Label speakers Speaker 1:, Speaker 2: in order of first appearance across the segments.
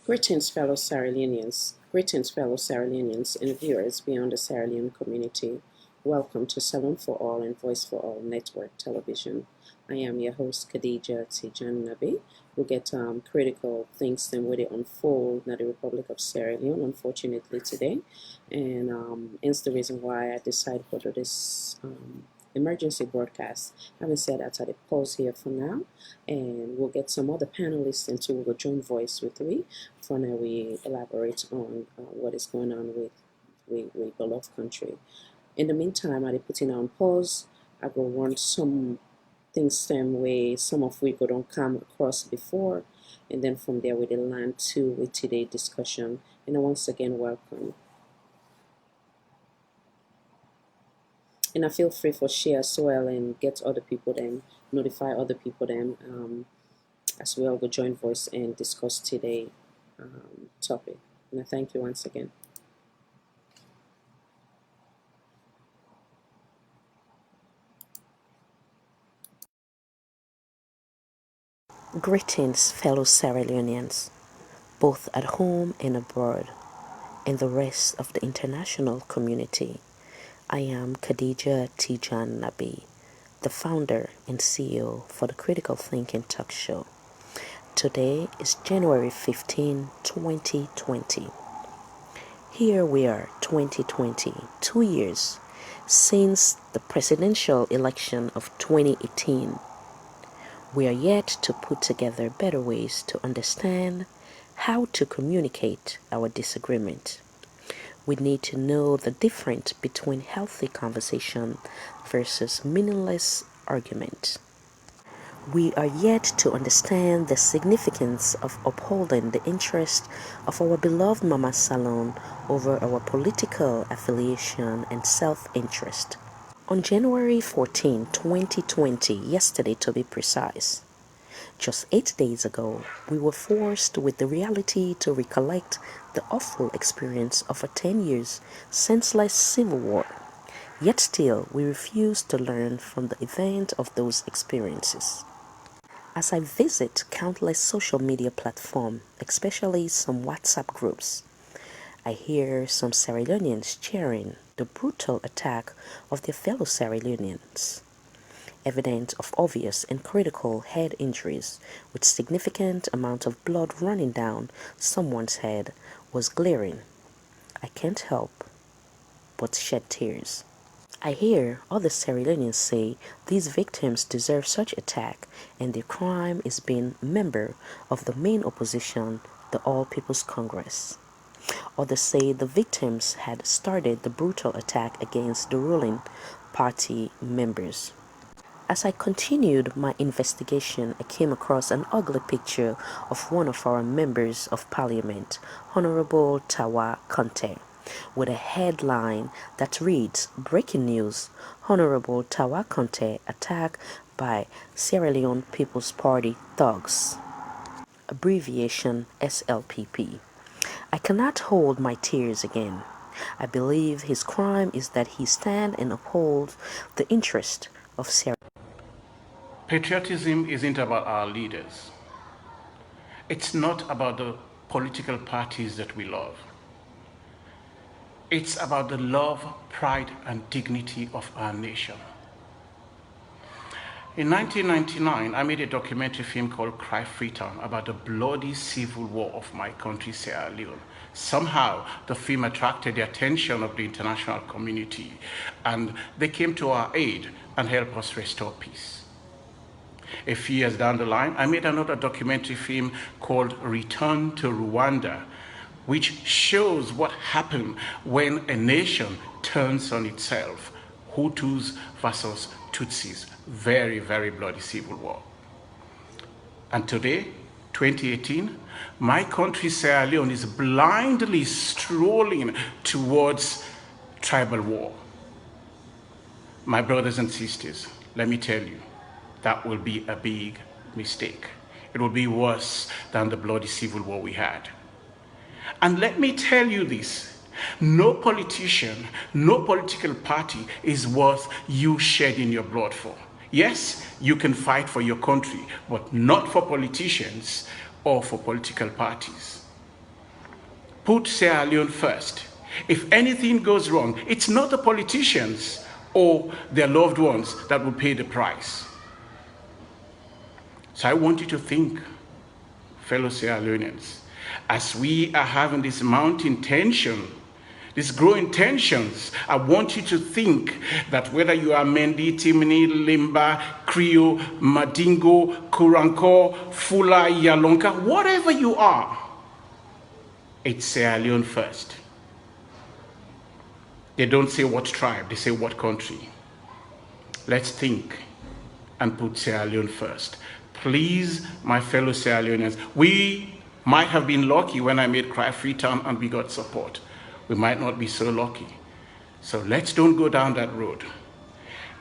Speaker 1: Greetings, fellow Sierra Leoneans and viewers beyond the Sierra Leone community. Welcome to Salon for All and Voice for All Network Television. I am your host, Khadija Tijan Nabi. We get critical things then where they unfold in the Republic of Sierra Leone, unfortunately, today. And it's the reason why I decided to do this emergency broadcast. Having said that, I'll pause here for now, and we'll get some other panelists into we'll join voice with me. For now, we elaborate on what is going on with beloved country. In the meantime, I put in on pause. I go run some things same way, some of which we don't come across before, and then from there we land to with today's discussion. And once again, welcome. And I feel free for share as well and get other people then, notify other people then as well go join voice and discuss today topic. And I thank you once again. Greetings, fellow Sierra Leoneans, both at home and abroad, and the rest of the international community. I am Khadija Tijan Nabi, the founder and CEO for the Critical Thinking Talk Show. Today is January 15, 2020. Here we are, 2020, 2 years since the presidential election of 2018. We are yet to put together better ways to understand how to communicate our disagreement. We need to know the difference between healthy conversation versus meaningless argument. We are yet to understand the significance of upholding the interest of our beloved Mama Salon over our political affiliation and self-interest. On January 14, 2020, yesterday to be precise, just 8 days ago, we were forced with the reality to recollect the awful experience of a 10 years senseless civil war. Yet still, we refuse to learn from the event of those experiences. As I visit countless social media platforms, especially some WhatsApp groups, I hear some Sierra Leoneans cheering the brutal attack of their fellow Sierra Leoneans. Evidence of obvious and critical head injuries with significant amount of blood running down someone's head was glaring. I can't help but shed tears. I hear other Sierra Leoneans say these victims deserve such attack and their crime is being a member of the main opposition, the All People's Congress. Others say the victims had started the brutal attack against the ruling party members. As I continued my investigation, I came across an ugly picture of one of our members of parliament, Honorable Tawa Conte, with a headline that reads, "Breaking news, Honorable Tawa Conte attacked by Sierra Leone People's Party thugs." Abbreviation SLPP. I cannot hold my tears again. I believe his crime is that he stands and upholds the interest of Sierra.
Speaker 2: Patriotism isn't about our leaders. It's not about the political parties that we love. It's about the love, pride, and dignity of our nation. In 1999, I made a documentary film called Cry Freetown about the bloody civil war of my country, Sierra Leone. Somehow, the film attracted the attention of the international community, and they came to our aid and helped us restore peace. A few years down the line, I made another documentary film called Return to Rwanda, which shows what happened when a nation turns on itself. Hutus versus Tutsis. Very, very bloody civil war. And today, 2018, my country, Sierra Leone, is blindly strolling towards tribal war. My brothers and sisters, let me tell you, that will be a big mistake. It will be worse than the bloody civil war we had. And let me tell you this, no politician, no political party is worth you shedding your blood for. Yes, you can fight for your country, but not for politicians or for political parties. Put Sierra Leone first. If anything goes wrong, it's not the politicians or their loved ones that will pay the price. So I want you to think, fellow Sierra Leoneans, as we are having this mounting tension, these growing tensions, I want you to think that whether you are Mendi, Timini, Limba, Creole, Madingo, Kuranko, Fula, Yalonka, whatever you are, it's Sierra Leone first. They don't say what tribe, they say what country. Let's think and put Sierra Leone first. Please, my fellow Sierra Leoneans, we might have been lucky when I made Cry Freetown and we got support. We might not be so lucky. So let's don't go down that road.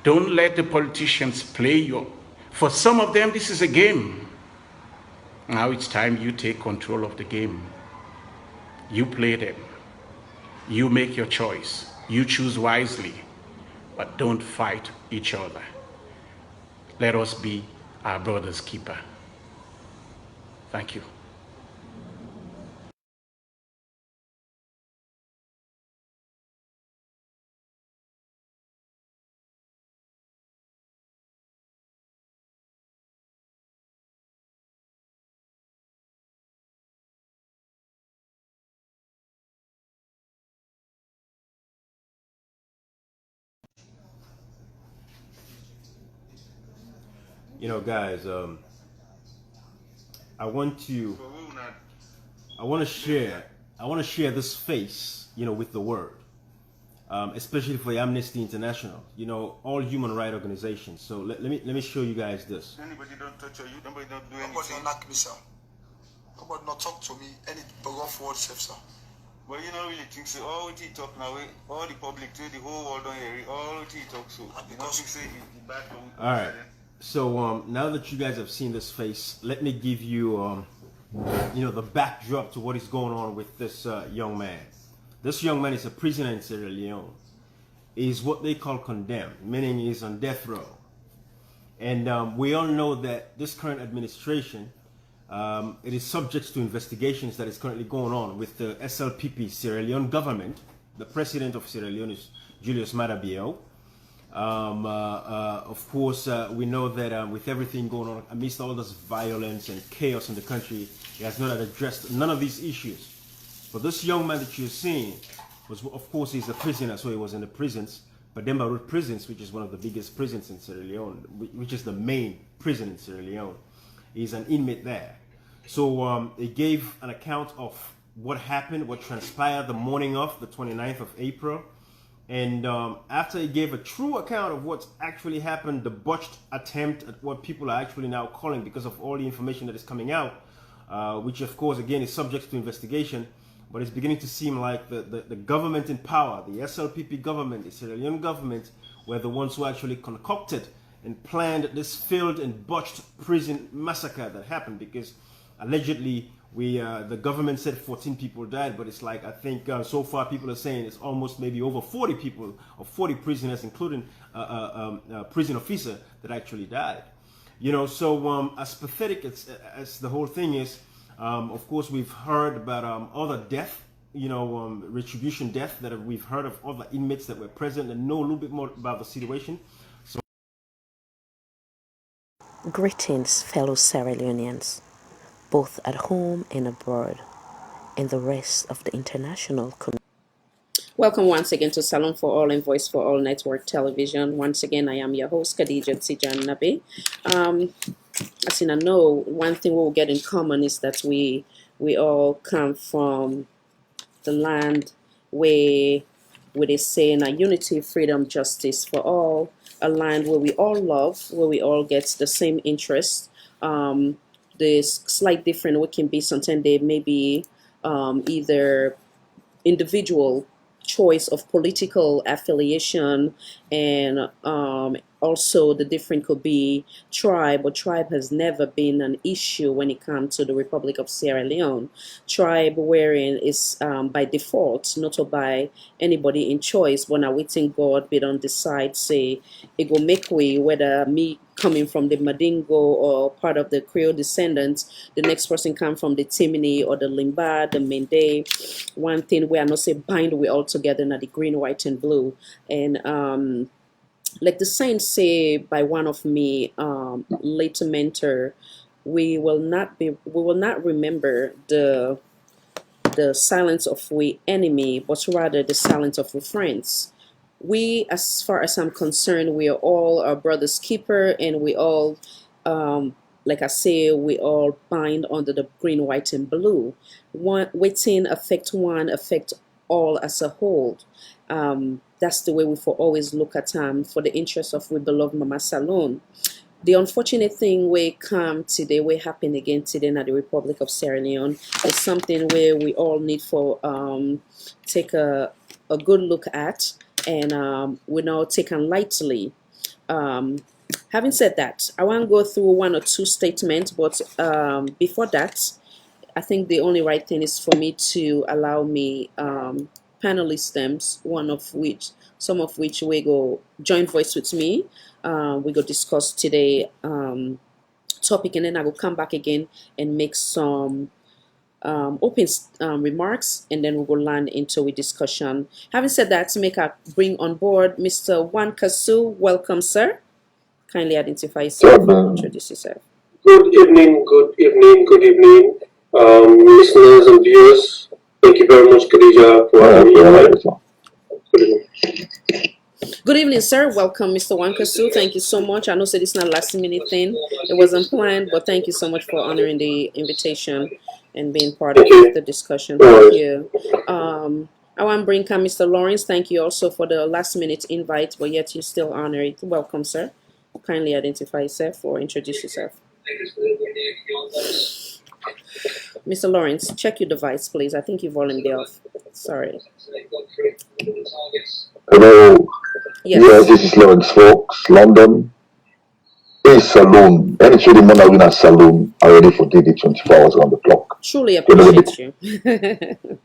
Speaker 2: Don't let the politicians play you. For some of them, this is a game. Now it's time you take control of the game. You play them. You make your choice. You choose wisely, but don't fight each other. Let us be our brother's keeper. Thank you.
Speaker 3: You know, guys, I want to share this face, with the world, especially for Amnesty International, all human rights organizations. So let me show you guys this.
Speaker 4: Anybody don't touch you, nobody don't do anything. Nobody don't knock me, sir. Nobody not talk to me. Any rough word, sir. But you don't really think so. All what he talk now, all the public, the whole world don't hear it. All what he talk so. You don't think say he bad for.
Speaker 3: All right. So now that you guys have seen this face, let me give you, the backdrop to what is going on with this young man. This young man is a prisoner in Sierra Leone. He's what they call condemned, meaning he's on death row. And we all know that this current administration, it is subject to investigations that is currently going on with the SLPP Sierra Leone government. The president of Sierra Leone is Julius Maada Bio. Of course, we know that with everything going on, amidst all this violence and chaos in the country, he has not addressed none of these issues. But this young man that you're seeing was, of course, he's a prisoner, so he was in the prisons. But Demba Road prisons, which is one of the biggest prisons in Sierra Leone, which is the main prison in Sierra Leone, he's an inmate there. So he gave an account of what happened, what transpired the morning of the 29th of April. And after he gave a true account of what actually happened, the botched attempt at what people are actually now calling, because of all the information that is coming out, which of course again is subject to investigation, but it's beginning to seem like the government in power, the SLPP government, the Sierra Leone government, were the ones who actually concocted and planned this failed and botched prison massacre that happened, because allegedly the government said 14 people died, but it's like, I think so far people are saying it's almost maybe over 40 people, or 40 prisoners, including a prison officer that actually died. So as pathetic as the whole thing is, of course we've heard about other death, retribution death, that we've heard of other inmates that were present and know a little bit more about the situation. So,
Speaker 1: Greetings, fellow Sierra Leoneans, both at home and abroad, and the rest of the international community. Welcome once again to Salon for All and Voice for All Network Television. Once again, I am your host, Khadija Tijan Nabi. As you know, one thing we'll get in common is that we all come from the land where they say in a unity, freedom, justice for all, a land where we all love, where we all get the same interests. The slight difference we can be sometimes they may be either individual choice of political affiliation, and also the difference could be tribe, but tribe has never been an issue when it comes to the Republic of Sierra Leone. Tribe wherein is by default, not by anybody in choice, when I waiting God, we don't decide, say, it go make way, whether me coming from the Madingo or part of the Creole descendants. The next person come from the Timini or the Limba, the Mende. One thing we are not say bind we all together in the green, white, and blue. And like the saying say by one of me late mentor, we will not remember the silence of we enemy, but rather the silence of we friends. We, as far as I'm concerned, we are all our brother's keeper, and we all, like I say, we all bind under the green, white, and blue. One waiting affect one, affect all as a whole. That's the way we for always look at for the interest of we beloved Mama Salon. The unfortunate thing we come today, we happen again today in the Republic of Sierra Leone, is something where we all need for take a good look at, and we're not taken lightly. Having said that, I want to go through one or two statements, but before that, I think the only right thing is for me to allow me panelists them, some of which we go join voice with me. We go discuss today topic, and then I will come back again and make some open remarks, and then we will land into a discussion. Having said that, to make a bring on board Mr. Wan Kasu. Welcome, sir. Kindly identify yourself. Introduce yourself.
Speaker 5: Good evening, listeners and viewers. Thank you very much, Khadija, for having me.
Speaker 1: Good evening, sir. Welcome, Mr. Wankasu. Thank you so much. I know that it's not a last minute thing. It wasn't planned, but thank you so much for honoring the invitation and being part of the discussion. Thank you. I want to bring in Mr. Lawrence. Thank you also for the last minute invite, but yet you still honor it. Welcome, sir. Kindly identify yourself or introduce yourself. Mr. Lawrence, check your device, please. I think your volume is off. Sorry.
Speaker 6: Hello. Yes, this is Lawrence Fox, London. A saloon. Any trading man in a saloon are ready for daily 24 hours on the clock.
Speaker 1: Truly appreciate you.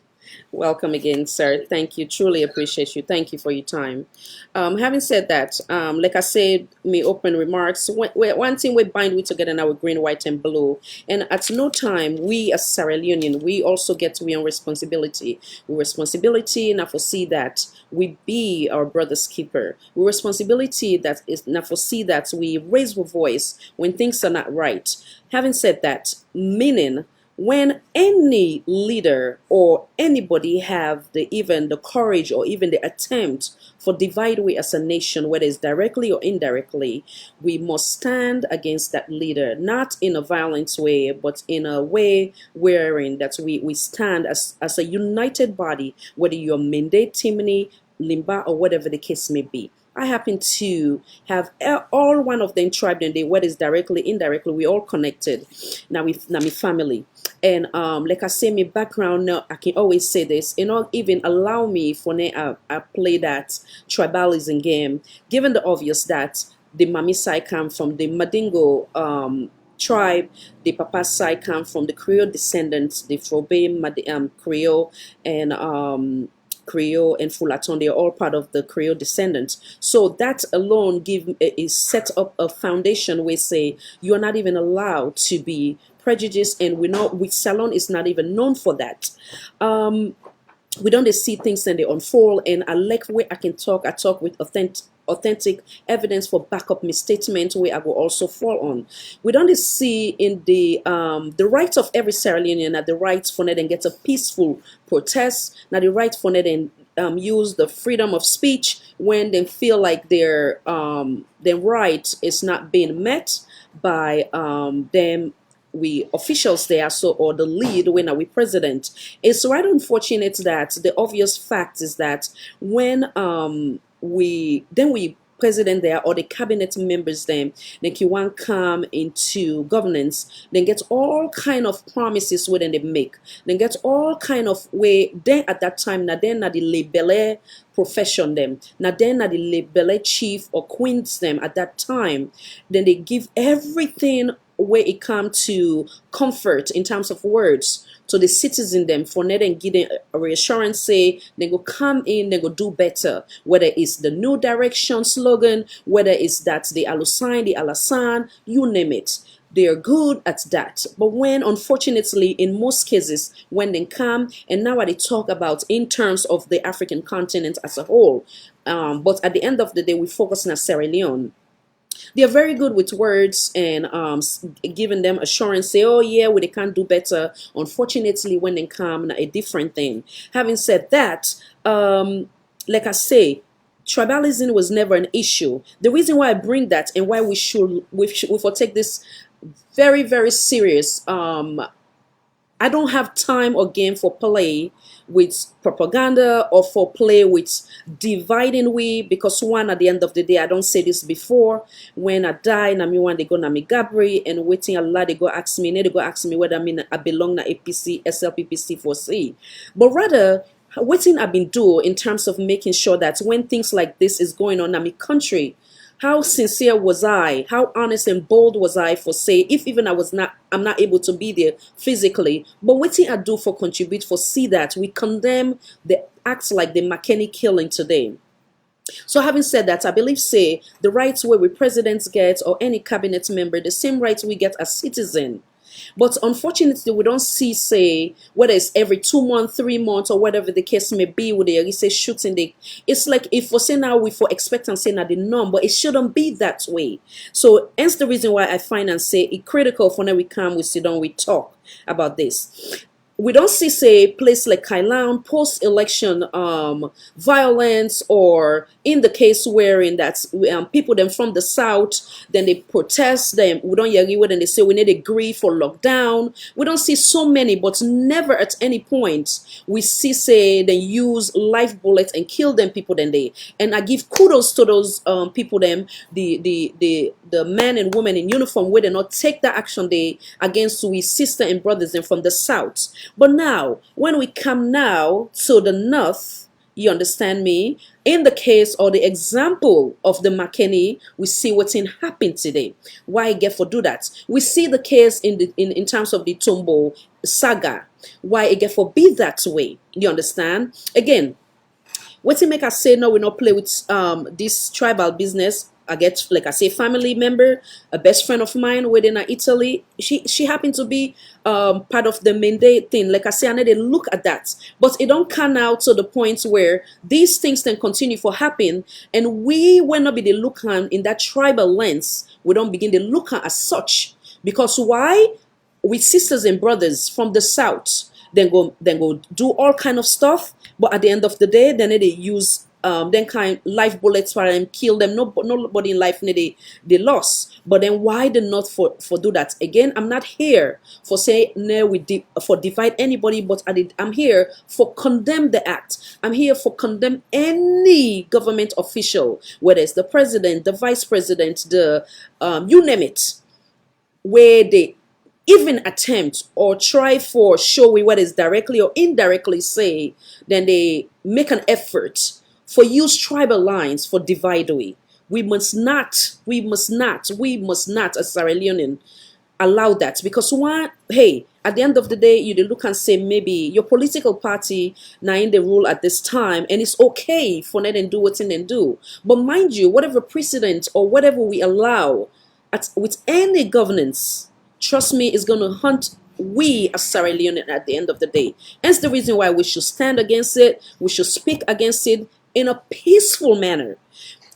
Speaker 1: Welcome again, sir. Thank you. Truly appreciate you. Thank you for your time. Having said that, like I said, my open remarks, one thing we bind we together now with green, white, and blue. And at no time, we as Sierra Leonean, we also get to be on responsibility. We responsibility now foresee that we be our brother's keeper. We responsibility that is now foresee that we raise our voice when things are not right. Having said that, meaning when any leader or anybody have even the courage or even the attempt for divide we as a nation, whether it's directly or indirectly, we must stand against that leader, not in a violent way, but in a way wherein that we stand as a united body, whether you're Mende, Timini, Limba, or whatever the case may be. I happen to have all one of them tribe, and they whether it's directly, indirectly, we all connected. Now my family. And like I say, my background now, I can always say this, even allow me for I play that tribalism game, given the obvious that the Mami side come from the Madingo tribe, the Papa side come from the Creole descendants, the Frobe Creole and Creole and Fulaton. They are all part of the Creole descendants. So that alone is set up a foundation where say you are not even allowed to be prejudiced, and Salon is not even known for that. We don't see things and they unfold, and I like where I talk with authentic evidence for backup misstatement where I will also fall on. We don't see in the rights of every Sierra Leonean, that the rights for them get a peaceful protest, now the right for them use the freedom of speech when they feel like their right is not being met by them we officials there, so or the lead when we president. It's right unfortunate that the obvious fact is that when we president there or the cabinet members then you want come into governance, then get all kind of promises within they make, then get all kind of way then at that time now then the labele profession them now then the labele chief or queens them at that time, then they give everything
Speaker 7: where it comes to comfort in terms of words to the citizen them for net and give them a reassurance say they go come in, they go do better, whether it's the new direction slogan, whether it's that the alusign, the alasan, you name it. They are good at that. But when, unfortunately, in most cases, when they come, and now they talk about in terms of the African continent as a whole, but at the end of the day, we focus on Sierra Leone. They are very good with words and giving them assurance, say, oh yeah, well, they can't do better. Unfortunately, when they come, a different thing. Having said that, like I say, tribalism was never an issue. The reason why I bring that and why we should take this very, very serious. I don't have time or game for play with propaganda or for play with dividing we, because one, at the end of the day, I don't say this before, when I die, na me one they go na me Gabri and waiting a lot they go ask me whether I belong na APC, SLPPC for C. But rather, waiting I've been doing in terms of making sure that when things like this is going on in my country, how sincere was I? How honest and bold was I for say, if even I'm not able to be there physically, but what I do for contribute for see that we condemn the acts like the Makeni killing today. So having said that, I believe say the rights where we presidents get or any cabinet member, the same rights we get as citizen. But unfortunately, we don't see, say, whether it's every 2 months, 3 months, or whatever the case may be, with the say shooting. It's like if we say now we for expect and say now the norm, but it shouldn't be that way. So hence the reason why I find and say it critical for now we come, we sit down, we talk about this. We don't see, say, place like Kailan post-election violence, or in the case wherein that people them from the south, then they protest them. We don't agree with, and they say we need a agree for lockdown. We don't see so many, but never at any point we see, say, they use live bullets and kill them people. Then they, and I give kudos to those people them, the men and women in uniform, where they not take that action they against we sister and brothers and from the south. But now, when we come now to the north, you understand me? In the case or the example of the Makeni, we see what's in happened today. Why I get for do that? We see the case in terms of the Tumbo saga. Why I get for be that way? You understand? Again, what make us say no, we not play with this tribal business. I get, like I say, family member, a best friend of mine within Italy. She happened to be part of the mandate thing. Like I say, I need to look at that, but it don't come out to the point where these things can continue for happen, and we will not be the look on in that tribal lens. We don't begin to look at as such, because why? With sisters and brothers from the south, then go do all kind of stuff, but at the end of the day, then they use then kind live bullets for them, kill them. Nobody in life need they lost. But then why they not for do that? Again, I'm not here for say no for divide anybody, but I'm here for condemn the act. I'm here for condemn any government official, whether it's the president, the vice president, the you name it, where they even attempt or try for show we what is directly or indirectly say, then they make an effort for use tribal lines for divide we. We must not, as Sierra Leonean, allow that, because one, hey, at the end of the day, you look and say maybe your political party now in the rule at this time, and it's okay for them and do what they do. But mind you, whatever precedent or whatever we allow with any governance, trust me, is going to hunt we as Sierra Leone at the end of the day. Hence the reason why we should stand against it. We should speak against it in a peaceful manner.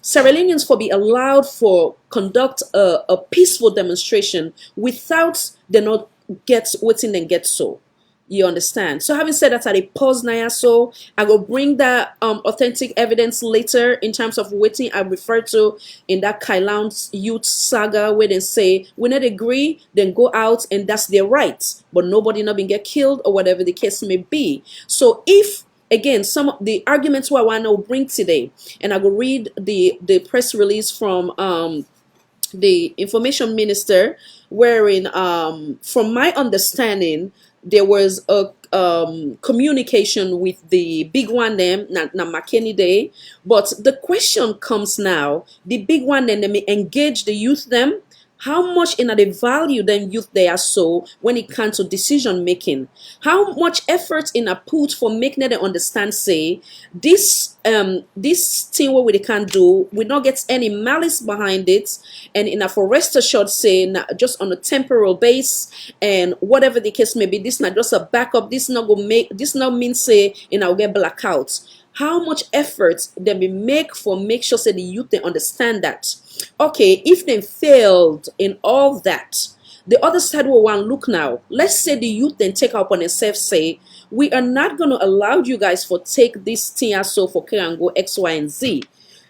Speaker 7: Sierra Leoneans for be allowed for conduct a peaceful demonstration without they not get what's in and get so. You understand? So having said that, I pause now, so I will bring that authentic evidence later in terms of waiting I refer to in that Kailan youth saga, where they say we not agree, then go out and that's their rights, but nobody not been get killed or whatever the case may be. So if again, some of the arguments what I want to bring today, and I will read the press release from the information minister, wherein from my understanding there was a communication with the big one them na Makeni Day, but the question comes now, the big one then they may engage the youth them. how much in the value then youth they are so when it comes to decision making, how much effort in a put for making them understand say this thing what we can do, we not get any malice behind it, and in a for rest assured say just on a temporal base, and whatever the case may be, this not just a backup, this not go make, this not mean say in our get blackouts. How much effort they be make for make sure say the youth they understand that okay, if they failed in all that, the other side will want look now. Let's say the youth then take upon themselves say, we are not going to allow you guys for take this thing so for K and go X, Y, and Z.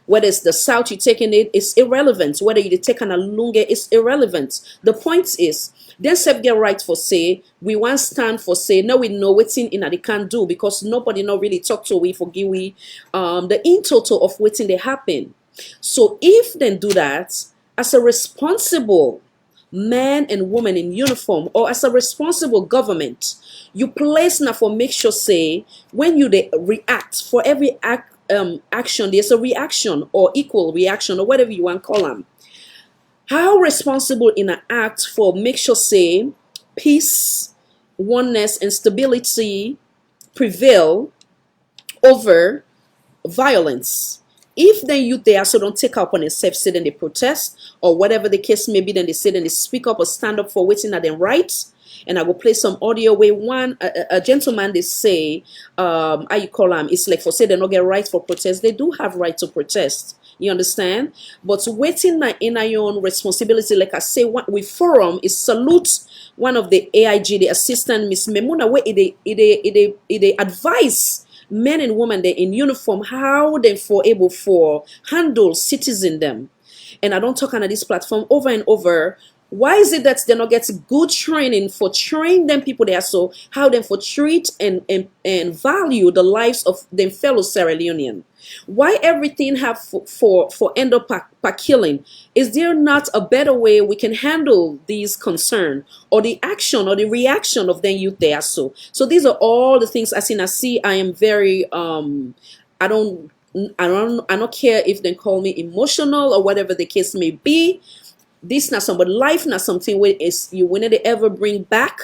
Speaker 7: Whether it's the South you're taking it, it's irrelevant. Whether you take an Alunga, it's irrelevant. The point is, then self get right for say, we want stand for say, no, we know waiting in they can't do because nobody not really talk to we forgive we the in total of waiting they happen. So if they do that, as a responsible man and woman in uniform, or as a responsible government, you place now for make sure say when you they react for every action, there's a reaction or equal reaction or whatever you want to call them. How responsible in an act for make sure say peace, oneness, and stability prevail over violence. If then youth they also don't take up on themselves, say then they protest or whatever the case may be, then they say then they speak up or stand up for waiting at their rights. And I will play some audio where one a gentleman they say how you call them, it's like for say they don't get right for protest, they do have right to protest. You understand? But waiting in our own responsibility, like I say, what we forum is salute one of the AIG, the assistant Miss Memuna, where they advise men and women they in uniform how they for able for handle citizen them. And I don't talk on this platform over and over. Why is it that they not get good training for train them people there so how them for treat and value the lives of them fellow Sierra Leonean? Why everything have for end up per killing? Is there not a better way we can handle these concern or the action or the reaction of them youth there so? So these are all the things as in I see. I am very I don't care if they call me emotional or whatever the case may be. This not somebody life, not something where is you will never ever bring back.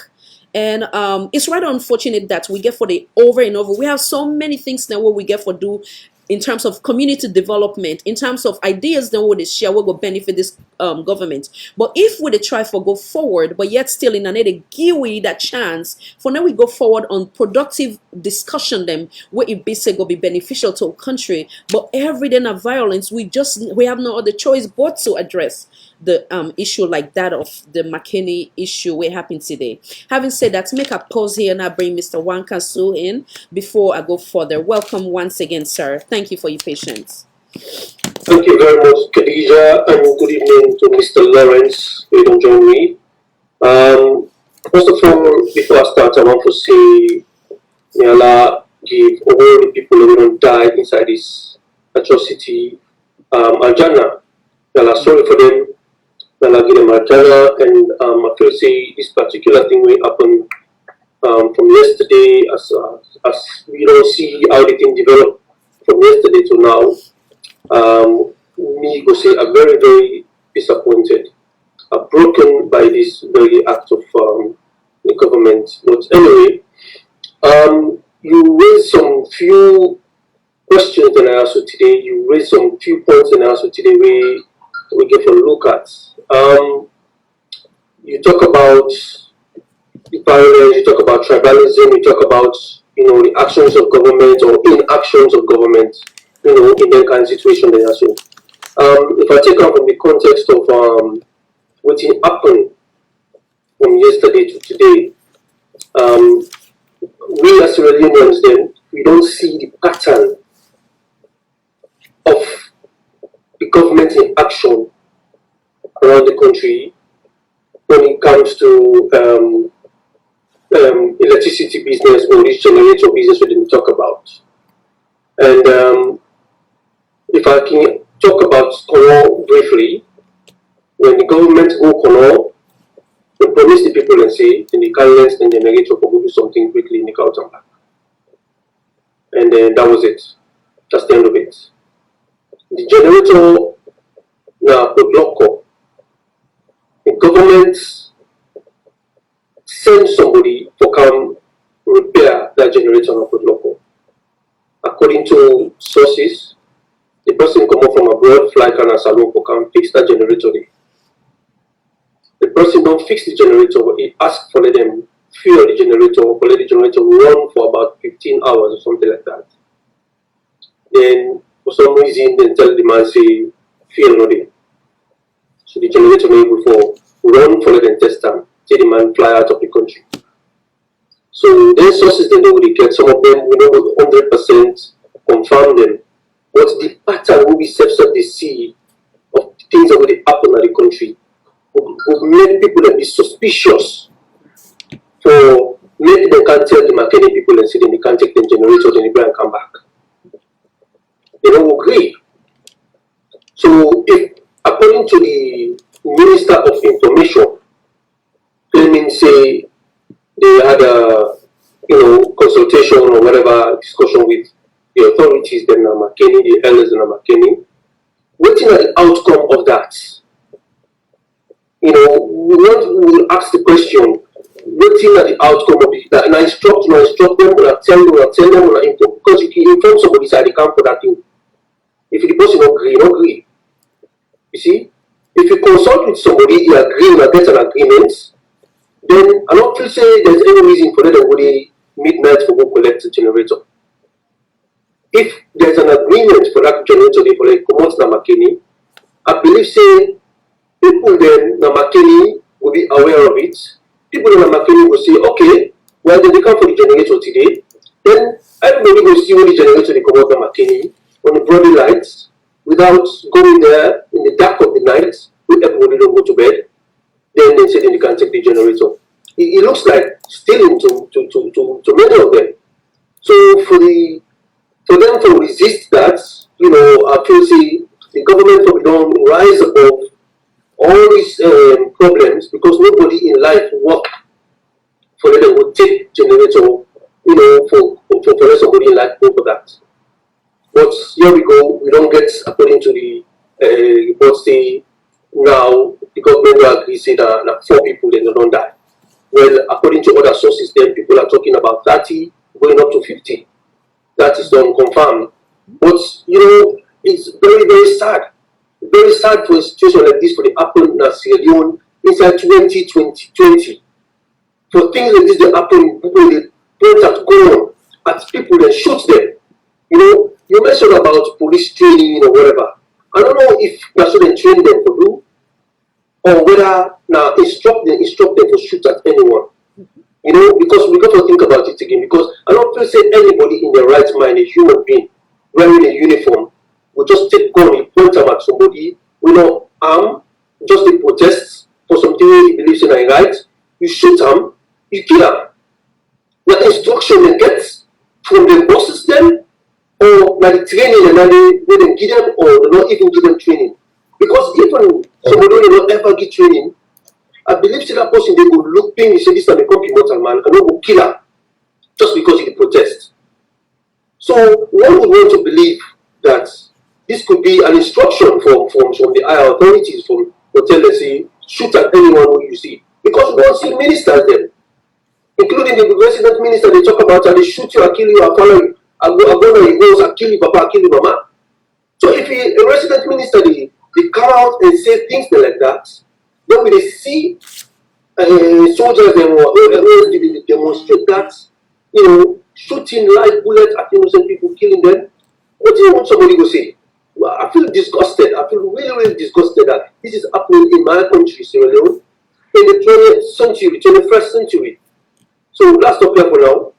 Speaker 7: And it's rather unfortunate that we get for the over and over. We have so many things now what we get for do in terms of community development, in terms of ideas then what they share what will benefit this government. But if we try for go forward, but yet still in another give we that chance for now we go forward on productive discussion them where it basically will be beneficial to our country. But every day of violence, we have no other choice but to address the issue like that of the Makeni issue what happened today. Having said that, make a pause here and I bring Mr. Wankasu in before I go further. Welcome once again, sir. Thank you for your patience.
Speaker 5: Thank you very much, Khadija, and good evening to Mr. Lawrence, who don't join me. First of all, before I start, I want to say, may Allah give all the people who don't die inside this atrocity Al-Jannah. May Allah sorry for them. May Allah give them Al-Jannah. And I feel say this particular thing will happen from yesterday as we don't see how the thing developed from yesterday to now. Me go say I'm very, very disappointed, broken by this very act of the government. But anyway, you raised some few questions that I asked you today. You raised some few points that I asked you today we get a look at. You talk about the violence, you talk about tribalism, you talk about the actions of government or inactions of government, in that kind of situation there. So if I take out from the context of what happened from yesterday to today, we as Sierra Leoneans then we don't see the pattern of the government in action around the country when it comes to electricity business or this generator business we didn't talk about. And if I can talk about Kono briefly, when the government go Kono, they promise the people and say, in the calendars and generator for go do something quickly in the out and back. And then that was it. That's the end of it. The generator now the block the government send somebody to come repair that generator on local. According to sources, the person come up from abroad, fly can salon to come fix that generator there. The person don't fix the generator, he asks for them fuel the generator, for let the generator run for about 15 hours or something like that. Then for some reason they tell the man say fuel no there. So the generator may able for run for let them test time, till the man fly out of the country. So then sources they know they get, some of them we know 100% confirm them. But the pattern will be steps of the sea of things that will happen in the country would make people that be suspicious for maybe they can't tell the Makeni people and say they can't take the generators and and come back. They don't agree. So if according to the Minister of Information claiming say they had a consultation or whatever discussion with the authorities, then Makeni, the elders in Makeni, waiting at the outcome of that. We will ask the question, waiting at the outcome of it. And I instruct them, when I tell them, when I inform, because if you inform somebody, say they can't for that thing. If the person don't agree, You see, if you consult with somebody, you agree, you get an agreement, then I don't feel say there's any reason for them to go midnight for go collect the generator. If there's an agreement for that generator, they collect come out na Makeni, I believe say people then na Makeni will be aware of it. People in Makeni will say, okay, well they come for the generator today. Then everybody will see when the generator they come out na Makeni on the broad lights without going there in the dark of the night when everybody don't go to bed. Then they say they can take the generator. It looks like stealing to many of them. So for them to resist that, I feel say the government don't rise above all these problems because nobody in life work for them would take generator, for somebody in life go for that. But here we go, we don't get according to the report say now the government will agree say that 4 people then don't die. Well, according to other sources, then people are talking about 30 going up to 50. That is unconfirmed. But it's very, very sad. Very sad for a situation like this for the happen in Sierra Leone inside 2020. For things like this they happen, people they point at gun at people and shoot them. You mentioned about police training or whatever. I don't know if that's what they train them to do, or whether now instruct them to shoot at anyone. Because we got to think about it again. Because I don't feel say anybody in their right mind, a human being wearing a uniform, will just take gun and point them at somebody, arm, just a protest for something he believes in and right. You shoot them, you kill them. The instruction they get from the bosses then, or the training and they don't give them, or they don't even give them training. Because even somebody will not ever get training, I believe that person they go look pain and say this time they come mortal man and not go kill her just because he protest. So one would want to believe that this could be an instruction from the higher authorities from hotel they say shoot at anyone who you see. Because we don't see ministers then, including the resident minister they talk about and they shoot you, I kill you, I follow you, I go where he goes, I kill you, papa, I kill you, mama. So if a resident minister they come out and say things like that, then when they see soldiers they demonstrate that, shooting live bullets at innocent people, killing them, what do you want somebody to say? Well, I feel disgusted. I feel really, really disgusted that this is happening in my country, Sierra Leone, in the 20th century, 21st century. So let's stop here for now.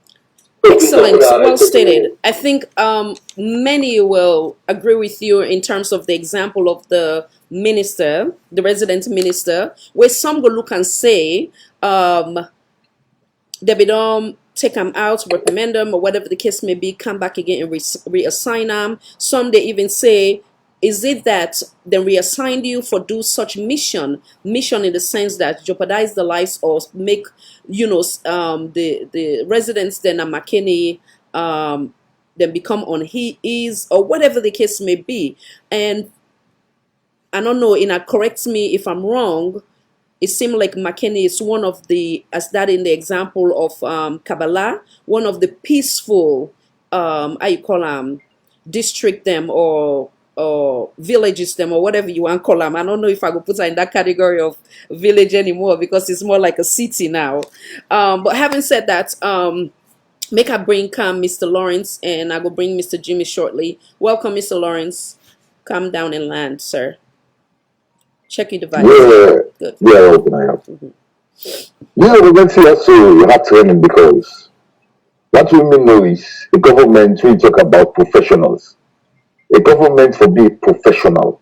Speaker 7: Excellent, well stated. I think many will agree with you in terms of the example of the minister, the resident minister, where some will look and say they be don't take them out, reprimand them, or whatever the case may be, come back again and reassign them. Some they even say, is it that they reassigned you for do such mission in the sense that jeopardize the lives or make the residents then at Makeni then become unease or whatever the case may be. And I don't know, correct me if I'm wrong, it seemed like Makeni is one of the, as that in the example of Kabbalah, one of the peaceful, how you call district them or villages them or whatever you want to call them. I don't know if I could put her in that category of village anymore because it's more like a city now. But having said that, make I bring come Mr. Lawrence, and I will bring Mr. Jimmy shortly. Welcome, Mr. Lawrence. Come down and land, sir. Check your device.
Speaker 6: Yeah,
Speaker 7: good.
Speaker 6: Yeah, open I have. Yeah, we went here so you have training because what women know is the government, we talk about professionals. A government for be professional.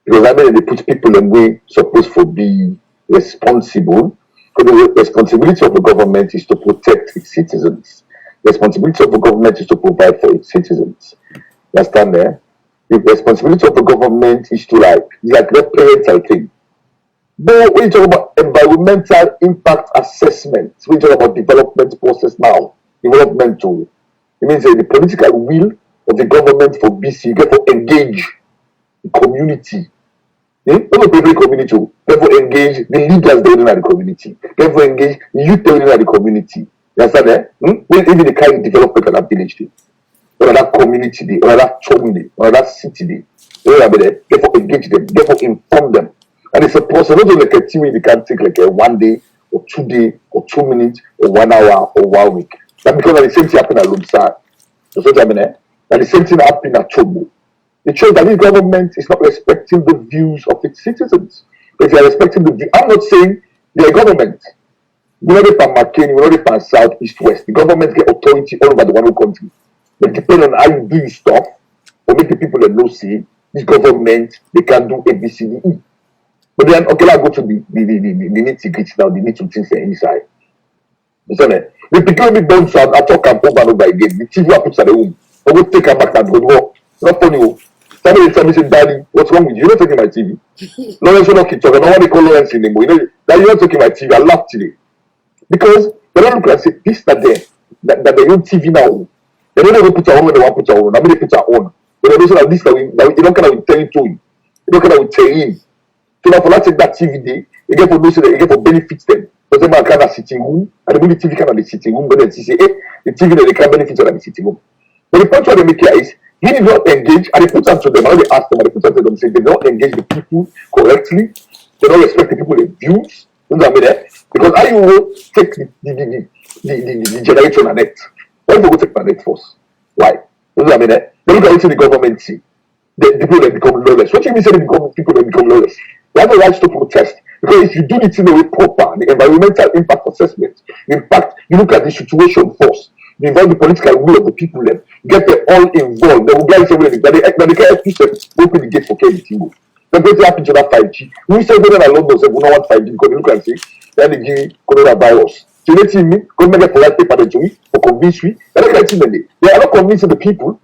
Speaker 6: Because I mean they put people in way supposed to be responsible. Because the responsibility of the government is to protect its citizens. The responsibility of the government is to provide for its citizens. You understand there? The responsibility of the government is to like their parental thing. But when you talk about environmental impact assessment, when you talk about development process now, developmental, it means the political will of the government for BC, you get to engage the community. Not the every community, therefore engage the leaders there in the community, therefore engage the youth there in the community. You understand that? Even the kind of development of that village day, or that community day, or that town day, or that city day. Therefore engage them, therefore inform them. And it's a process, not only like a team you can take like a 1 day or 2 day or 2 minutes or 1 hour or 1 week. That because the same thing happened at Lumsar. That's what I mean. And the same thing happened at Chobo. It shows that this government is not respecting the views of its citizens. If they are respecting the view, I'm not saying they are government. We know from Makeni, we know from South, East, West. The government get authority all over the one country. But depending on how you do your stuff, or make the people that know see, this government, they can do A, B, C, D, E. But then, okay, let's go to the nitty-gritty now, the little things inside. You see me? The people be done so I talk and over and over again. The TV I put at the home. I will take her back and go to work. Not funny. Somebody tell me, say, Daddy, what's wrong with you? You're not taking my TV. Lawrence will not keep talking. I don't want to call Lawrence anymore. You know, that you're not taking my TV. I laugh today. Because they don't look and say, this, that, there. That they own TV now. They don't ever put her on when they want to put her on. I mean, they put her on. But they don't say that this, that you don't kind of tell to him. You don't kind of tell him. So now for that take that TV day, you get for those that you get for benefits them. Because they might kind of sitting room, and the TV kind of the sitting room, but then say, hey, the TV that they can benefit on the sitting room. But the point where they make here is he did not engage, and they put out to them, and they ask them, and they put out to them, say they don't engage the people correctly, they don't respect the people's views. You know what I mean? Because how you will take the generation on net. Why do you go take the net first? Why? You know what I mean? They look at what the government see. The people that become lawless. What do you mean say they become people that become lawless? They have a right to protest. Because if you do it in a way proper, the environmental impact assessment, in fact, you look at the situation first, you involve the political will of the people then, get them all involved, they will get everything. But they can't open the gate for anything. They're going to happen to that 5G. We say whether London say we don't want 5G because they look and say, then they give coronavirus. So they tell me, go make a polite paper to me, or convince me, and they can't tell me. They are not convincing the people.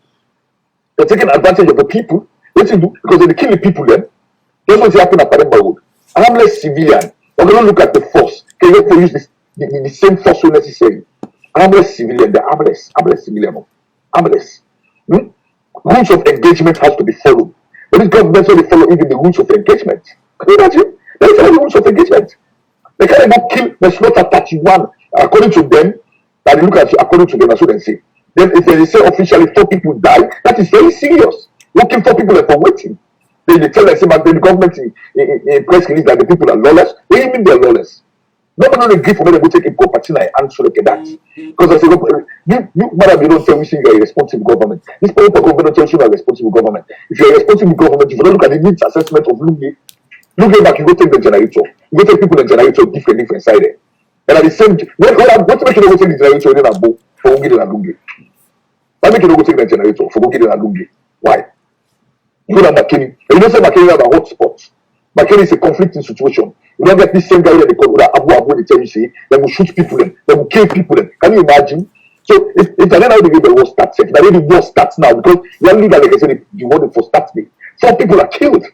Speaker 6: They're taking advantage of the people. What you do? Because they kill the people then. That's what's happening at Paremba Road. Harmless civilian. We're going to look at the force. Can you use the same force when necessary? Harmless civilian. The harmless civilian. Harmless. Rules of engagement has to be followed. But this government they follow even the rules of engagement. Can you imagine? They follow the rules of engagement. They can't even kill the slaughter 31 according to them. That they look at according to them, that's what they say. Then if they say officially 4 people died, that is very serious. Working 4 people are for waiting. Then they tell us about the government in press release that the people are lawless. What do you mean they're lawless? Nobody give for me to go take a property and answer like that. Because I say, you madam, you don't tell me you're a responsible government. This political government tells you you're a responsible government. If you're a responsible government, if you don't look at the needs assessment of Lungi, look back, you go take the generator. You go take people in the generator different side there. And at the same time, what to make you go take the generator in a boat for Lungi and Lungi? Why make you go take the generator for Lungi and Lungi? Why? You know Makeni. You don't say Makeni have a hot spot. Makeni is a conflicting situation. You don't get this same guy that they call Abu, they tell you, say, they will shoot people, they will kill people. Can you imagine? So, if I don't know how the war starts, if the war starts now, because you only like I said, the war for starts me. 4 people are killed.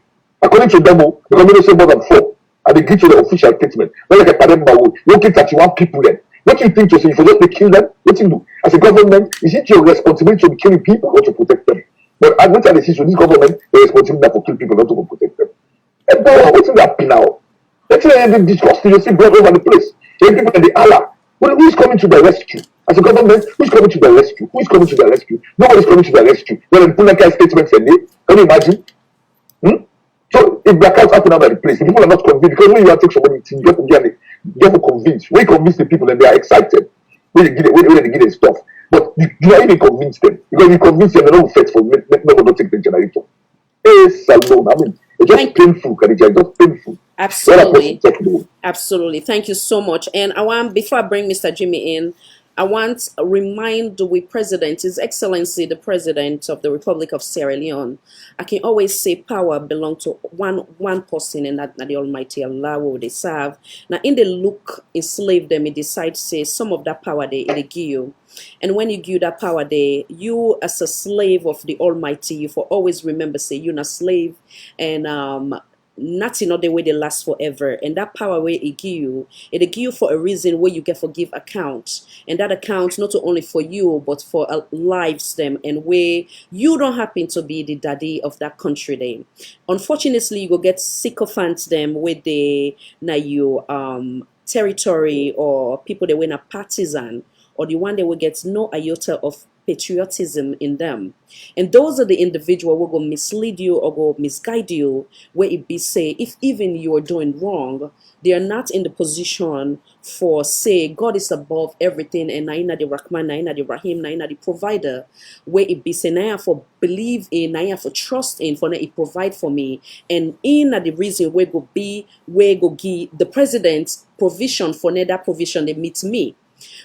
Speaker 6: According to them, the government say more than 4. And they give you the official statement. Not like a Pademba would. You don't kill 31 people then. What do you think to say? If you just kill them, what do you do? As a government, is it your responsibility to be killing people or to protect them? But I went to the decision, this government, the responsibility for kill people, not to protect them. And boy, what's that now? Let's say they discuss you see blood over the place. Then people in the Allah. Well, who is coming to the rescue? As a government, who's coming to the rescue? Who is coming to the rescue? Nobody's coming to the rescue. Well, in Punaka statements a day, can you imagine? Hmm? So if blackouts happen over the place, the people are not convinced because when you take somebody, you have to convince. When you convince the people and they are excited, when they get their stuff, but you not even convince them because you convince them, they don't fit for nobody don't take the generator. It's alone. I mean, it's just painful, Khadija. It's just painful.
Speaker 7: Absolutely. Absolutely. Thank you so much. And I want, before I bring Mr. Jimmy in, I want to remind the President, His Excellency, the President of the Republic of Sierra Leone. I can always say power belongs to one person, and that the Almighty Allah will they serve. Now, in the look enslave them, He decides to say some of that power they give you. And when you give that power there, you as a slave of the Almighty, you for always remember, say, you're not a slave, and not in other way they last forever. And that power where it give you for a reason where you get forgive account. And that account not only for you, but for lives them, and where you don't happen to be the daddy of that country then. Unfortunately, you go get sycophants them with the na you territory, or people that were a partisan, or the one that will get no iota of patriotism in them. And those are the individual who will mislead you or go misguide you, where it be say, if even you are doing wrong, they are not in the position for say God is above everything, and Naina the Rahman, Naina the Rahim, Naina the provider, where it be say Naina for believe in, Naina for trust in, for it provide for me, and in the reason where go be, where go give the president's provision for that provision they meet me.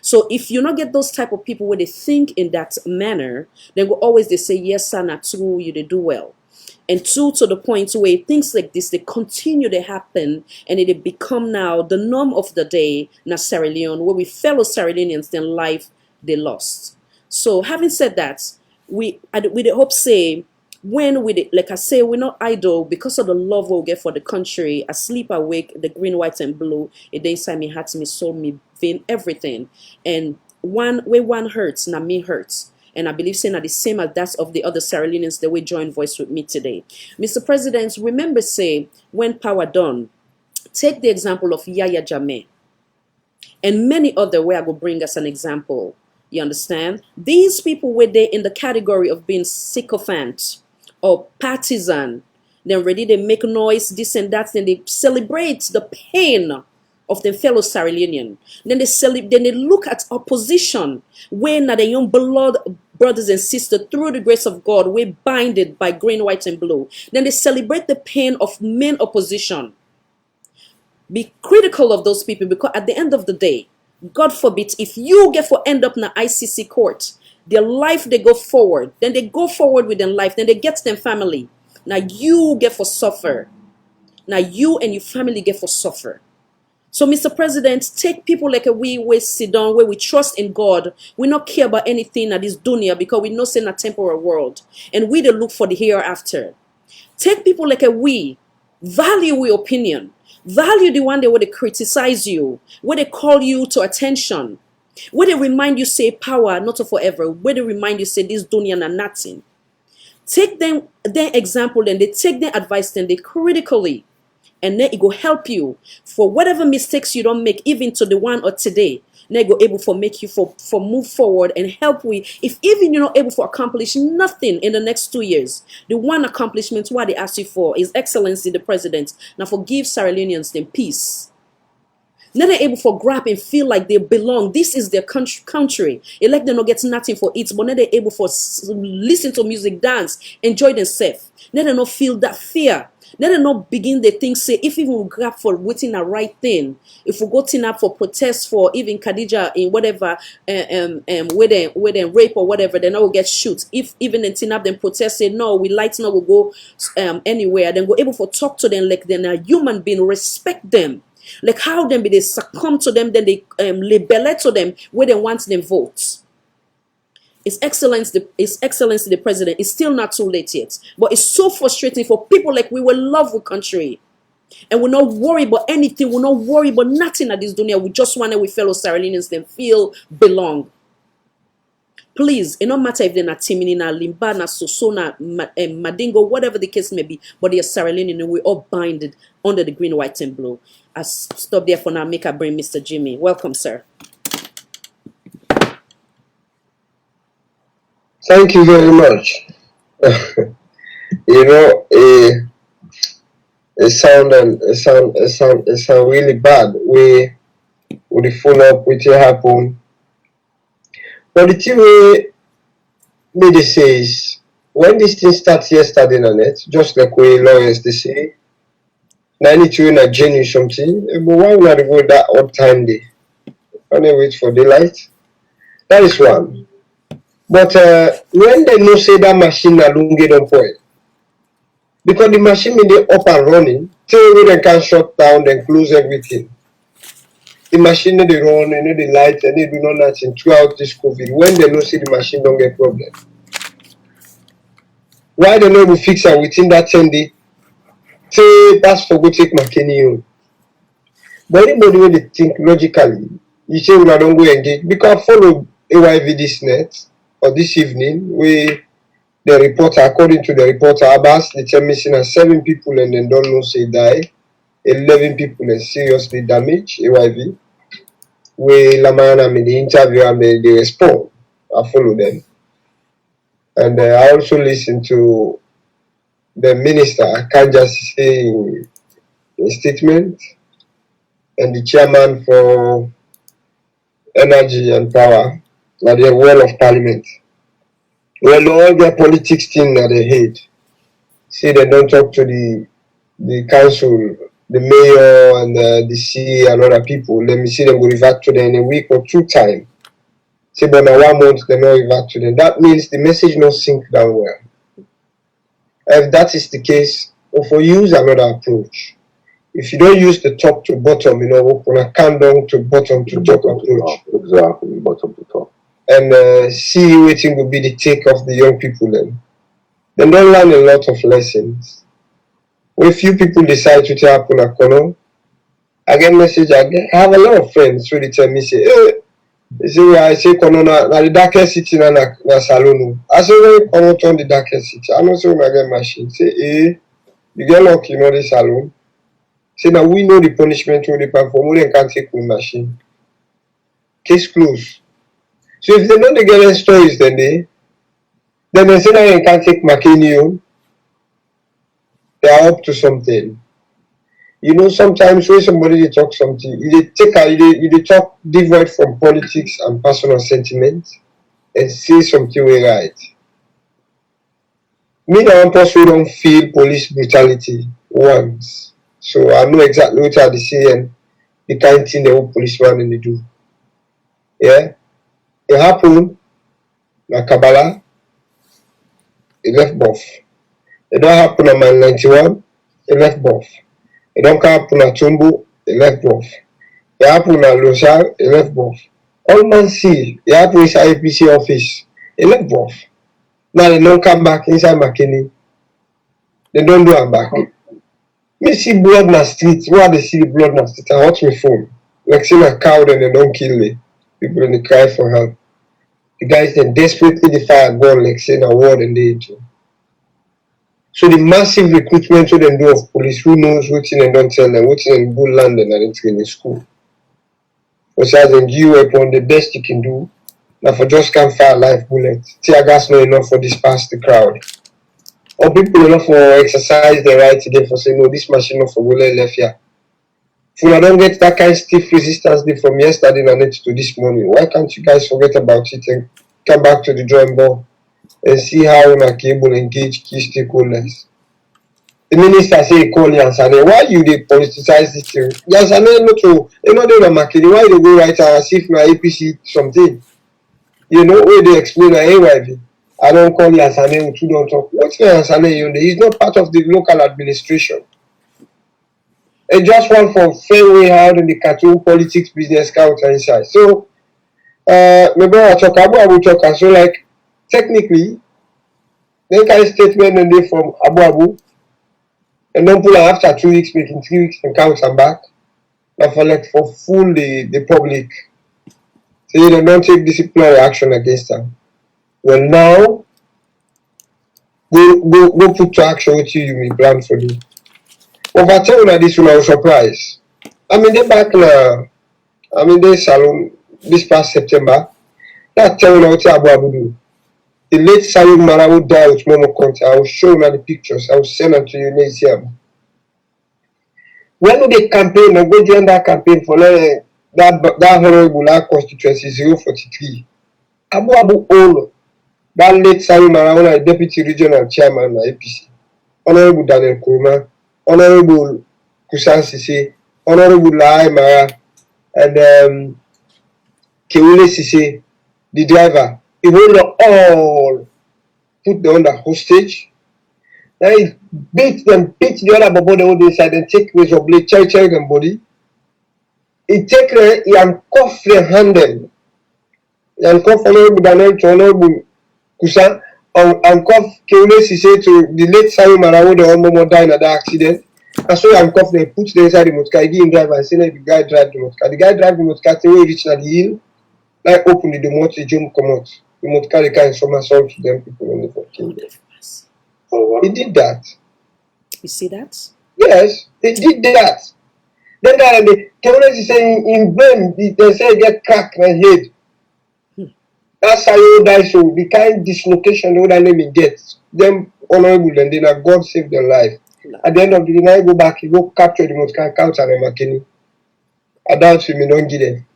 Speaker 7: So if you not get those type of people where they think in that manner, then will always they say yes, sir, not true, you they do well. And two, to the point where things like this they continue to happen, and it become now the norm of the day na Sierra Leone, where we fellow Sierra Leoneans then life they lost. So having said that, we hope say when we like I say, we're not idle because of the love we'll get for the country. I sleep awake, the green, white, and blue. It inside me, heart, me soul, me vein, everything. And one hurts, now me hurts. And I believe saying that the same as that of the other Sierra Leoneans that will join voice with me today. Mr. President, remember say when power done, take the example of Yaya Jammeh and many other where I will bring us an example. You understand? These people were there in the category of being sycophant or partisan. Then ready they make noise, this and that, then they celebrate the pain of their fellow Sierra Leonean. Then they look at opposition when the young blood brothers and sisters through the grace of God we're binded by green, white, and blue. Then they celebrate the pain of main opposition. Be critical of those people, because at the end of the day, God forbid, if you get for end up in the ICC court, their life they go forward, then they go forward with their life, then they get them family. Now you get for suffer. Now you and your family get for suffer. So, Mr. President, take people like we sit down, where we trust in God. We not care about anything at this dunya, because we know it's in a temporal world, and we don't look for the hereafter. Take people like we value your opinion, value the one that where they criticize you, where they call you to attention, where they remind you say power not forever, where they remind you say this dunya na nothing. Take them their example, and they take their advice, and they critically. And then it will help you for whatever mistakes you don't make, even to the one or today. Then it will able for make you for move forward and help we. If even you're not able to accomplish nothing in the next 2 years, the one accomplishment what they ask you for is Excellency the President. Now forgive Sierra Leoneans them peace. Now they're able for grab and feel like they belong. This is their country. It like they not get nothing for it, but now they're able for listen to music, dance, enjoy themselves. Now they not feel that fear. Let them not begin the thing say, if even we grab for waiting the right thing, if we go tin up for protest for even Khadija in whatever where they rape or whatever, then I will get shoot. If even in tin up them protest say no, we light now will go anywhere, then we're able to talk to them like they're a human being, respect them. Like how them be they succumb to them, then they label to them where they want them votes. His Excellency the President, is still not too late yet. But it's so frustrating for people like we will love our country. And we're not worried about anything. We're not worried about nothing at this dunya. We just want our fellow Sierra Leoneans then feel belong. Please, it no matter if they're not Timini, na Limba, na Soso, na Madingo, whatever the case may be, but they are Sierra Leone, we all binded under the green, white, and blue. I stop there for now, make I bring Mr. Jimmy. Welcome, sir.
Speaker 8: Thank you very much. You know, it sound really bad. We would follow up with it happen. But the thing we say is when this thing starts yesterday on it, just like we lawyers they say, now I need to in a genuine something, but why would I go that odd time day? Can I wait for daylight? That is one. But when they know say that machine na don't get on point, because the machine may be up and running, till they can shut down, then close everything. The machine they run, you know the light, and they do not nothing throughout this COVID. When they know see the machine don't get problem. Why they know we fix it within that 10 day? Say that's for go take Makeni home. But anybody when they think logically, you say we don't go engage because follow AYV this net or this evening we the reporter, according to the reporter, Abbas, they tell me 7 people and then don't know say die. 11 people are seriously damaged, AYV. We Lamana made the interview and they respond. I follow them. And I also listen to the minister, I can't just say a statement, and the chairman for energy and power, at the wall of parliament. Well, all their politics thing that they hate. See, they don't talk to the council, the mayor and the C and other people. Let me see them go revert to them in a week or 2 time. Say, but now 1 month they not revert to them. That means the message not sink down well. If that is the case, for use another approach. If you don't use the top to bottom, you know, open a count down to bottom to top approach.
Speaker 6: Exactly, bottom to top.
Speaker 8: And see what will be the take of the young people then. They don't learn a lot of lessons. When few people decide to happen a corner, I get message I have a lot of friends who they tell me say, hey, they say I say corner na the darkest city na salon. I say when you come out on the darkest city, I know say when I get machine. Say, hey, you get lucky, you know the salon. Say now we know the punishment we they perform, we can't take with machine. Case closed. So if they know the get stories then they say now you can't take Makeni home. They are up to something. You know, sometimes when somebody they talk something, they talk devoid from politics and personal sentiment and say something we right. Me now one person don't feel police brutality once. So I know exactly what they say and the kind of thing the whole policeman and they do. Yeah? It happened na Kabbalah, it left buff. It don't happen on my 91, it left buff. It don't happen at Tumbo, it left buff. It happened at Losar, it left buff. All man see, it happened inside APC office, it left buff. Now they don't come back inside Makeni. They don't do them back. Me see blood in the street, where they see the blood in the street, I watch my phone. Like seeing a cow and they don't kill me. People in the cry for help. The guys then desperately defy a gun like saying a word and they do. So the massive recruitment we them do of police, who knows what thing they don't tell them, what thing they go land and they train in school. Besides then give weapon the best you can do. Now for just can't fire live bullets. Tear gas not enough for disperse the crowd. Or people enough for exercise their right today for saying no, this machine not for bullet left here. If I don't get that kind of stiff resistance from yesterday night to this morning, why can't you guys forget about it and come back to the drawing board and see how we are able to engage key stakeholders? The minister say call Yansane, why you they politicize this thing? Yansane not to another Makeni, why they go right as if my APC something? You know where they explain AYV. I don't call Yansane who don't talk. What's Yansane? He's not part of the local administration. And just one for fair way out in the cartoon politics business counter inside. So maybe I talk about Abu talk and so like technically they kind of statement and they from Abu and don't pull after 2 weeks, making 3 weeks and count and back. But for like for full the public. So they don't take disciplinary action against them. Well, now, go put to action what you may plan for you. Over tell you this one, I was surprised. I mean, they back now. I mean, they salon this past September. That tell you what Abu Abu do. The late Saying Marawo died with Momo Conte. I will show you the pictures. I will send them to you next year. When they campaign, I go join that campaign for that horrible constituency 043. Abu Abu own that late Saying Marawo, deputy regional chairman of APC. Honorable Daniel Kurma, Honorable Kusan Sise, Honorable Lai Mara, and Kewule Sise, the driver. He hold all put them under hostage. Then he beat the other babo the whole inside and take razor blade, carry them body. He take he handcuff their hand them. He handcuff Honorable Daniel to Honorable Kusan, handcuff Kewule Sise to the late Sayo Marawo, the almost died in that accident. And so he handcuff them, put them inside the motor car, give him drive and say let the guy drive the motor car. The guy drive the motor car till he reach the hill, like open the motor, the jump come out. The motor car carry somersault to them people on the fucking day. He did that.
Speaker 7: You see that?
Speaker 8: Yes, he did that. Then the Kewule is saying in brain, they say he get crack my head. That's how you die. So the kind dislocation the other name he gets, them honorable and then God save their life.
Speaker 7: No.
Speaker 8: At the end of the day, now you go back, you go capture the most couch and Makeni. I doubt you may not get them.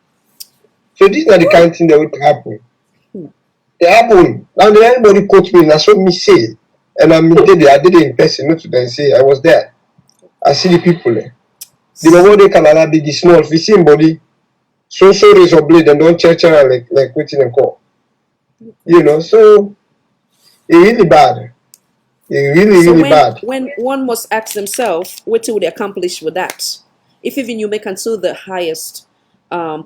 Speaker 8: So these are the kind of things that would happen. They happen. Now the anybody quote me, that's what me say. And I did it in person, not to them say I was there. I see the people there. The know what they can allow big small, if you see body, so razor blade and don't church like waiting and call. You know, so it's really bad. It's really bad.
Speaker 7: When one must ask themselves, what would they accomplish with that? If even you make until the highest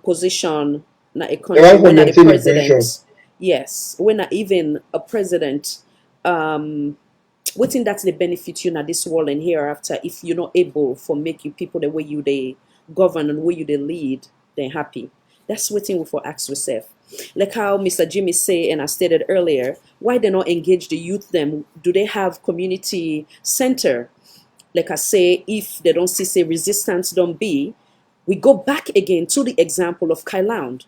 Speaker 7: position in a country, when are the president, yes, when are even a president, waiting that's the benefit you know this world and hereafter if you're not able for making people the way you they govern and the way you they lead, they're happy. That's waiting we for ask yourself. Like how Mr. Jimmy say and I stated earlier, why they not engage the youth them? Do they have community center? Like I say, if they don't see say resistance don't be, we go back again to the example of Kailound,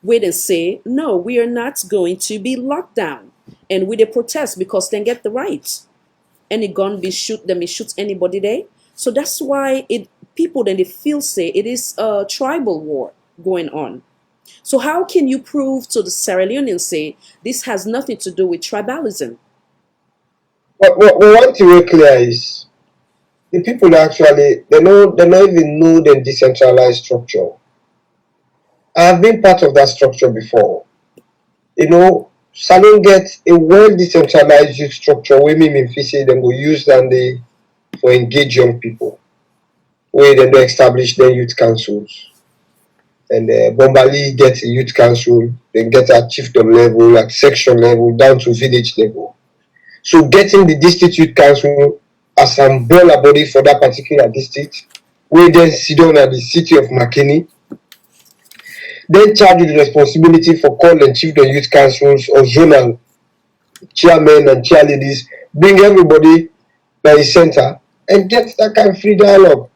Speaker 7: where they say, no, we are not going to be locked down. And we they protest because they get the right. Any gun be shoot them, it shoots anybody there. So that's why people then they feel say it is a tribal war going on. So how can you prove to the Sierra Leoneans say this has nothing to do with tribalism?
Speaker 8: But one thing very clear is the people actually they don't even know the decentralized structure. I have been part of that structure before. You know, Salon gets a well decentralized youth structure where me say them go use and they for engage young people. Where then they establish their youth councils. And Bombali gets a youth council, then get at chiefdom level, at section level, down to village level. So getting the district youth council as an umbrella body for that particular district, we then sit down at the city of Makeni, then charge with the responsibility for calling chiefdom youth councils or zonal chairmen and chairladies, bring everybody by the center and get that kind of free dialogue.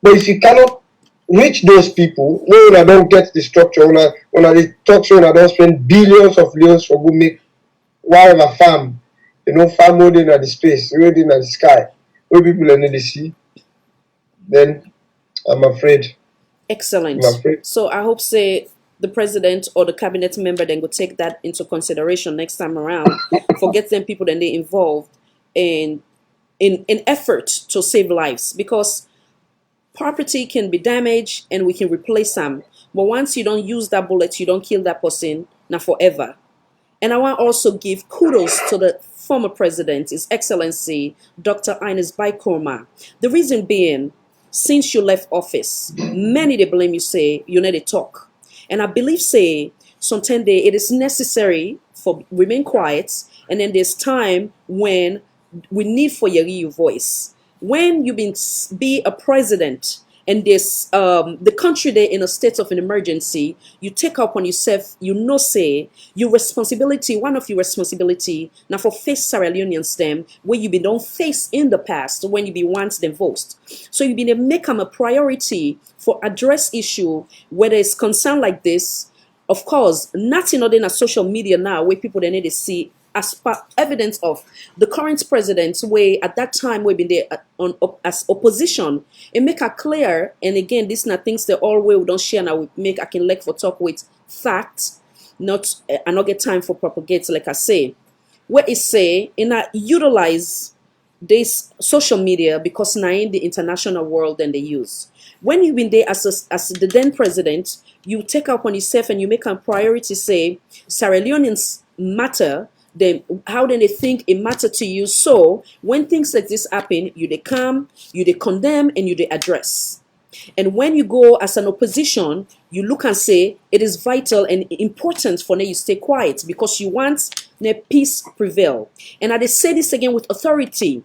Speaker 8: But if you cannot reach those people, when I don't get the structure, when I talk so I don't spend billions of leons for go make whatever farm, you know, farm holding at the space, holding at the sky, where people are in the sea, then I'm afraid.
Speaker 7: Excellent. So I hope say the president or the cabinet member then go take that into consideration next time around for get them people then they involved in effort to save lives, because property can be damaged and we can replace them. But once you don't use that bullet, you don't kill that person, now forever. And I want to also give kudos to the former president, His Excellency Dr. Ines Baikorma. The reason being, since you left office, many they blame you say you need to talk. And I believe say sometimes it is necessary for remain quiet, and then there's time when we need for your voice. When you be a president and there's the country there in a state of an emergency, you take up on yourself, say your responsibility, one of your responsibility now for face Sierra Leoneans them where you been don't face in the past when you be once divorced. So you been make them a priority for address issue whether it's concern like this. Of course, not in other social media now where people they need to see as evidence of the current president way at that time we been there as opposition and make it clear. And again, this not things that all way we don't share now we make I can like for talk with facts, not I not get time for propagate like I say. Where it say and I utilize this social media because now in the international world then they use. When you've been there as the then president, you take up on yourself and you make a priority say Sierra Leoneans matter, then how then they think it matter to you. So when things like this happen, you they come, you they condemn, and you they address. And when you go as an opposition, you look and say it is vital and important for you stay quiet because you want peace prevail. And I say this again with authority.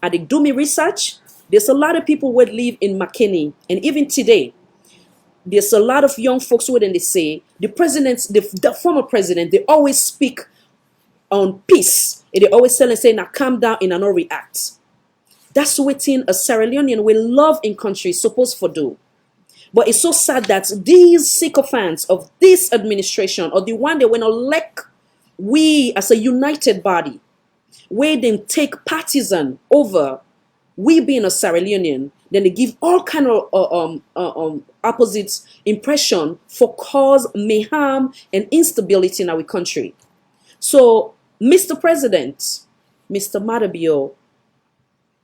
Speaker 7: I do me research. There's a lot of people who live in Makeni, and even today, there's a lot of young folks who then they say the presidents, the former president, they always speak on peace, and they always tell and say, "Now calm down and not react." That's what a Sierra Leonean will love in country is supposed to do. But it's so sad that these sycophants of this administration, or the one that when elect we as a united body, where they take partisan over we being a Sierra Leonean, then they give all kind of opposite impression for cause mayhem and instability in our country. So, Mr. President, Mr. Madabio,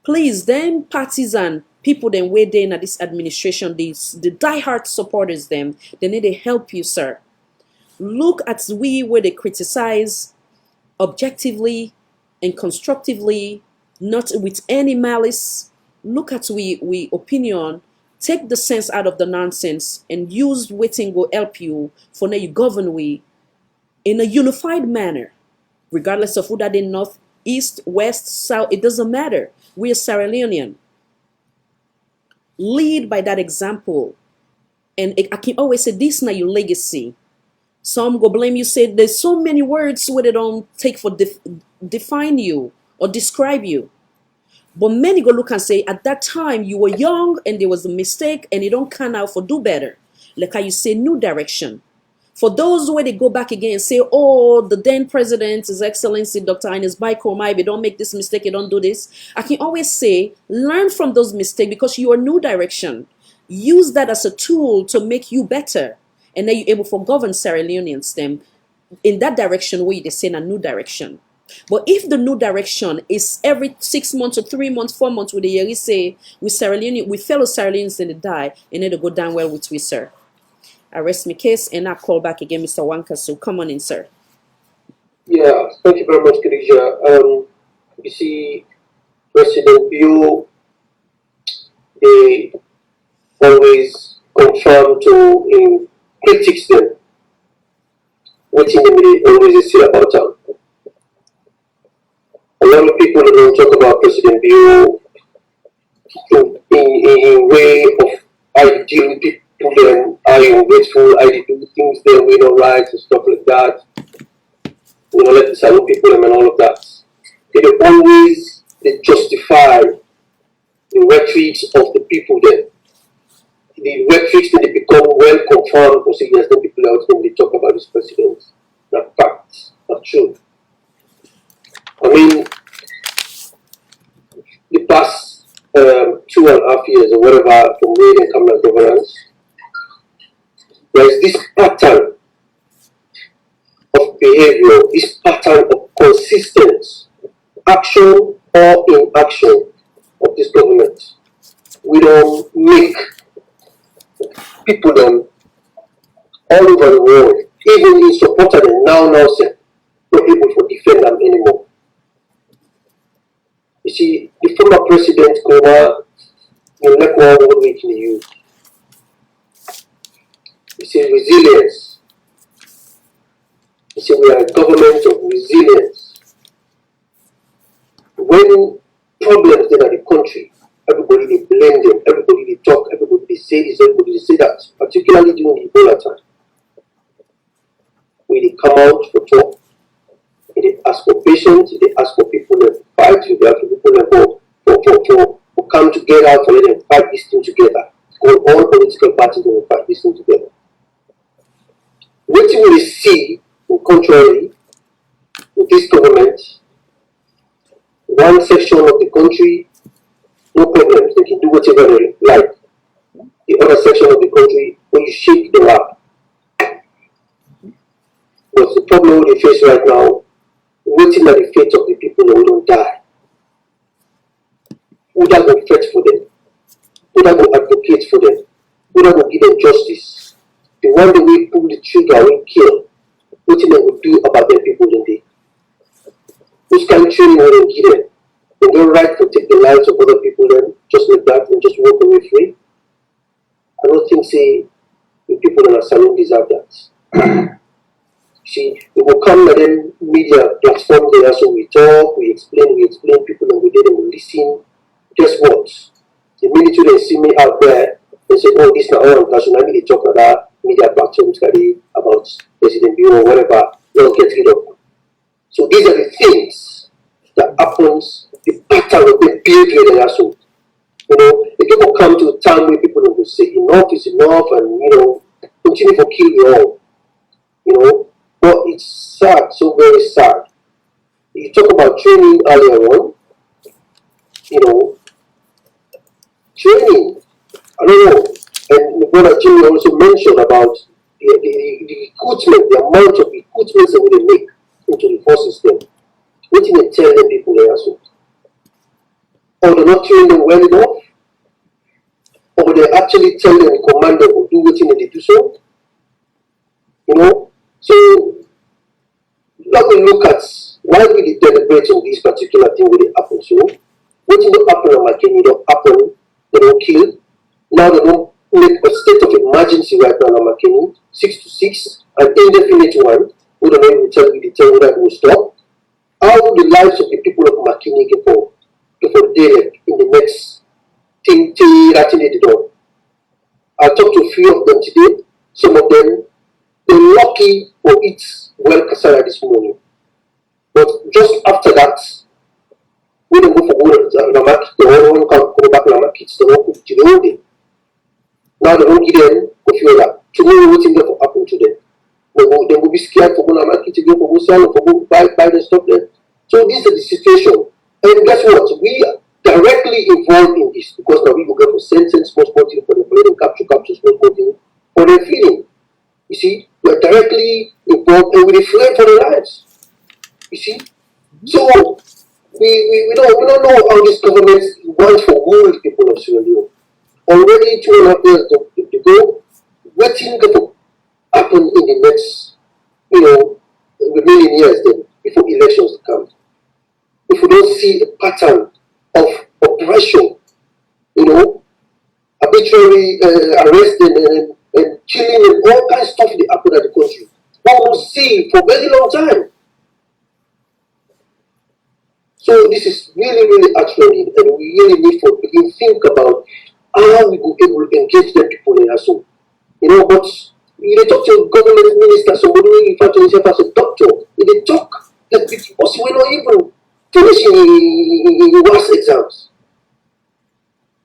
Speaker 7: please, them partisan people then way there in this administration, the diehard supporters them, they need to help you, sir. Look at we where they criticize objectively and constructively, not with any malice. Look at we opinion, take the sense out of the nonsense and use waiting will help you for now you govern we in a unified manner, regardless of whether they north, east, west, south, it doesn't matter. We are Sierra Leonean. Lead by that example. And I can always say this now your legacy. Some go blame you, say there's so many words where they don't take for define you or describe you. But many go look and say, at that time you were young and there was a mistake and you don't come out for do better. Like how you say new direction. For those where they go back again and say, oh, the then president, His Excellency Dr. Ines Baikomai, they don't make this mistake, you don't do this. I can always say, learn from those mistakes because you are new direction. Use that as a tool to make you better. And then you're able to govern Sierra Leoneans them in that direction where they say a new direction. But if the new direction is every 6 months or 3 months, 4 months, with the year say with Sierra Leone, with fellow Sierra Leoneans and they die, and then they go down well with we, sir. I rest my case and I call back again, Mr. Wanka. So come on in, sir.
Speaker 5: Yeah, thank you very much, Khadija. You see, President Bill, they always confirm to in critics them what they always say about them. A lot of people don't talk about President Bill in way of I deal with people. Them, are you grateful? I do things their way don't right and stuff like that. You know, let the salute people them and all of that. They justify the retreats of the people there. The retreats that they become well confirmed because there's no people else when they talk about this president. Not facts, not true. I mean, the past 2.5 years or whatever from reading Kamala's governance, there is this pattern of behavior, this pattern of consistent action or inaction of this government. We don't make people them all over the world, even in support of them now say, not able to defend them anymore. You see, the former president Kuma, you let one word we can use. He said resilience. He said we are a government of resilience. When problems in the country, Everybody they blame them, everybody they talk, everybody they say this, everybody they say that, particularly during the Ebola time. When they come out for talk, they ask for patience, they ask for people to fight, they ask for people to come together for them fight this thing together. All political parties will fight this thing together. What we will see, contrary, with this government, one section of the country, no problem, they can do whatever they like. The other section of the country, when you shake them up. But the problem they face right now, waiting at the fate of the people who don't die. Who that will fight for them? Who that will advocate for them? Who that will give them justice? The one that will pull the trigger will kill. What they will do about their people in day? Which kind of training will they give them? They don't right to take the lives of other people then just like that and just walk away free. I don't think say the people in Asylum deserve that. See, we will come and then media platform there, so we talk, we explain, people and we did and we listen. Guess what? The minute they see me out there, they say, oh, this now all that's I need to talk about media platforms about President Bureau or whatever, they'll get rid of them. So these are the things that happens, the pattern of the behavior they are so. You know, the people come to a time where people will say enough is enough and continue to kill you all. But it's sad, so very sad. You talk about training earlier on, training, I don't know, and the brother Jimmy also mentioned about the recruitment, the amount of recruitments that they make into the forces then. What did they tell them people there so? Or they're not training them well enough? Or they actually tell them the commander will do what they do so? So let me look at why we deliberate on this particular thing when it happens. So what did not happen on Makeni don't happen, they don't kill. Now they don't make a state of emergency right now on Makeni, 6 to 6, an indefinite one. We don't know tell you that will stop. How the lives of the people of Makeni get for daylight in the next thing that they do. I talked to a few of them today. Some of them they're lucky for it well Kasara this morning. But just after that, we don't go for work. The one can't go back to the market. They won't cook the whole day. Now they won't give them Kofiola. Tomorrow, what's going to happen to them? They will be scared for going to the market to go for sell, for go buy the stuff there. So this is the situation. And guess what? We are directly involved in this because now we will go for sentence, small thing for the blade capture, small thing for their feeling. You see, we are directly involved and we refrain for their lives. You see? So we don't know how this government wants for all the people of Sierra Leone. Already 2.5 years to go, waiting to happen in the next, remaining years then before elections come. If we don't see a pattern of oppression, arbitrary arresting and killing and all kinds of stuff that happen at the country, we will see for a very long time. So this is really, really actually, and we really need to begin think about how we will be able to engage the people in our soul. But they talk to government minister, somebody who refer to himself as a doctor, they talk that because we're not even finishing in worst exams.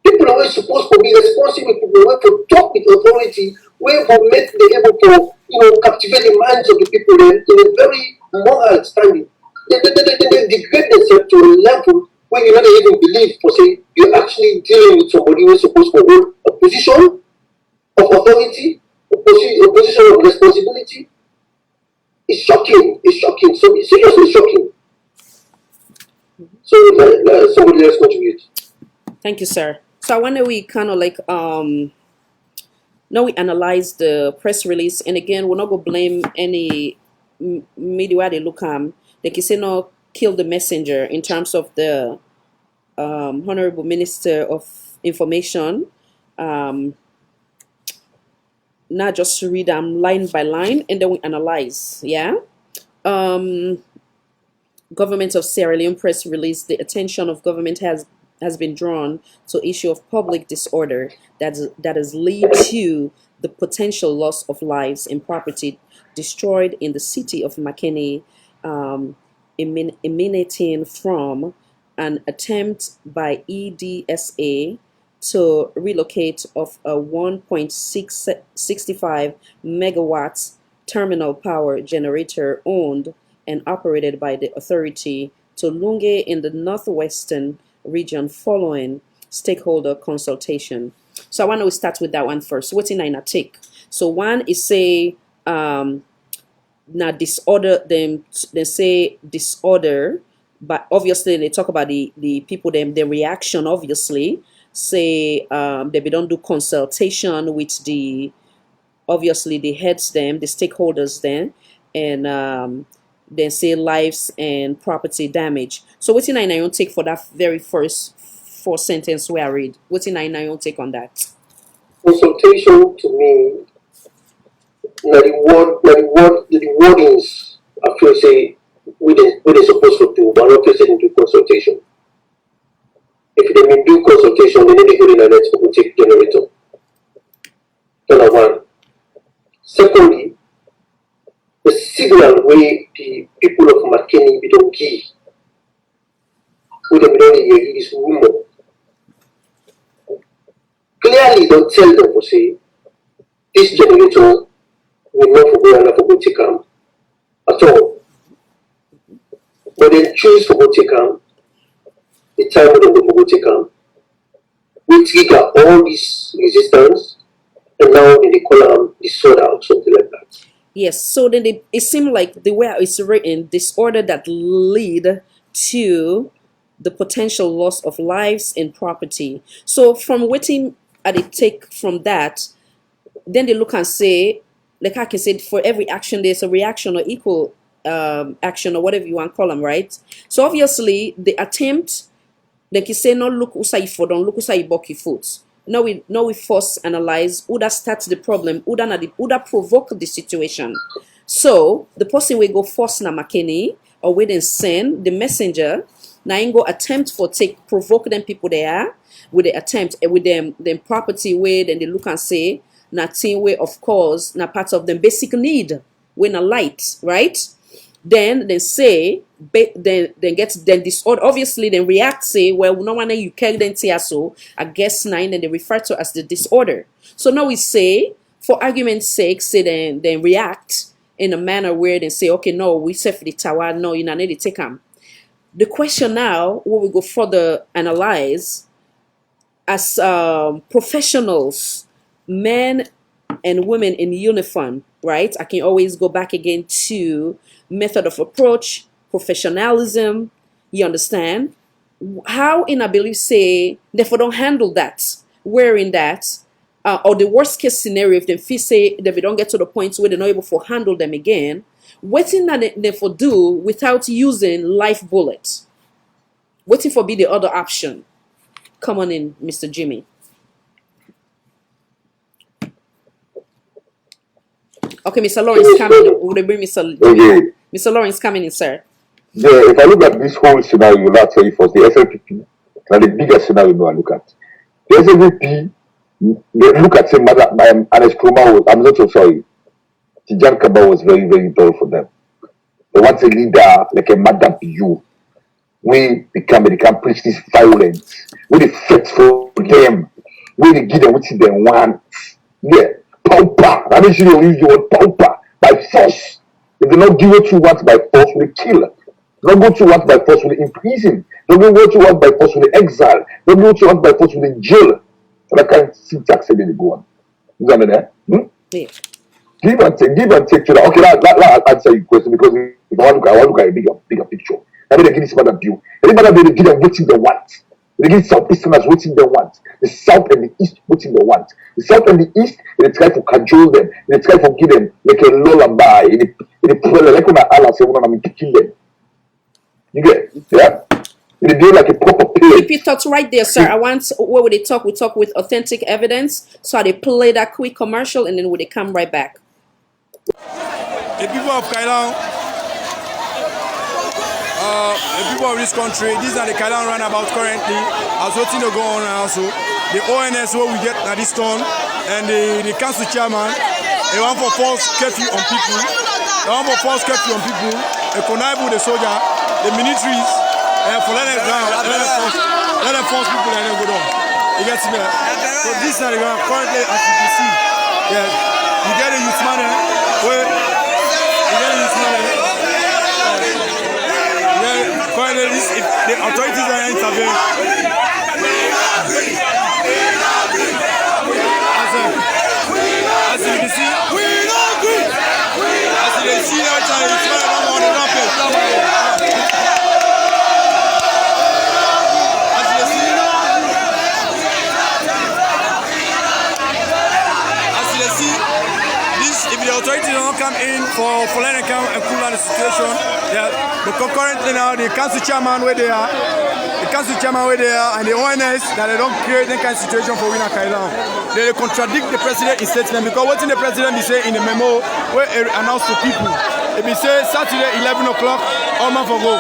Speaker 5: People are supposed to be responsible people, where to talk with authority, where to make them able to captivate the minds of the people in a very moral standing. They degrade themselves to a level where you don't even believe for say you're actually dealing with somebody who's supposed to hold a position of authority, a position of responsibility. It's shocking. So it's seriously shocking. So let somebody else contribute.
Speaker 7: Thank you, sir. So I wonder we kind of like now we analyze the press release, and again we're not gonna blame any media where they look they can say no kill the messenger in terms of the Honorable Minister of Information. Now just read them line by line and then we analyze. Yeah. Government of Sierra Leone press release, the attention of government has has been drawn to issue of public disorder that has led to the potential loss of lives and property destroyed in the city of Makeni, emanating from an attempt by EDSA to relocate of a 1.665 megawatts terminal power generator owned and operated by the authority to Lunge in the northwestern region following stakeholder consultation. So I want to start with that one first. What's in I take? So one is say now disorder, them they say disorder, but obviously they talk about the people, them the reaction, obviously say they don't do consultation with the obviously the heads, them the stakeholders then, and then say lives and property damage. So what's in I don't take for that very first four sentence where I read? What's in I don't take on that?
Speaker 5: Consultation to me, the wordings I feel say we they supposed to do, but not placing into consultation. If they may do consultation, they need to go in and let take generator. Number one. Secondly, the signal where the people of Makeni don't give, who they don't hear is rumor. Clearly, don't tell them to say this generator will not go and for go take at all. But then choose for go take the time when they go take we trigger all this resistance, and now they call disorder or something like that.
Speaker 7: Yes, so then it seemed like the way it's written, disorder that lead to the potential loss of lives and property. So from waiting at it take from that, then they look and say, like I can say, for every action there's a reaction or equal action or whatever you want to call them, right? So obviously the attempt, like you say, no look usai for don't look usai boki foot. Now we first analyze who that starts the problem, who that provoke the situation. So the person will go first na Makeni or we then send the messenger. Now you go attempt for provoke them people there with the attempt with them property way, then they look and say na thing way, of course na part of them basic need when a light, right? Then say then disorder, obviously then react say, well, no one you care then so I guess 9, and they refer to as the disorder. So now we say, for argument's sake, say then react in a manner where they say, okay, no, we say for the tower, no, you need to take them. The question now, what we go further analyze as professionals, men and women in uniform, right? I can always go back again to method of approach, professionalism, you understand? How in I believe say, therefore don't handle that, wearing that, or the worst case scenario, if they feel say that we don't get to the point where they're not able to handle them again, waiting that they for do without using life bullets. Waiting for be the other option. Come on in, Mr. Jimmy. Okay, Mr. Lawrence coming. Would bring Mr. Jimmy? Mr. Lawrence coming in, sir.
Speaker 6: Yeah, if I look at this whole scenario, let's say first the SLPP, and the biggest scenario I look at. The SLPP, they look at say Mother Anes Kruma was, I'm not so sorry. Tijan Kaba was very, very dull for them. They want a leader like a Madam you. We can preach this violence. We they fight for them. We they give them what they want. Yeah. Pauper. That means you don't use the word pauper by force. If they don't do what you want by force, we kill. Don't go to what by force, we imprison. Don't go what you want by force, we exile. Don't go what you want by force, we jail. So that kind of syntax they go on. You got me there?
Speaker 7: Yeah.
Speaker 6: Give and take to that. Okay, I'll answer your question because if I want to look at a bigger picture. I mean, they give this man a view. Anybody they give them waiting they want. They give Southeasterners waiting they want. The South and the East waiting they want. The South and the East, they try to cajole them. They try to give them like a lullaby. They pray like when Allah say, "I'm to kill them." You get, yeah. They do like a proper play.
Speaker 7: Keep your thoughts right there, sir. I want where would they talk? We talk with authentic evidence. So they play that quick commercial and then would they come right back?
Speaker 9: The people of Kailan the people of this country, these are the Kailan runabout currently, as waiting to go on also. The ONS where we get at this town, and the council chairman, they want for false curfew on people. They want for false curfew on people. They connive with the soldier, the militaries, for let them down, let them force people and then go down. You get me? So this is the ground currently, as you can see. Yeah, you get a youth man, where you get a youth man. Currently, the authorities are intervening. As you can see, as you can see, it's on the rampage. If the authorities don't come in for letting come and cool down the situation, yeah, because currently now the council chairman where they are, and the ONS that they don't create that kind of situation for Winner Kailan. They contradict the president in statement because what the president be saying in the memo where he announced to people, if he say Saturday 11 o'clock, all man for go.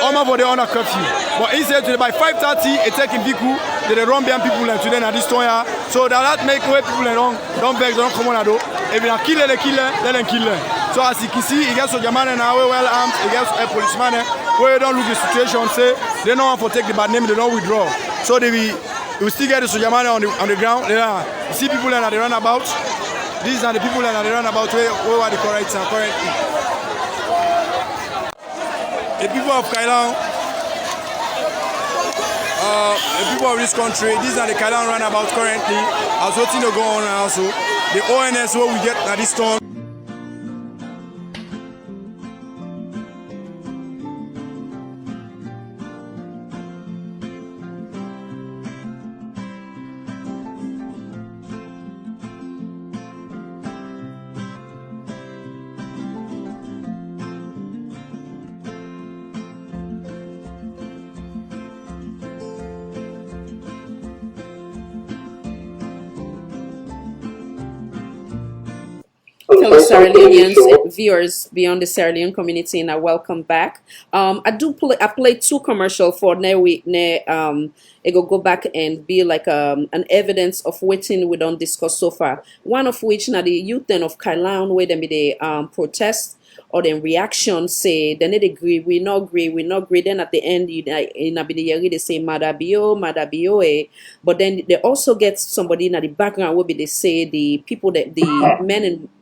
Speaker 9: All man for the honor curfew. But he said today by 5:30, a taking vehicle, they run behind people and today at this time. So that make way people don't beg, don't come on at all. If you kill them, let them kill them. So as you can see, he gets soldier man now well armed, he gets a policeman where they don't look the situation, say they don't want to take the bad name, they don't withdraw. So they will still get the soldier man on the ground. You see people that they run about. These are the people that they run about where are the correct currently. The people of Kailan, the people of this country, these are the Kailan runabout currently, as waiting to go on also. The ONS where we get at this town.
Speaker 7: Fellow Sierra Leoneans, viewers beyond the Sierra Leone community, and I welcome back. I play two commercial for it go back and be like an evidence of what we don't discuss so far. One of which now the youth then of Kailan where them they protest or then reaction say they need agree, we not agree. Then at the end they say Madabio, but then they also get somebody in the background where they say the people that the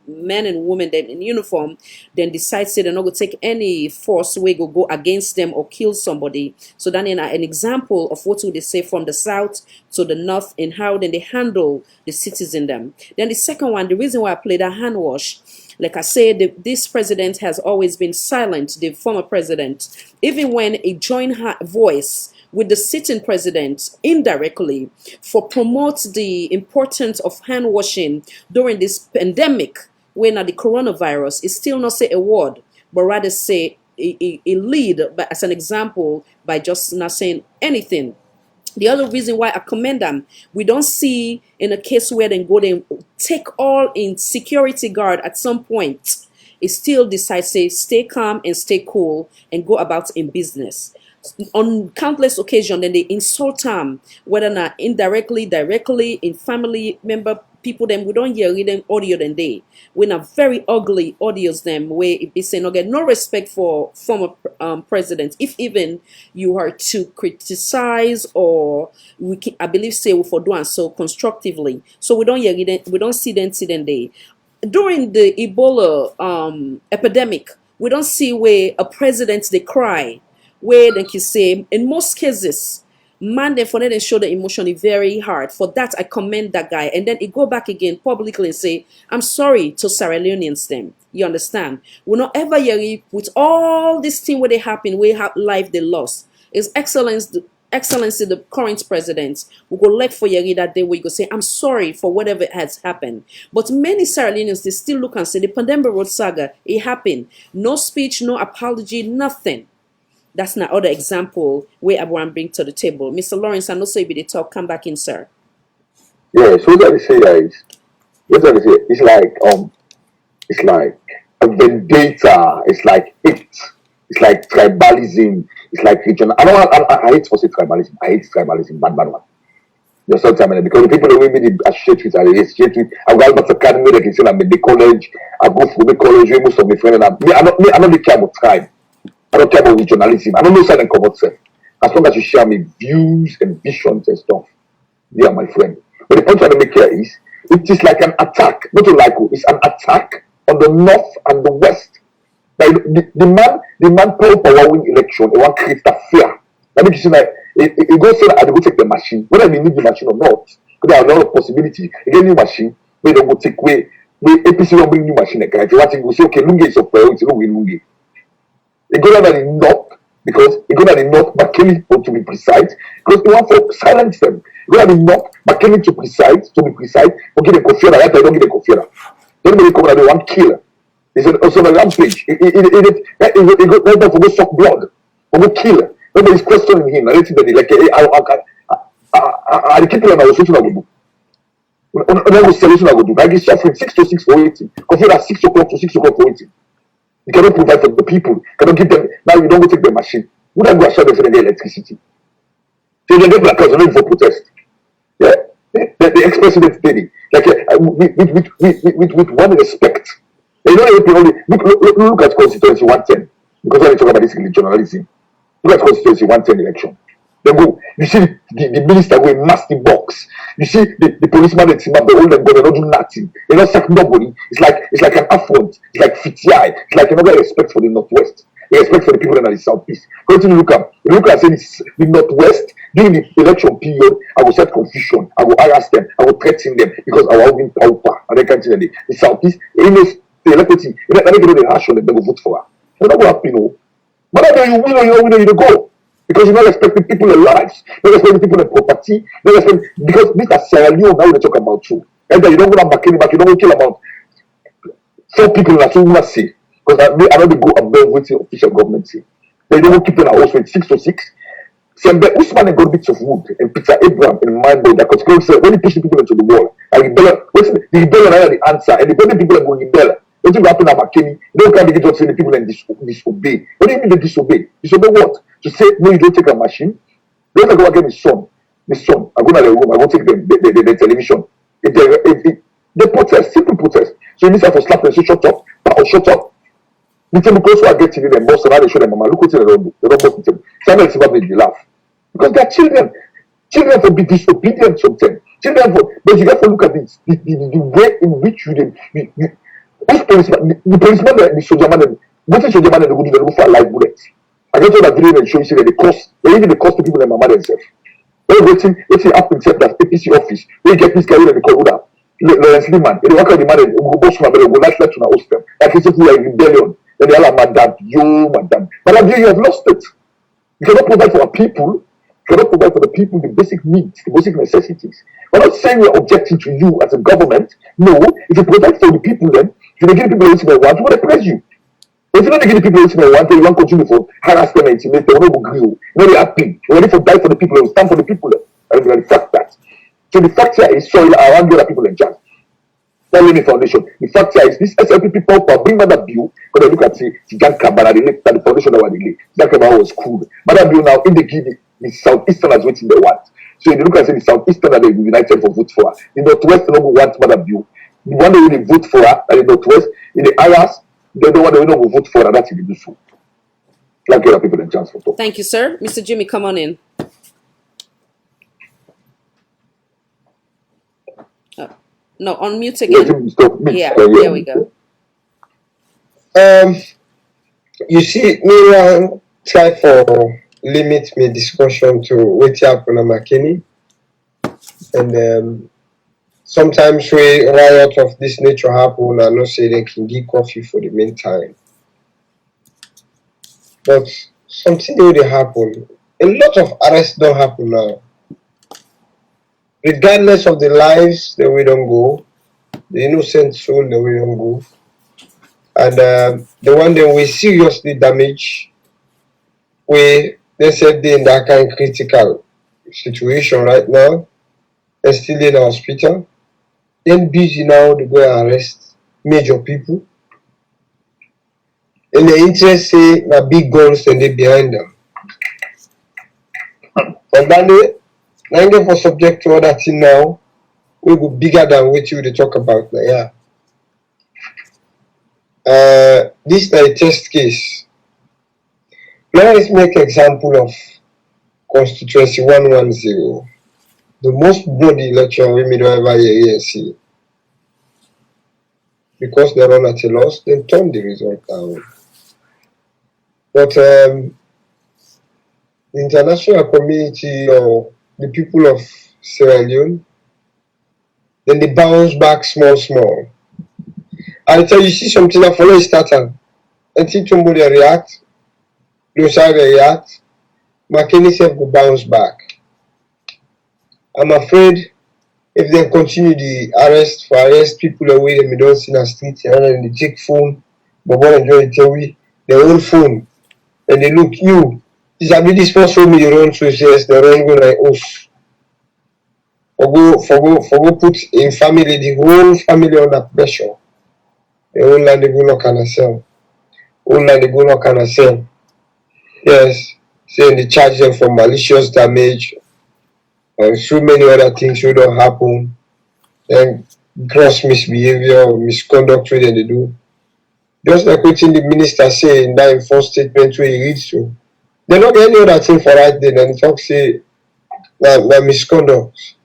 Speaker 7: men and women that in uniform then decide say they're not going to take any force way go against them or kill somebody. So then in an example of what would they say from the south to the north and how then they handle the citizen them. Then the second one, the reason why I played a hand wash, like I said, this president has always been silent, the former president, even when he joined her voice with the sitting president indirectly for promote the importance of hand washing during this pandemic when the coronavirus is still not say a word, but rather say a lead as an example by just not saying anything. The other reason why I commend them, we don't see in a case where they go and take all in security guard at some point. It still decides say stay calm and stay cool and go about in business. On countless occasions, then they insult them, whether not indirectly, directly, in family member people. Them we don't hear them audio than they. When a very ugly audios them where it be saying okay, no respect for former presidents. If even you are to criticize or I believe say we for doing so constructively. So we don't hear them, we don't see them they. During the Ebola epidemic, we don't see where a president they cry. Where like you say, in most cases, man, they for them show the emotion very hard. For that, I commend that guy. And then he go back again publicly and say, I'm sorry to Sierra Leoneans them. You understand? We not ever hear with all this thing where they happen, where have life they lost. His Excellency, the current president, will go left for Yeri that day where you go say, I'm sorry for whatever has happened. But many Sierra Leoneans, they still look and say, the Pandembe Road saga, it happened. No speech, no apology, nothing. That's not other example where everyone bring to the table. Mr. Lawrence, I know say be the talk. Come back in, sir.
Speaker 6: Yes, what I say is, it's like a vendetta. It's like it. It's like tribalism. It's like regional. I hate to say tribalism. I hate tribalism. Bad one. There's some time because the people that we meet associate with, I associate with. I've got Albert Academy, like you said, I'm in the college. I go through the college, most of my friends, and I don't care about tribe. I don't care about regionalism. I don't know side and cover self. As long as you share me views and visions and stuff, they are my friend. But the point I want to make here is, it is like an attack, not to like it's an attack on the north and the west. Like the man power win election, they want to create that fear. That makes you see like it goes say that I go take the machine, whether we need the machine or not. Because there are a lot of possibilities. You get new machine, we don't go take away. We APC will bring new machine. Like, if you want to go say, okay, Lungi is a priority, no win Lungi. It goes down the north because it goes down the north, Makeni to be precise, because they want to silence them. It goes down the north, Makeni to be precise, okay, the Kofiana, right? I don't get the Kofiana. Then they come and they want kill. It's also a rampage. It goes down for go suck blood, for go kill. Nobody's questioning him. I don't think that like I keep on our social do. I go solution I go do. I get suffering 6 to 6 for waiting. Kofiana 6 o'clock to 6 o'clock for waiting. You cannot provide for the people. You cannot give them. Now you don't go take the machine. Would I go and shout them for the electricity? So they get black ready for protest. Yeah, the ex-president did it. Like with one respect. You know, look at constituency 110 because when you talk about this regionalism, look at constituency 110 election. They go. You see the minister going mass the box. You see the policeman and team up, they hold them go, they don't do nothing. They don't sack nobody. It's like an affront. It's like fitiai. It's like another respect for the northwest. The respect for the people in the southeast. Continue look at say the northwest during the election period. I will set confusion. I will harass them. I will threaten them because I will win power and they can't tell them the southeast. The electricity. They know the ration they go vote for her. They're not going to happen, no. But I know you win or you don't win, you go. Because you're not respecting people's lives, not respecting people's property, not respecting, because this is Sierra Leone now we talk about too. And then you don't want to Makeni back, you don't want to kill about 4 people in a two say. Because I know they go above what the official government say. They don't keep in a house with 6 to 6. Sembe Usman got bits of wood and Peter Abraham in my boy that could say when you push the people into the wall, and the rebellion are the answer, and the people are going to rebel. What will happen at Makeni? They don't come to say the people and disobey. What do you mean they disobey? Disobey what? To say no, you don't take a machine. Then I go again with son. The son. I go to the room. I go take the television. If they protest, simple protest. So you need to slap them, say shut up, or shut up. The table close are getting them boss and how they show them mama. Look what they don't do. They don't boss the table. Samuel Silva made me laugh because they're children. Children for be disobedient sometimes. Children for, but you have to look at this the way in which which policeman, the policeman, the soldier man, what is soldier man? They go do? They go for a live bullet. I just saw that video and show you that they even the cost to people and mama themselves. They're waiting up themselves that APC office. They get this guy in the call that Lawrence Liman. They walk out the man and go boss from go last to host them. Like it's a rebellion. Then they are like, madam, madam. Madam, you have lost it. You cannot provide for our people. You cannot provide for the people the basic needs, the basic necessities. We're not saying we're objecting to you as a government. No, if you provide for the people, then if you give people what they want, we will praise you. If you don't give the people what they want, you won't continue for harass them and intimidate them. They will agree. You know they are happy. You're ready for die for the people. You stand for the people. And we fact that. So the fact here is sorry around the other people in charge. That Learning Foundation. The fact here is this SLP people bring another bill. Because they look at the Jan Kabbalah, the foundation that was the Jan Kabbalah was cool. But that bill now in the give the Southeasterners waiting they want. So if you look at the Southeasterners, they united for vote for her. The Northwest no go want Mother bill. The one they will vote for her, and the Northwest, in the areas, they don't want to vote for her. That's if you do so. Like other people in chance for talk.
Speaker 7: Thank you, sir. Mr. Jimmy, come on in. Oh, no, unmute again. Yeah, there we go.
Speaker 8: You see, me try for limit me discussion to what happen on Makeni, and sometimes we riot of this nature happen and not say they can give coffee for the meantime. But something will happen. A lot of arrests don't happen now. Regardless of the lives that we don't go, the innocent soul that we don't go, and the one that we seriously damage, they said they're in that kind of critical situation right now. They're still in the hospital. Then busy now to go and arrest major people. in the interest say na big guns and they behind them. From that day, now get for subject to other thing now, we go bigger than what you they talk about now, yeah. This is a test case. Now let's make example of constituency 110. The most bloody election we made ever hear and see. Because they run at a loss, they turn the result down. But the international community or the people of Sierra Leone, then they bounce back small. I tell you, see something that follow start and think somebody react, Lucia react, Makeni self will bounce back. I'm afraid if they continue the arrest people away, they don't see in the street and then they take phone, but when they tell me their own phone, and they look you. This have this first phone me run so yes, they run go like us. For go put in family, the whole family under pressure. The whole land they go knock and sell. Whole land they go knock and sell. Yes, saying they charge them for malicious damage and so many other things will don't happen. And gross misbehavior or misconduct where they do. Just like what the minister say in that first statement where he reads to. They don't get any other thing for right then and talk say that misconduct.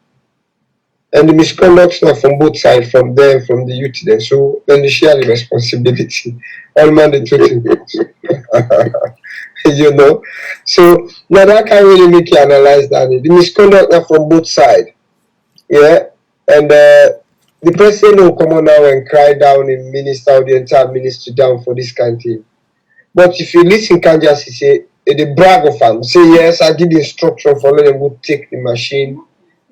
Speaker 8: And the misconducts are from both sides, from them, from the youth then. So then they share the responsibility. All man the two things. You know. So now that can really make you analyze that. The misconduct are from both sides. Yeah. And the president will come on now and cry down in minister or the entire ministry down for this kind of thing. But if you listen, can just say they brag of them. Say yes, I did the instruction for let them go take the machine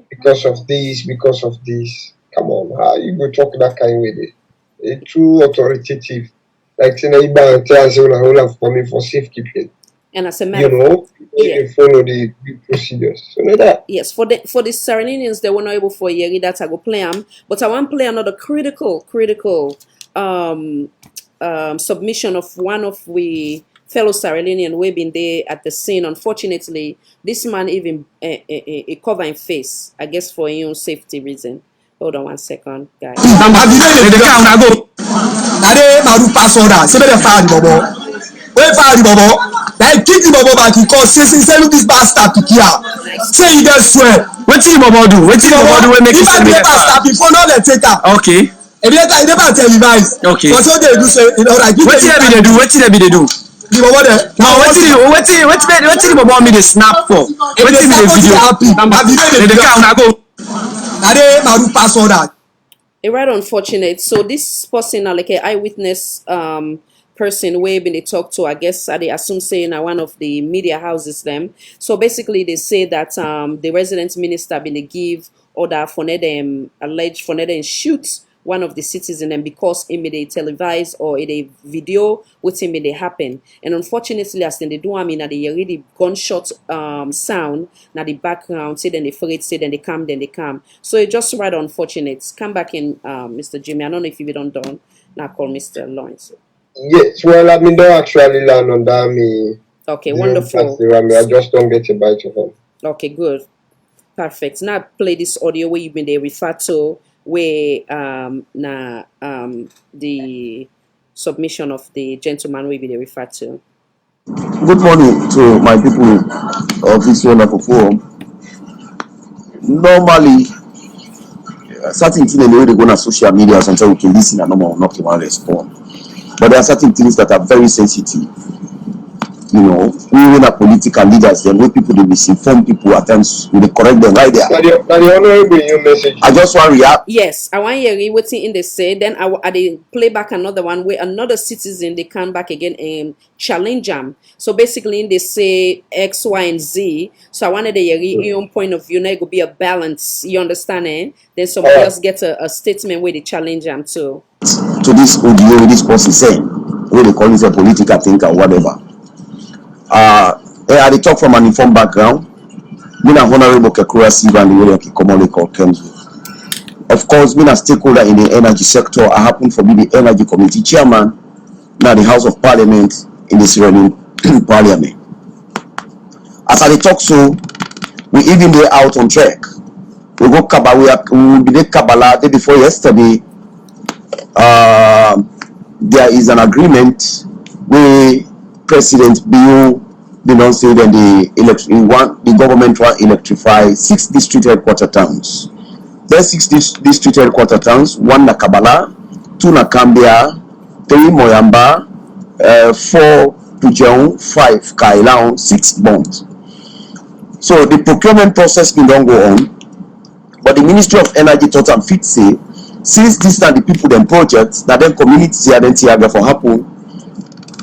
Speaker 8: because of this. Come on, how you go talk that kind of way? It's too authoritative. Like saying you buy tells you have coming for safekeeping.
Speaker 7: And as a matter,
Speaker 8: you follow the procedures. So like that.
Speaker 7: Yes, for the Sierra Leoneans, they were not able for a year that I go play them. But I want to play another critical submission of one of we fellow Sierra Leonean we been there at the scene. Unfortunately, this man even a covering face, I guess for your own safety reason. Hold on 1 second, guys.
Speaker 9: Like kick the bobo back because say look this bastard to here. Say you just swear. What did bobo do? What did bobo do? We make it bastard before no let take. Okay. If later you never televise. Okay. But so they do say you know like what did they do? What did they do? The bobo there. Now what did bobo me the snap for? What did the video happy? The car na go. Na dey maru pass all that.
Speaker 7: A right unfortunate. So this person like a eyewitness person where been they talk to, I guess they assume saying one of the media houses them. So basically they say that the resident minister been they give order for them alleged for them shoot one of the citizens and because it may they televise or a video with him may they happen. And unfortunately as they do they hear the gunshot sound now the background say then they forget say then they come. So it's just right unfortunate. Come back in Mr. Jimmy. I don't know if you've done now call Mr. Lawrence.
Speaker 8: Yes, well, I mean, don't actually land on that.
Speaker 7: Okay, wonderful.
Speaker 8: I just don't get a bite of them.
Speaker 7: Okay, good. Perfect. Now play this audio where you've been there refer to where the submission of the gentleman will be there referred to.
Speaker 10: Good morning to my people of this wonderful forum. Normally, certain things anyway they go on social media sometimes we can listen and not respond. But there are certain things that are very sensitive. You know, even our political leaders, then when people they misinform people at times, we correct them right there. I just want to react.
Speaker 7: Yes, I want to hear what in they say. Then I play back another one where another citizen they come back again and challenge them. So basically, they say X, Y, and Z. So I wanted to hear your own point of view. Now it could be a balance. You understand? Then somebody else gets a statement where they challenge them too.
Speaker 10: To this audio, this person saying, where they call it a political thinker or whatever. I talk from an informed background. Me na Honorable Kekura Siva and the way I commonly call Kenzo. Of course, being a stakeholder in the energy sector, I happen to be the energy committee chairman now the House of Parliament in the Sierra Leone Parliament. As I talk so, we even there out on track. We go Kabala, we be Kabbalah day before yesterday. There is an agreement where President Bill don't say that the government will electrify 6 district headquarter towns. There's 6 district headquarter towns, 1 na Kabala, 2 na Kambia, 3 Moyamba, 4 Pujeon, 5 Kailaon, 6 Bond. So the procurement process don't go on, but the Ministry of Energy thought and fit say, since these are the people them projects that then communities here then tiaga for happen,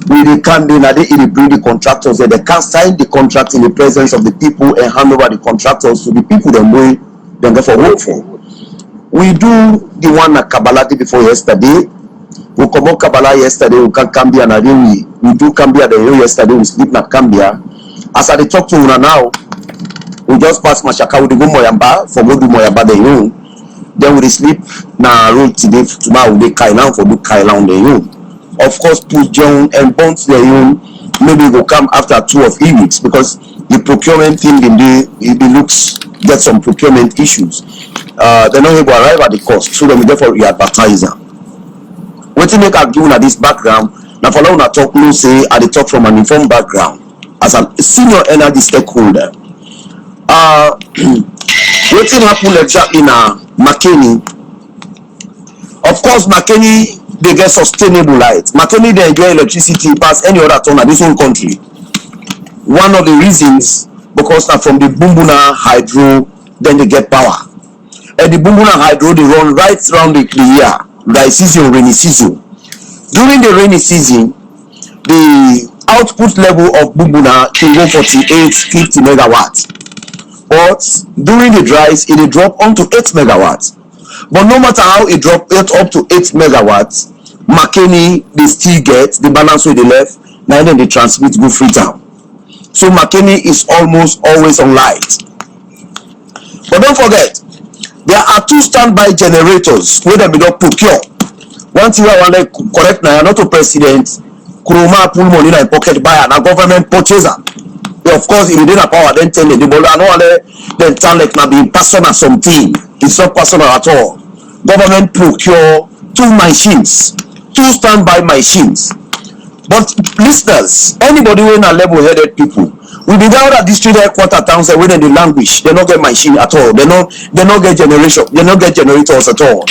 Speaker 10: we they can be now they bring the contractors there, they can sign the contract in the presence of the people and hand over the contractors to the people them way then go for work for. We do the one at Kabbalah before yesterday. We come out Kabbalah yesterday, we can Cambia and we do Cambia the yesterday, we sleep na Cambia. As I talk to you now, we just pass Mashaka with the go Moyamba for go do Moyamba the room. Then we sleep na road today tomorrow we Kailan for do Kailan the room. Of course, Pujeon and Bonds the room maybe will come after 2 or 3 weeks because the procurement thing in the looks get some procurement issues. They're not able to arrive at the cost, so then we therefore re-advertise them. What you make a given at this background, now for now talk no say I talk from an informed background as a senior energy stakeholder. What happened exactly now Makeni? Of course Makeni they get sustainable light. Makeni they enjoy electricity past any other town in this whole country. One of the reasons because now from the Bumbuna hydro then they get power. And the Bumbuna hydro they run right around the year, dry season, rainy season. During the rainy season, the output level of Bumbuna can go 48-50 megawatts. But during the dries, it drop onto 8 megawatts. But no matter how it drop it up to 8 megawatts, Makeni they still get the balance with the left, now then they transmit go Freetown. So Makeni is almost always on light. But don't forget, there are 2 standby generators where they be not procure. One thing I want to correct now, not a president, Kuruma pull money in pocket buyer, and a government purchaser. Of course, if you didn't have power, then tell the ball, I know then tell like now being personal something. It's not personal at all. Government procure 2 machines, 2 standby machines. But listeners, anybody who are level-headed people, we be down at district headquarter towns and within the language, they don't get machine at all. They not get generation, they not get generators at all.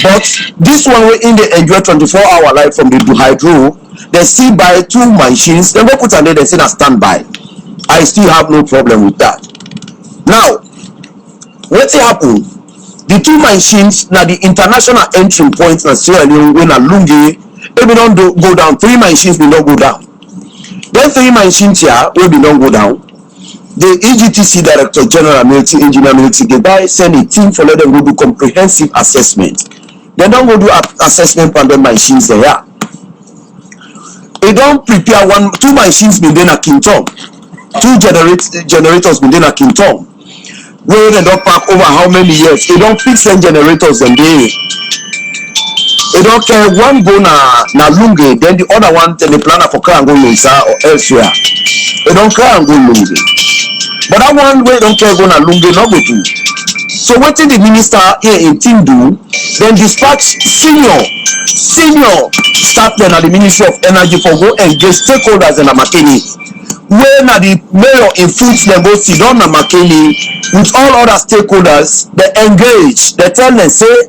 Speaker 10: But this one we in the enjoy 24-hour life from the hydro, they still buy 2 machines, they go put on there, they say a standby. I still have no problem with that. Now, what's happen? The 2 machines now the international entry point na Sierra Leone when a Lungi, they don't go down. 3 machines will not go down. Then 3 machines here will be not go down. The EGTC Director General Military Engineer Military Goodbye send a team for let them go do comprehensive assessment. They don't go do assessment on the machines there. They don't prepare 2 machines been there a Kintom. 2 generators been there a Kintom. Where they don't park over how many years? They don't fix them generators and they don't care. One go na Lunge, then the other one then the planner for car and go Lunsa or elsewhere. They don't care and go Lunge. But that one way don't care go na Lunge not go to. So what did the minister here in team do? Then dispatch senior staff then at the Ministry of Energy for go engage stakeholders in the Makeni. Where na the mayor in foot them go sit down na Makeni with all other stakeholders, they engage, they tell them say,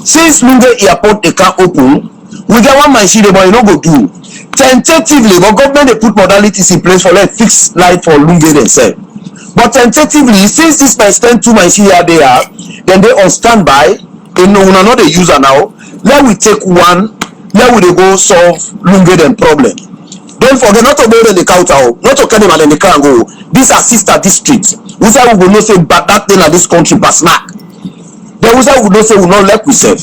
Speaker 10: since Lunge airport they can't open, we get 1 machine but you no go do. Tentatively, but government they put modalities in place for like fixed light for Lunge themselves. But tentatively, since this might spend 2 machines here they are, then they on standby, and we are not the user now. Let we take 1, let we go solve Lunge them problem. Don't forget not to go in the counter, not to carry them in the car and go. These are sister districts. We say we will not say but that thing at this country but snack. Then we say we will not say we will not let we save.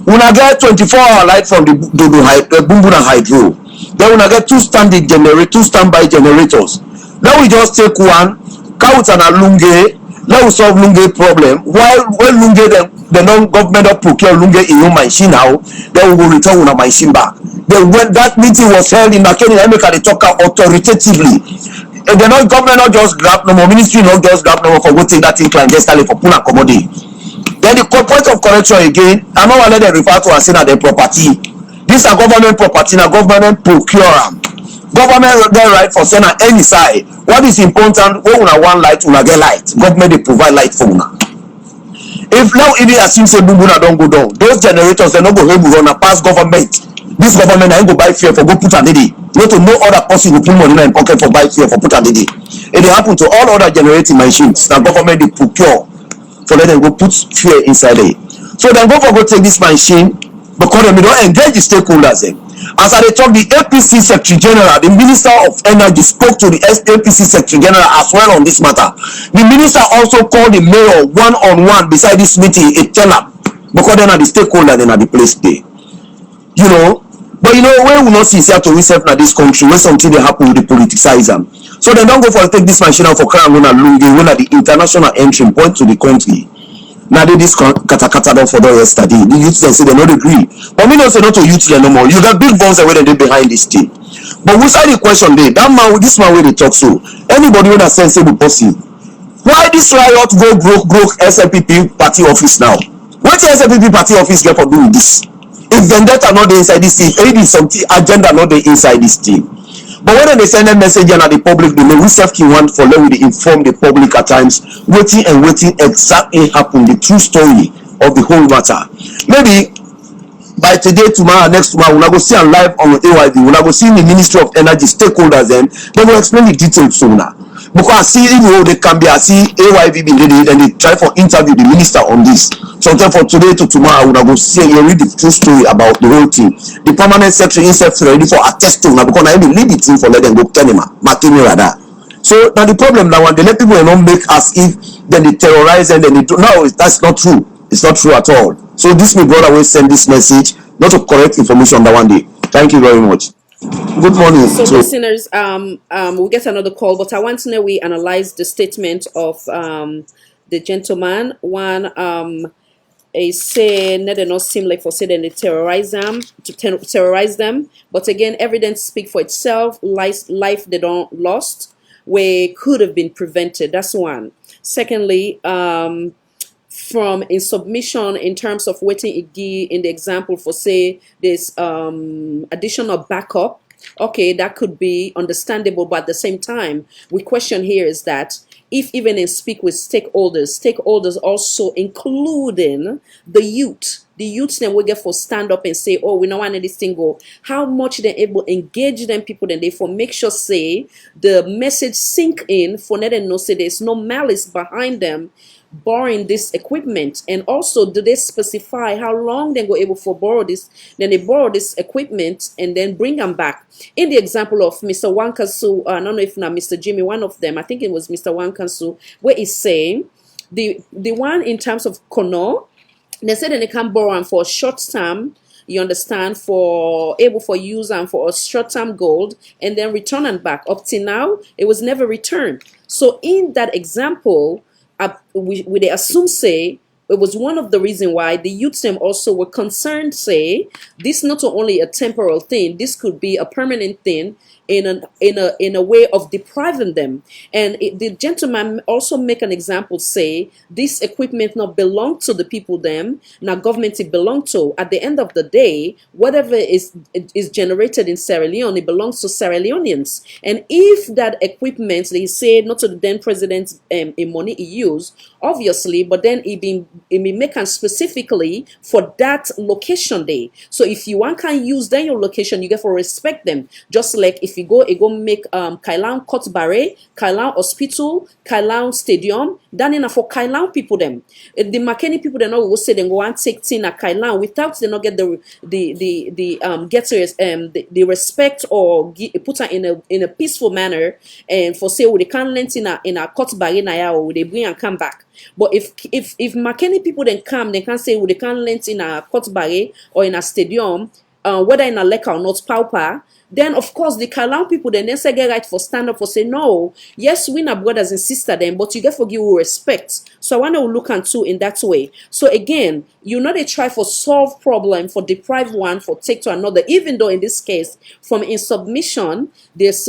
Speaker 10: We will get 24-hour light from the Bumbuna hydro. Then we will get 2 standby generators. Then we just take 1, count and a Lunge, let we solve Lunge problem. While Lunge them the non-government of procure lunge in your machine now, then we will return with a machine back. Then when that meeting was held in Makeni, I make a talk authoritatively. And the non-government not just grab no more, ministry not just grab no more for go take that incline, just tell it for puna commodity. Then the point of correction again, I know I let them refer to as saying that the property. These are government property, now government procure. Government get right for saying on any side. What is important, when una want light, una get light. Government they provide light for una. If now even assume say Bubuna don't go down, those generators they not go able run pass government. This government I go buy fear for go put a day. Not to no other person who put money in pocket for buy fear for put a day. It happen to all other generating machines. The government they procure for let them go put fear inside it. So then go take this machine because they don't engage the stakeholders. As I talk, the APC Secretary General, the Minister of Energy spoke to the APC Secretary General as well on this matter. The Minister also called the Mayor one-on-one beside this meeting, a teller, because they're not the stakeholder, they're not the place there. You know, but you know, when we not sincere to reset in this country, when something they happen with the politicizer. So they don't go for take this machine out for crown when the international entry point to the country. Now they this kata down for them yesterday. The youth they say they not agree. But me don't say not to youth there no more. You got big bones where they behind this thing. But we say the question there, that man, this man where they talk so. Anybody with a sensible person. Why this riot go broke SLPP party office now? What the SLPP party office get for doing this? If vendetta not inside this thing, maybe something agenda not inside this thing. But when they send a message and at the public, they may self want for them to inform the public at times, waiting exactly happen, the true story of the whole matter. Maybe by today, tomorrow, next tomorrow, we'll go see them live on AYV, we'll go see the Ministry of Energy stakeholders, then they will explain the details sooner. Because I see, you know, they can be, I see AYV being ready, and they try for interview the minister on this. Sometimes for today to tomorrow, we'll go see and read the true story about the whole thing. The permanent secretary himself ready for attesting now because I even lead the team for let them go tell him, Makeni rather. So now the problem now when they let people not make as if then they terrorize and then they do no, that's not true. It's not true at all. So this my brother will send this message, not to correct information on that one day. Thank you very much. Good morning.
Speaker 7: So listeners, we'll get another call, but I want to know we analyze the statement of the gentleman. One is saying that they not seem like for saying they terrorize them to terrorize them, but again, evidence speak for itself. Life they don't lost, where could have been prevented. That's one. Secondly, from in submission in terms of waiting in the example for say this additional backup, okay, that could be understandable, but at the same time we question here is that if even in speak with stakeholders also including the youth then we get for stand up and say, oh, we don't want this thing go, how much they're able to engage them people, then they for make sure say the message sink in for let them know say there's no malice behind them borrowing this equipment. And also, do they specify how long they go able for borrow this? Then they borrow this equipment and then bring them back. In the example of Mr. Wankansu, I don't know if not Mr. Jimmy, one of them, I think it was Mr. Wankansu, where he's saying the one in terms of Kono, they said that they can borrow them for a short term. You understand, for able for use and for a short-term gold and then return and back. Up till now, it was never returned. So in that example, we they assume say it was one of the reasons why the youth them also were concerned say this not only a temporal thing, this could be a permanent thing in a way of depriving them. And the gentleman also make an example say this equipment not belong to the people them, now government it belong to. At the end of the day, whatever is generated in Sierra Leone, it belongs to Sierra Leoneans. And if that equipment they say not to the then president in money he used, obviously, but then it be making specifically for that location day. So if you want can use then your location, you get for respect them. Just like if you go make Kailan Court Barre, Kailan Hospital, Kailan Stadium, then enough for Kailan people them. The Makeni people they know will say they go and take thing at Kailan without they not get the respect or put her in a peaceful manner, and for say they can't lend in a Court Barre na or they bring and come back. But if Makeni people then come, they can say they can't lend in a Court Barre or in a stadium, whether in a leka or not pauper, then of course the Kalam people then they say get right for stand up for say no, yes, we are brothers and sisters then, but you get for give respect. So I want to look into in that way. So again, you know they try for solve problem for deprive one for take to another, even though in this case from in submission there's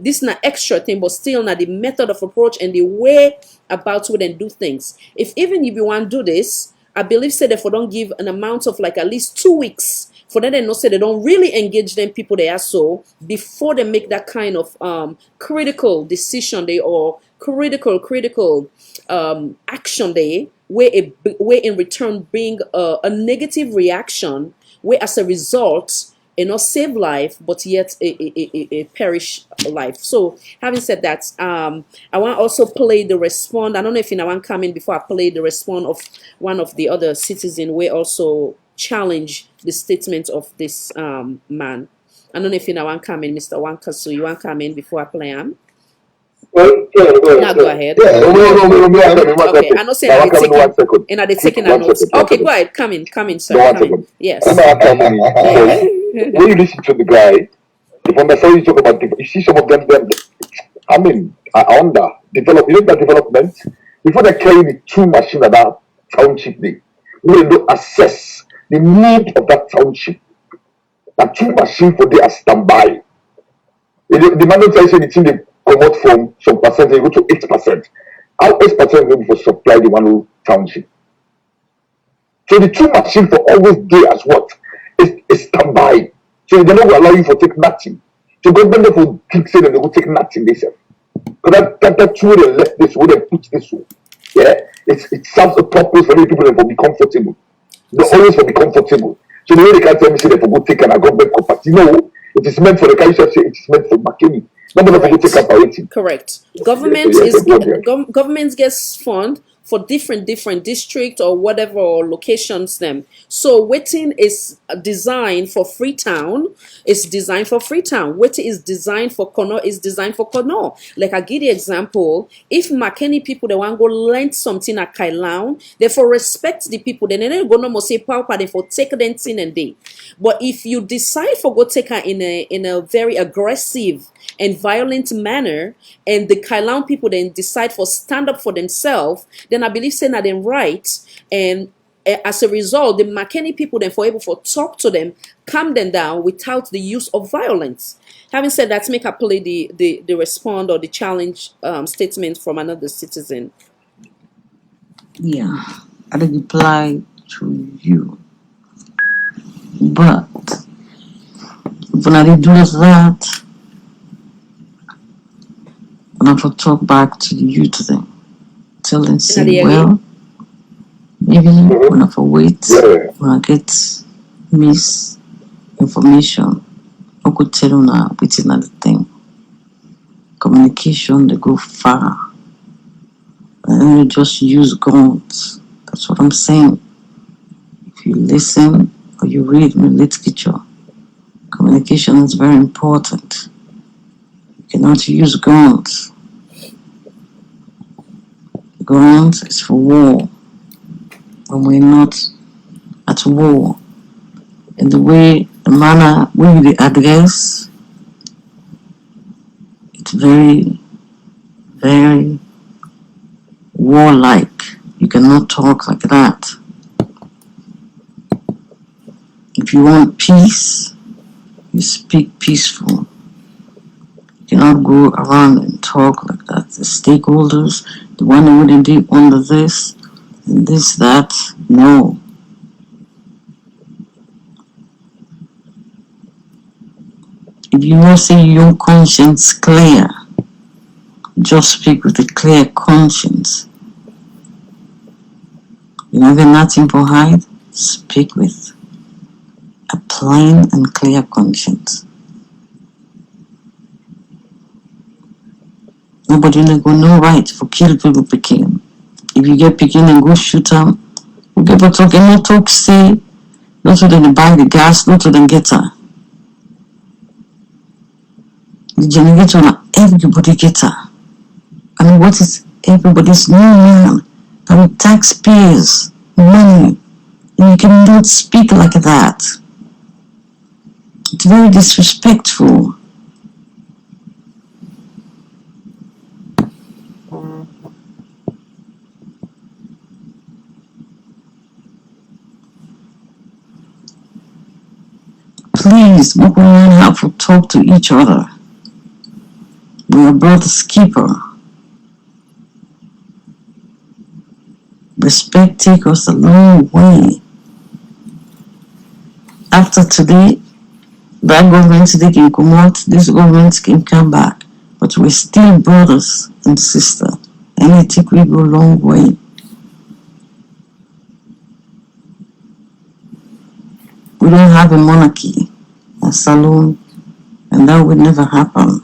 Speaker 7: this not extra thing, but still not the method of approach and the way about who then do things. If even if you want to do this, I believe say therefore don't give an amount of like at least 2 weeks for them, they know say they don't really engage them people they are so before they make that kind of critical decision they or critical action they where in return bring a negative reaction where as a result not save life but yet a perish life. So having said that, I want to also play the response. I don't know if I want to come in before I play the response of one of the other citizens where also challenge the statement of this man. I don't know if I want to come in, Mr. Wanka, so you want to come in before I play him?
Speaker 6: Well,
Speaker 7: Now go ahead.
Speaker 6: Yeah, no,
Speaker 7: okay, I know say I did taking and I did taking a notes. Okay, go ahead. Come in, sir. Come in. Yes.
Speaker 6: When you listen to the guy, if understand you talk about you see some of them I mean are under develop you know that development before they carry the two machine at that township day, we will assess the need of that township. That two machine for their standby. The manager say the thing they come out from some percent, they go to 8%. How 8% will be for supply the one who township. So the two machine for always there as what? Is standby. So they don't allow you for take nothing. So government will keep saying that they will take nothing they say. Because that's where they left this, where they put this one. Yeah, it serves a purpose for the people that will be comfortable. They always will be comfortable. So the way they can't tell me say they for go take a government property. No, it is meant for the guy say it is meant for Makeni. Nobody for go take up anything.
Speaker 7: Correct. Government government gets fund for different district or whatever or locations them. So waiting is designed for Freetown. It's designed for Freetown. Waiting is designed for Kono. Is designed for Kono. Like I give the example, if Makeni people they want go lend something at Kailaun, they for respect the people. Then they go no more say power. They for take them thing and day. But if you decide for go take her in a very aggressive and violent manner, and the Kailaun people then decide for stand up for themselves, then I believe saying that them right, and as a result, the Makeni people then for able for talk to them, calm them down without the use of violence. Having said that, make I play the respond or the challenge statement from another citizen.
Speaker 11: Yeah, I reply to you, but when I do that, and I will talk back to the youth then. Tell them say, well, maybe when I wait, when I get misinformation, I could tell you now which is another thing. Communication they go far. And you just use guns. That's what I'm saying. If you listen or you read in the literature, communication is very important. You cannot use guns. Guns is for war. When we're not at war. And the manner we address, it's very, very warlike. You cannot talk like that. If you want peace, you speak peaceful. You cannot go around and talk like that. The stakeholders, the one who wouldn't do under this and this, that, no. If you want to say your conscience clear, just speak with a clear conscience. You know, there's nothing to hide. Speak with a plain and clear conscience. Nobody will go no right for kill people picking. If you get picking and go shoot them, you get to talk and not talk say, not to them buy the gas, not to them get her. The generator, everybody get her. I mean, what is everybody's new man? I mean, taxpayers, money. And you cannot speak like that. It's very disrespectful. Please, we don't have to talk to each other. We are brother's keeper. Respect takes us a long way. After today, that government today can come out, this government can come back. But we're still brothers and sisters. And I think we go a long way. We don't have a monarchy, a saloon, and that would never happen.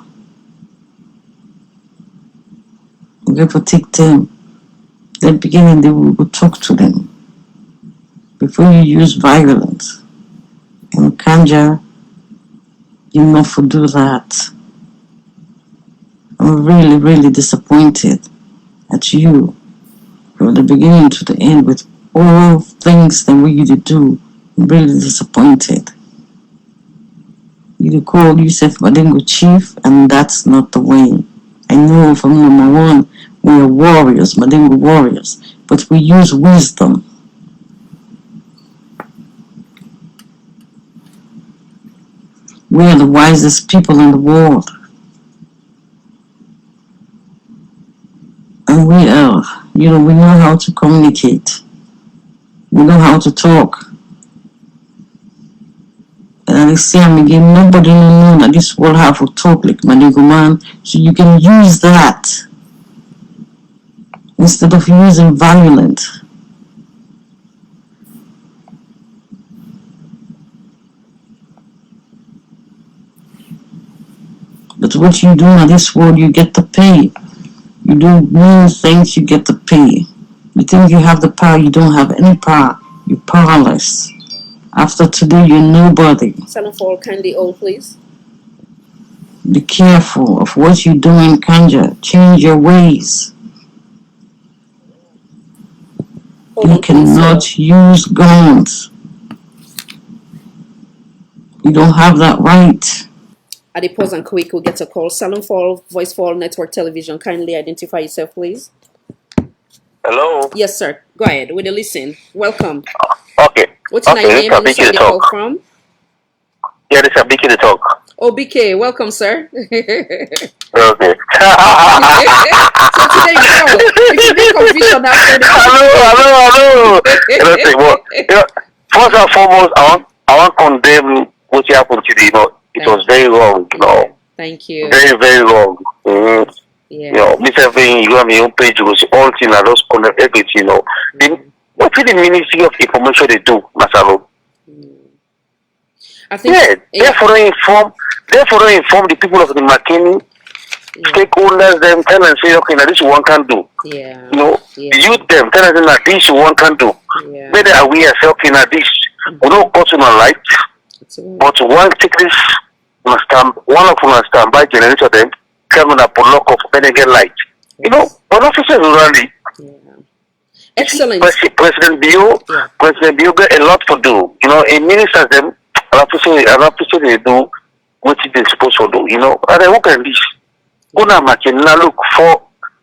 Speaker 11: We have to take time. At the beginning, they will go talk to them before you use violence. And Kanja, you not to do that. I'm really, really disappointed at you from the beginning to the end with all things that we used to do. I'm really disappointed. You call yourself Badingo Chief, and that's not the way. I know from number one, we are warriors, Badingo warriors, but we use wisdom. We are the wisest people in the world. And we are, we know how to communicate. We know how to talk. And I say I'm again, nobody know that this world have to talk like Badingo man, so you can use that instead of using violence. But what you do in this world, you get to pay. You do mean things, you get to pay. You think you have the power, you don't have any power. You're powerless. After today, you're nobody.
Speaker 7: Silent for kindly hold, please.
Speaker 11: Be careful of what you do in Kanja. Change your ways. You cannot use guns. You don't have that right.
Speaker 7: At the pause and quick, we'll get a call. Salon for Voice for All Network Television. Kindly identify yourself, please.
Speaker 12: Hello?
Speaker 7: Yes, sir. Go ahead. With a listen. Welcome.
Speaker 12: Okay.
Speaker 7: What's your name and where you call from?
Speaker 12: Yeah, this is BK to talk.
Speaker 7: Oh, BK. Welcome, sir.
Speaker 12: Okay.
Speaker 7: So today, no. If you make confusion after the
Speaker 12: Hello. First and foremost, I want to condemn what happened today. It was very wrong.
Speaker 7: Thank you.
Speaker 12: Very, very wrong. Mm-hmm.
Speaker 7: Yeah.
Speaker 12: Mr. Vin, you have my own page, you see all things, I just condemn everything, What did the Ministry of Information they do, Masalo?
Speaker 7: I think
Speaker 12: therefore inform the people of the Makeni, stakeholders, them tell and say, okay, now this one can do.
Speaker 7: Yeah.
Speaker 12: Youth them tell them that this one can do.
Speaker 7: Yeah.
Speaker 12: Whether we are say, now this, we don't cut on a light, but one take this, one of them stand by generator them, come on a block of Benegate light. An officer rally.
Speaker 7: Excellent.
Speaker 12: President Bio got a lot to do. A minister them, an officer they do what they're supposed to do. And then look at this. Una Makeni look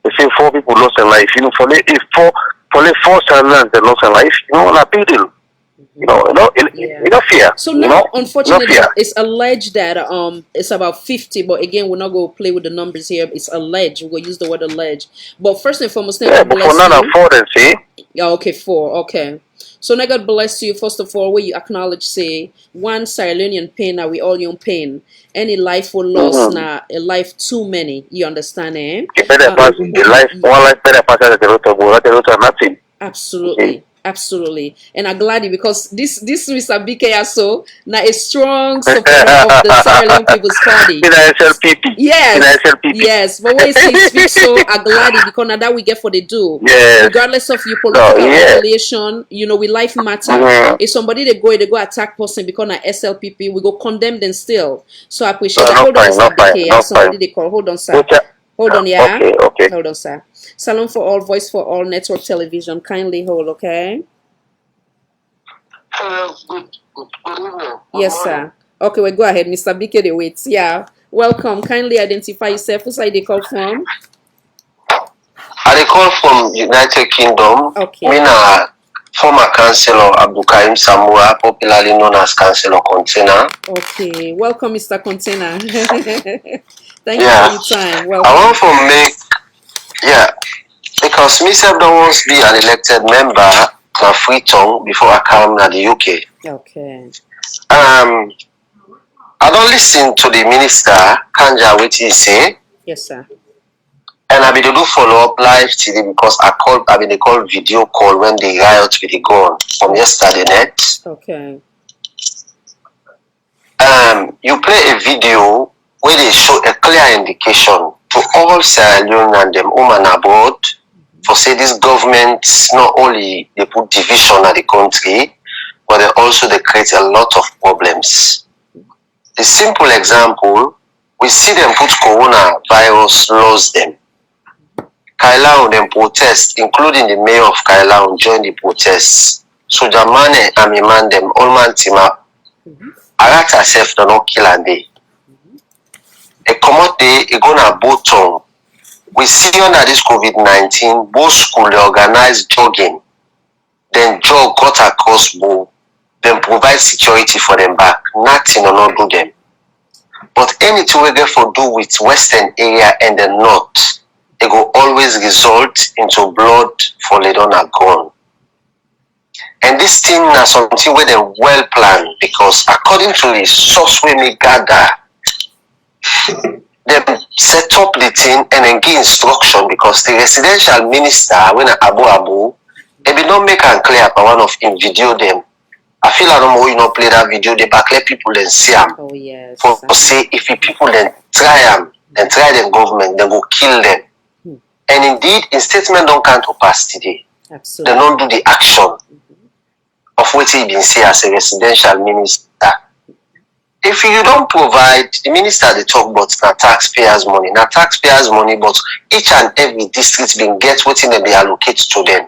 Speaker 12: they say 4 people lost their life. For 4 Sandlands they lost their life. On a big deal. Fear.
Speaker 7: So now, unfortunately, it's alleged that it's about 50. But again, we're not going to play with the numbers here. It's alleged. We're going to use the word alleged. But first and foremost,
Speaker 12: but for none of 4, then see.
Speaker 7: Yeah, okay, 4. Okay. So now God bless you. First of all, where you acknowledge, say, one Sierra Leonean pain, now we all young pain. Any life will lost, now a life too many. You understand, eh?
Speaker 12: One life better pass the road of nothing.
Speaker 7: Absolutely. Absolutely. And I'm glad because this Mr. BK so now a strong supporter of the Sierra Leone People's Party. Yes. But when he speaks so I'm glad because now that we get for the do.
Speaker 12: Yes.
Speaker 7: Regardless of your political affiliation, we life matter. If somebody they go attack person because na SLPP, we go condemn them still. So I appreciate that. Hold on, Mr. BK. Somebody they call. Hold on, sir. Hold on, yeah.
Speaker 12: Okay.
Speaker 7: Hold on, sir. Salon for All, Voice for All, Network Television. Kindly hold, okay?
Speaker 12: Good evening.
Speaker 7: Yes, sir. Okay, well, go ahead, Mr. BK, the waits. Yeah. Welcome. Kindly identify yourself. Who's side they call from?
Speaker 12: I call from United Kingdom.
Speaker 7: Okay.
Speaker 12: Me na former Councillor Abdulkarim Samura, popularly known as Councillor Container.
Speaker 7: Okay. Welcome, Mr. Container. Thank you for your time. Welcome.
Speaker 12: I want to make, because myself don't want to be an elected member to a free tongue before I come to the UK.
Speaker 7: Okay.
Speaker 12: I don't listen to the minister, Kanja, what he say.
Speaker 7: Yes, sir.
Speaker 12: And I be do follow up live today because they call video call when the riot with the gun from yesterday night.
Speaker 7: Okay.
Speaker 12: You play a video where they show a clear indication to all Sierra Leone and them women abroad for say this government not only they put division at the country, but they create a lot of problems. A simple example, we see them put coronavirus laws them. Kailao them protest, including the mayor of Kailao join the protests. So Jamane and me man them all man team up. Arat herself do not kill and day. A commot day, a gonna bottom. We see under this COVID-19, both school they organize jogging. Then jog got across bow. Then provide security for them back. Nothing or not do them. But anything we get for do with western area and the north, it will always result into blood for later on gone. And this thing is something where they well planned because according to the source we may gather, they set up the thing and then give instruction because the residential minister when Abu, they be not make and clear by one of in video them. I feel I don't know you not play that video, they back let people then see them.
Speaker 7: Oh yes.
Speaker 12: For say if the people then try them, then try the government, then go kill them. And indeed, in statement don't come to pass today.
Speaker 7: Absolutely.
Speaker 12: They don't do the action of what he been say as a residential minister. If you don't provide, the minister they talk about na taxpayers' money, but each and every district been get what they be allocated to them.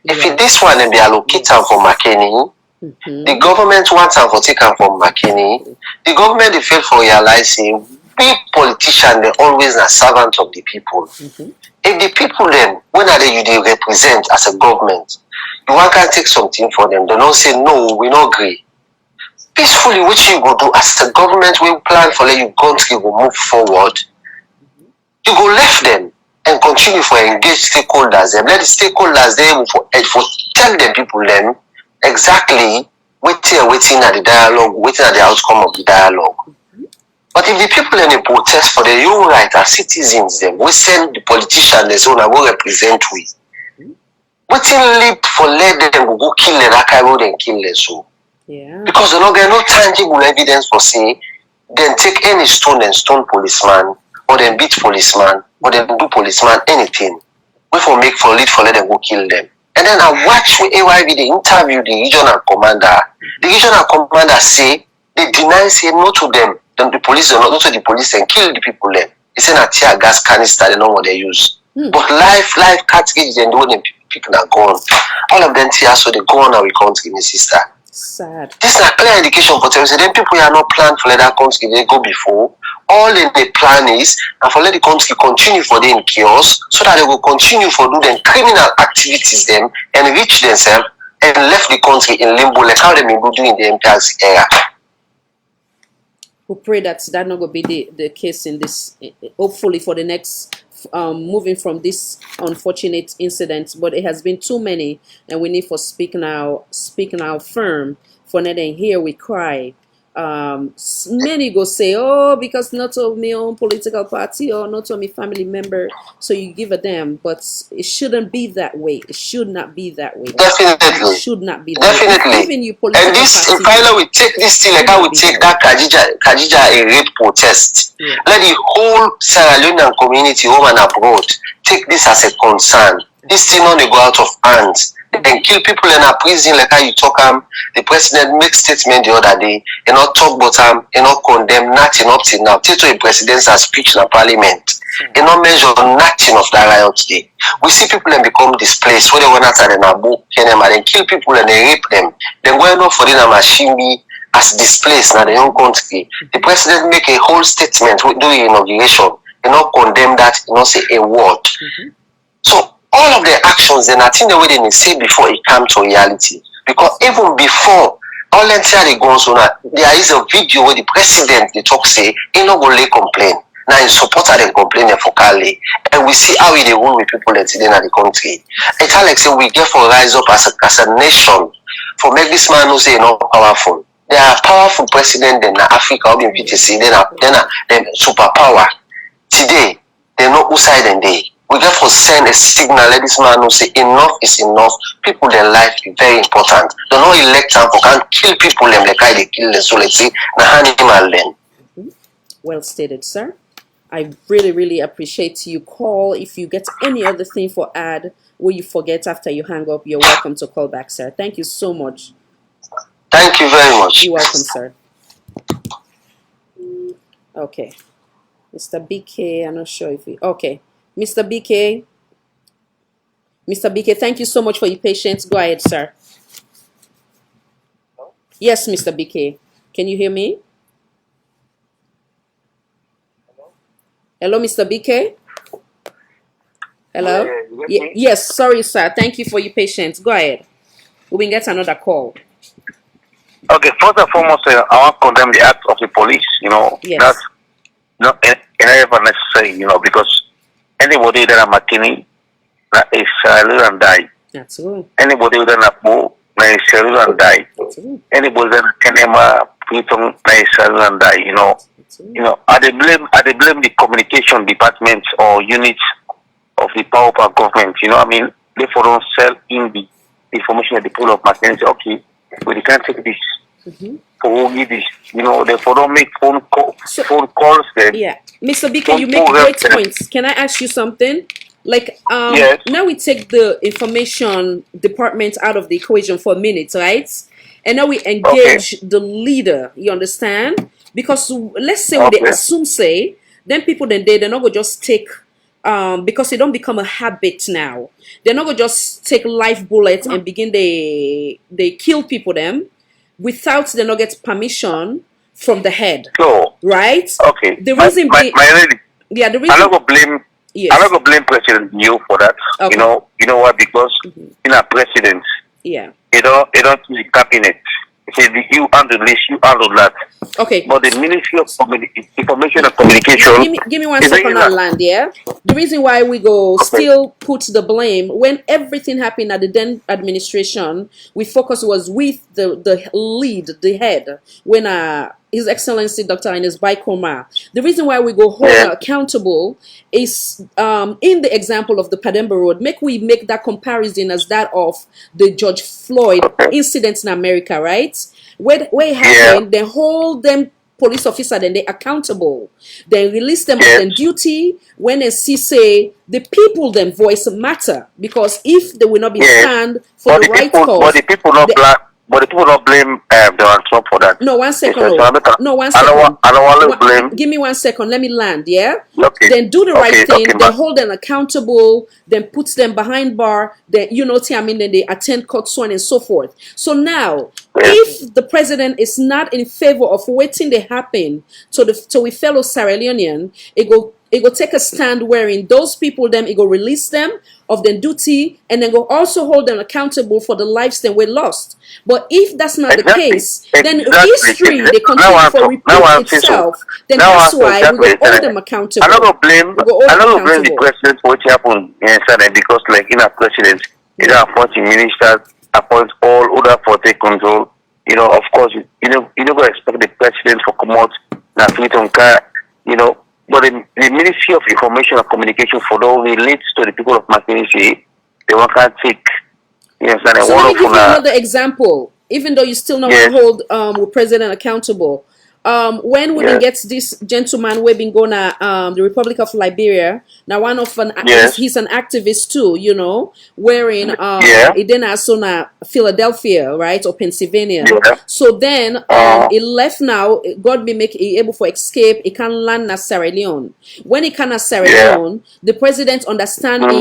Speaker 12: If this one they be allocated for Makeni, the government wants them for taken from Makeni. The government they fail for realizing big politician they always a servant of the people. If the people then, when are they you represent as a government, you want to take something for them, they don't say no, we not agree. Peacefully, which you go do as the government will plan for let you country will move forward, you go left them and continue for engage stakeholders. Them. Let the stakeholders them for tell the people them exactly waiting at the dialogue, waiting at the outcome of the dialogue. But if the people in the protest for their human rights as citizens, them we send the politicians they say go represent we. Waiting leap for let them go kill the Rakairo and kill them so.
Speaker 7: Yeah.
Speaker 12: Because they don't get no tangible evidence for say then take any stone and stone policeman or then beat policeman or then do policeman anything. We for make for lead for let them go kill them. And then I watch with AYV they interview the regional commander. The regional commander say they deny say no to them. Then the police are not to the police and kill the people then. It's in a tear gas canister, they know what they use. But live cartridge they know them people are gone. All of them tears so they go on our country, my sister.
Speaker 7: Sad.
Speaker 12: This is a clear indication for terrorism. Then people are not planned for let that country they go before. All in the plan is and for let the country continue for them in chaos so that they will continue for do them criminal activities them and reach themselves and left the country in limbo like how they may do in the MPRC era.
Speaker 7: We pray that not going to be the case in this, hopefully for the next, moving from this unfortunate incident, but it has been too many and we need for speak now firm for not and here we cry. Many go say, oh, because not of my own political party or not of my family member, so you give a damn, but it shouldn't be that way. It should not be that way.
Speaker 12: Definitely.
Speaker 7: It should not be
Speaker 12: that
Speaker 7: way.
Speaker 12: way.
Speaker 7: Even you political
Speaker 12: and this
Speaker 7: party,
Speaker 12: finally we take this thing like how we take that Kajija a rape protest.
Speaker 7: Yeah.
Speaker 12: Let the whole Sierra Leonean community home and abroad take this as a concern. This thing only go out of hands. And kill people in a prison like how you talk the president make statement the other day, you not talk about you not condemn nothing up till now. Till to a presidential speech in a parliament. You not measure nothing of that riot today. We see people and become displaced where they went out and book and then kill people and they rape them. Then go enough for them a machine as displaced in the young country. The president make a whole statement during inauguration. You know, condemn that, you know, say a word. So all of the actions, then I think the way they say before it come to reality. Because even before all they go on, there is a video where the president they talk say he no go lay complain. Now in support of them complaining for Cali. And we see how they rule with people that in the country. It's like say we get for rise up as a nation for make this man who say not powerful. They are powerful president in Africa or in PTC, then superpower. Today, they know who side and they. We therefore send a signal, let this man who say enough is enough. People, their life is very important. They don't elect them for can't kill people them like they kill them. So let's say na animal then.
Speaker 7: Well stated, sir. I really, really appreciate you call. If you get any other thing for add, will you forget after you hang up, you're welcome to call back, sir. Thank you so much.
Speaker 12: Thank you very much.
Speaker 7: You're welcome, sir. Okay. Mr. BK, I'm not sure if he... Okay. Mr. BK. Mr. BK, thank you so much for your patience. Go ahead, sir. Yes, Mr. BK. Can you hear me? Hello, Mr. BK? Hello? Yes, sorry, sir. Thank you for your patience. Go ahead. We will get another call.
Speaker 12: Okay, first and foremost, I want to condemn the act of the police. You know,
Speaker 7: yes.
Speaker 12: That's not ever necessary, you know, because anybody that are Makeni is live and die.
Speaker 7: That's right.
Speaker 12: Anybody that are Bo is live and die. Anybody that Kenema people is live and die. You know, I blame the communication department or units of the power of government. You know what I mean? They don't sell in the information at the pool of Makeni. Say, okay, we can't take this. For this, you know, therefore don't make phone calls. Then.
Speaker 7: Yeah, Mr. BK, you make great points. Can I ask you something? Like,
Speaker 12: yes.
Speaker 7: Now we take the information department out of the equation for a minute, right? And now we engage the leader. You understand? Because let's say they assume say, then people they're not gonna just take because it don't become a habit now. They're not gonna just take live bullets and begin they kill people them without they not get permission from the head.
Speaker 12: So,
Speaker 7: right?
Speaker 12: Okay.
Speaker 7: The reason
Speaker 12: yeah, the reason I'm not gonna blame I'm not gonna blame President New for that. Okay. You know why? Because in a president, you don't use the cabinet. Say you handle this, you handle that.
Speaker 7: Okay.
Speaker 12: But the Ministry of Information and Communication.
Speaker 7: Give me 1 second on land, yeah? The reason why we go still put the blame when everything happened at the then administration, we focus was with the lead, the head, when His Excellency Dr. Ines Baikoma. The reason why we go hold accountable is in the example of the Pademba Road. We make that comparison as that of the George Floyd incident in America, right? Where it happened, they hold them police officer, then they accountable. They release them on duty when they see say the people them voice matter, because if they will not be stand for the right cause.
Speaker 12: But the people not black. But the people don't blame Donald Trump for that.
Speaker 7: No, 1 second. No, 1
Speaker 12: second. I don't want to blame.
Speaker 7: Give me 1 second. Let me land, yeah?
Speaker 12: Okay.
Speaker 7: Then do the right thing. Then hold them accountable. Then put them behind bar. Then, then they attend court, so on and so forth. So now, if the president is not in favor of waiting to happen to we fellow Sierra Leonean, it go take a stand wherein those people it go release them of their duty, and then go also hold them accountable for the lives that were lost. But if that's not the case, then history they continue for repeat itself. Then that's why we go hold them accountable.
Speaker 12: I'm not blame the president for what happened in Saturday, because like in a president, you don't appoint ministers, appoint all other for take control. You know, of course, you know go expect the president for come out na freedom car, but the Ministry of Information and Communication for those relates to the people of Makeni, they won't take. Yes, and
Speaker 7: so let me give you another example. Even though you still not hold the president accountable, when we been get this gentleman we been gonna the Republic of Liberia. Now one of he's an activist too, you know, wearing Idena Sona Philadelphia, right, or Pennsylvania. So then he left now, God be make he able for escape, he can land na Sierra Leone. When he can na Sierra Leone, the president understand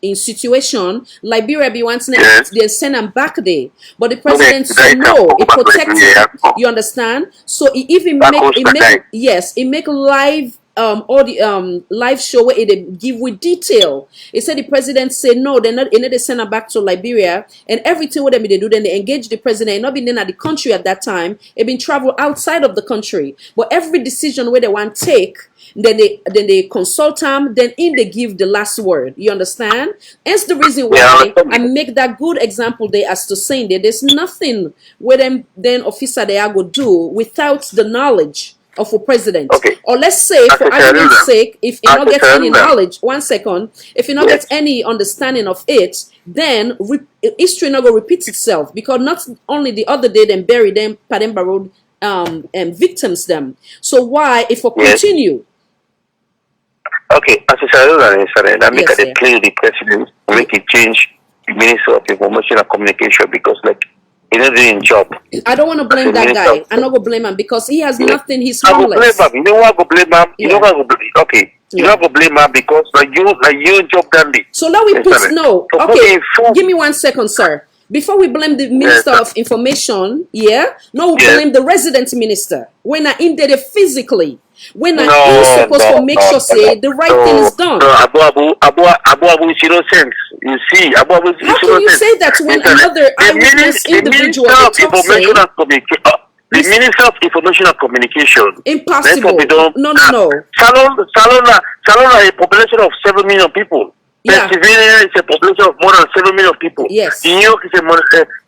Speaker 7: in situation, Liberia be wanting they send him back there. But the president said no, he protects him. You understand? So he even make live all the live show where they give with detail. He said the president said no, they're not, they send her back to Liberia, and everything what they do, then they engage the president. Not been in at the country at that time. It been travel outside of the country, but every decision where they want take, then they consult them, then they give the last word. You understand? That's the reason why I make that good example there as to saying that there's nothing where them then officer they are go do without the knowledge of a president. Or let's say, for argument's sake, if you not get any knowledge, 1 second, if you not get any understanding of it, then history not going to repeat itself, because not only the other day them bury them, Pademba Road victims them. So why if we continue?
Speaker 12: Okay, as I said, I make a clear the president make it change the Minister of Information and Communication, because like he's not doing job.
Speaker 7: I don't want to blame that guy. I'm not gonna blame him because he has nothing. He's
Speaker 12: harmless. You know what? Go blame him. You know what? Okay. You don't go blame him because like you job done it.
Speaker 7: So now we put no. Okay, give me 1 second, sir. Before we blame the Minister of Information, no, we blame the resident minister. When I in there physically. When I'm supposed to make sure say the right thing is done.
Speaker 12: Abu, it's innocent. You see,
Speaker 7: how can you say that when another eyewitness individual talks
Speaker 12: the Minister of Information and Communication.
Speaker 7: Impossible. No.
Speaker 12: Salona a population of 7 million people. Pennsylvania is a population of more than 7 million people.
Speaker 7: Yes.
Speaker 12: New York is a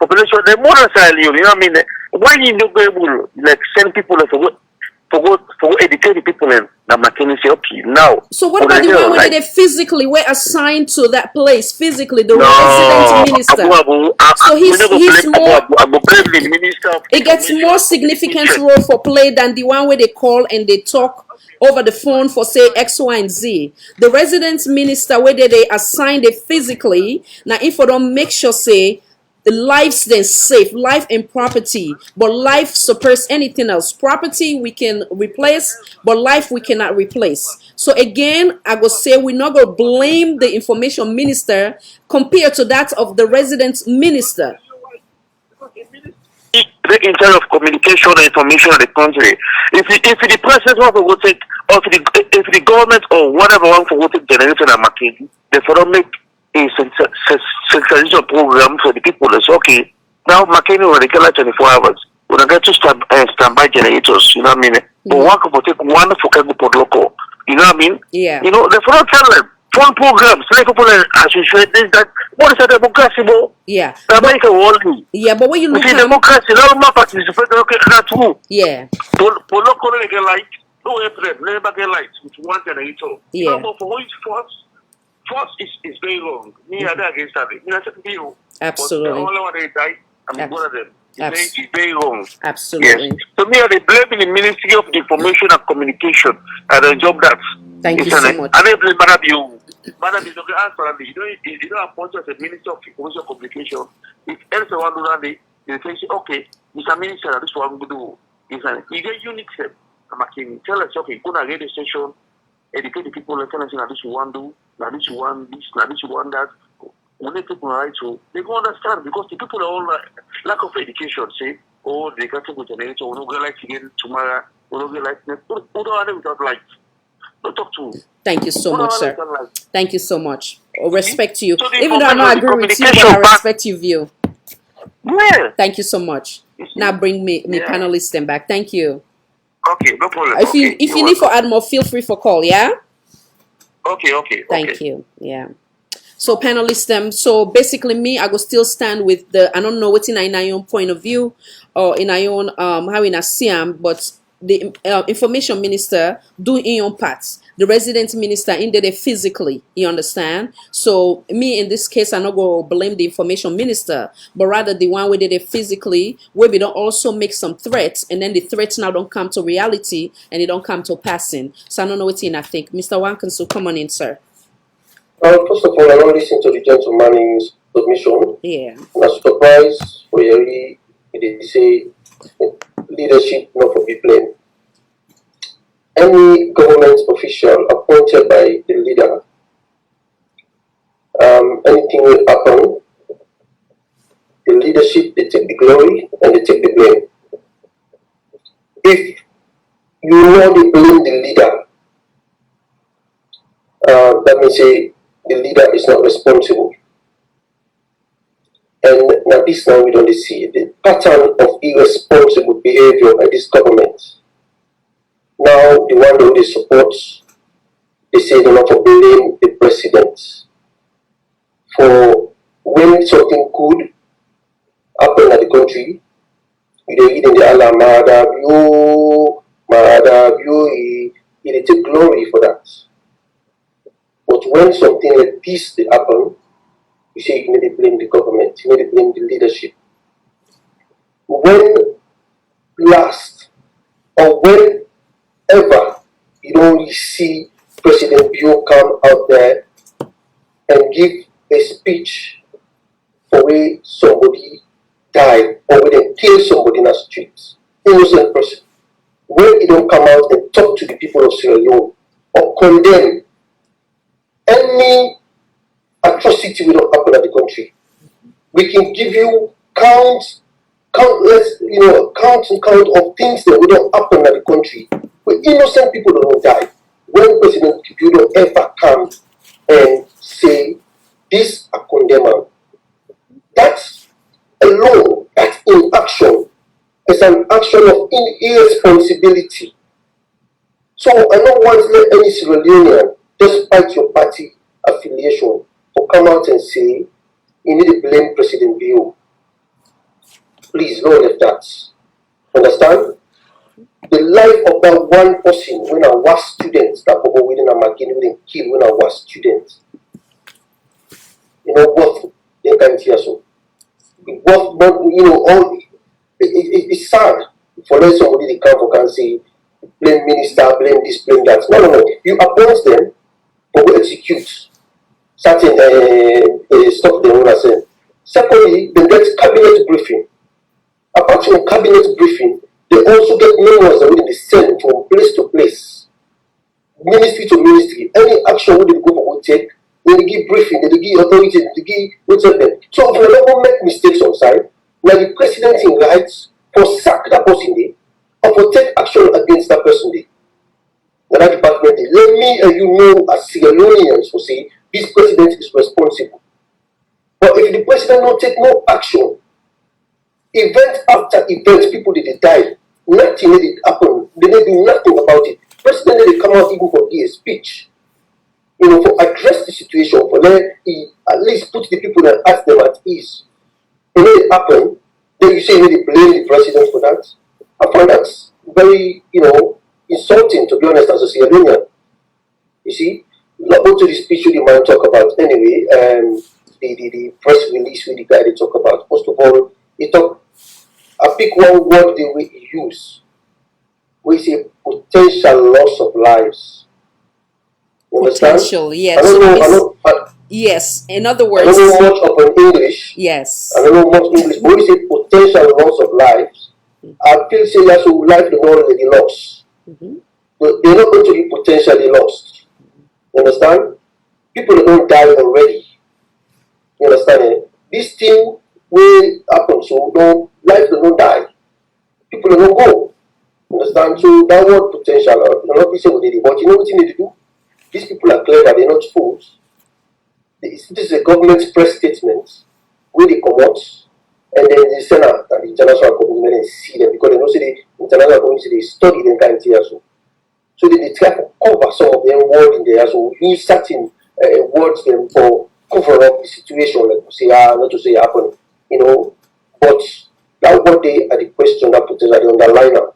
Speaker 12: population of more than 7 million. You know what I mean? Why you not be able like send people for educate the people in that Makeni say okay now.
Speaker 7: So what about the one where they physically were assigned to that place physically, the resident minister? So he's more. It gets more significant role for play than the one where they call and they talk over the phone for say X, Y, and Z. The resident minister where they assigned it physically. Now if we don't make sure say the lives then safe, life and property, but life suppress anything else. Property we can replace, but life we cannot replace. So again, I go say we're not gonna blame the information minister compared to that of the resident minister.
Speaker 12: In terms of communication and information of the country, if the president want to go take, or if the government or whatever want to go take generator and Makeni, they for make a centralization program for the people. It's okay. Now Makeni will regulate 24 hours. We're going to standby generators, you know what I mean? But one can take one for Kago local. You know what I mean?
Speaker 7: Yeah.
Speaker 12: You know, the for tell them one program, so people associate this that what is a democracy, bro?
Speaker 7: Yeah.
Speaker 12: America worldly.
Speaker 7: Yeah, but when you look
Speaker 12: at democracy, no more participate too.
Speaker 7: Yeah.
Speaker 12: For local get light, no April, never get light with one generator.
Speaker 7: Yeah.
Speaker 12: You know, for which force is very wrong. Me are against that. Me not to you.
Speaker 7: Absolutely.
Speaker 12: But the only one they die, I'm one of them. It's very wrong.
Speaker 7: Absolutely.
Speaker 12: Yes. So me are they blaming the Ministry of Information and Communication and the job that.
Speaker 7: Thank you so much.
Speaker 12: I don't blame Madam Madam is okay answer. You don't appoint as a Minister of Information and Communication. If anyone do that, they say, okay, Mr. Minister, this one we do. You get unit step. Makeni tell us, okay, go to radio station, educate the people, tell us this you want do, now this you want this, now this you want that. When they people right so they go understand because the people are all lack of education, say, oh they got to go generator, we don't get light again tomorrow, we don't get light next. Who don't have them without light? Don't talk to me.
Speaker 7: Thank you so much, sir. Thank you so much. I respect you.
Speaker 12: So
Speaker 7: even though I don't agree with you, but I respect your view.
Speaker 12: Yeah.
Speaker 7: Thank you so much. Now bring me panelists then back. Thank you.
Speaker 12: Okay, no problem.
Speaker 7: If you need to add more, feel free for call, yeah?
Speaker 12: Okay.
Speaker 7: Thank you. Yeah. So panelists, so basically me, I go still stand with I don't know what's in our own point of view or in our own how in a Siam, but the information minister do in on parts, the resident minister in there physically, you understand? So me in this case, I not go blame the information minister, but rather the one where did it physically, where we don't also make some threats, and then the threats now don't come to reality and they don't come to passing. So I don't know what I think. Mr. Wankin, so come on in, sir.
Speaker 5: First of all, I don't listen to the gentleman's submission.
Speaker 7: Yeah.
Speaker 5: I'm surprised for you. They say leadership not for be blamed. Any government official appointed by the leader, anything will happen, the leadership, they take the glory and they take the blame. If you know they blame the leader, that means say the leader is not responsible. And now this now we don't see the pattern of irresponsible behavior by this government. Now the one that they support, they say they're not blame the president for when something good happen at the country. You read in the Allah they take glory for that. But when something like this they happen, you say you need to blame the government, you need to blame the leadership. When last or whenever you see President Bio come out there and give a speech for where somebody died or when they kill somebody in the streets, innocent person, when he don't come out and talk to the people of Sierra Leone or condemn any atrocity will not happen at the country, we can give you countless, count of things that will not happen at the country where innocent people don't die. When President Kibudo ever come and say this are condemnable, that's alone, that inaction is an action of irresponsibility. So I don't want to let any Sierra Leonean, despite your party affiliation, or come out and say you need to blame President Bio. Please don't let that. Understand? The life of that one person when I was student, that Bobo within a Makeni wouldn't kill when I was student. What they can't hear so. All it's sad for let somebody they come for can say blame minister, blame this, blame that. No. You appoint them, but we execute certain stuff they want to say. Secondly, they get cabinet briefing. Apart from cabinet briefing, they also get memos that they send from place to place, ministry to ministry. Any action they go for will take, they give briefing, they give authority, they give whatever. So if you don't make mistakes on side, now the president in rights for sack that person day, or for take action against that person day. Now that department day, let me and you know as Sierra Leoneans will say this president is responsible. But if the president don't take no action, event after event, people did die. Nothing did happen. They didn't do nothing about it. President did come out even for a speech, for address the situation, for let he at least put the people and ask them at ease. And when it happened, then you say you need to blame the president for that. I find that very, insulting, to be honest, as a Sierra Leonean. You see, not go to the speech we might talk about anyway. The press release with the guy they talk about. First of all, I pick one word they will use. We say potential loss of lives. You understand?
Speaker 7: Potential, yes.
Speaker 5: I don't know.
Speaker 7: Yes, in other words.
Speaker 5: I don't know much of an English.
Speaker 7: Yes.
Speaker 5: I don't know much English. But we say potential loss of lives. I feel say that's who life they already lost. But they're not going to be potentially lost. You understand? People don't die already. You understand? This thing will happen, so life don't die. People don't go. You understand? So that word potential, not be saying what they do, but you know what you need to do? These people are clever, they're not fools. This is a government press statement where they come out and then they send out the international community and see them because they know say the international community they study them kind of thing also. So they try to cover some of them words in there, so use certain words them for cover up the situation, like say not to say it happened, but that what they are the question that put it at the underliner.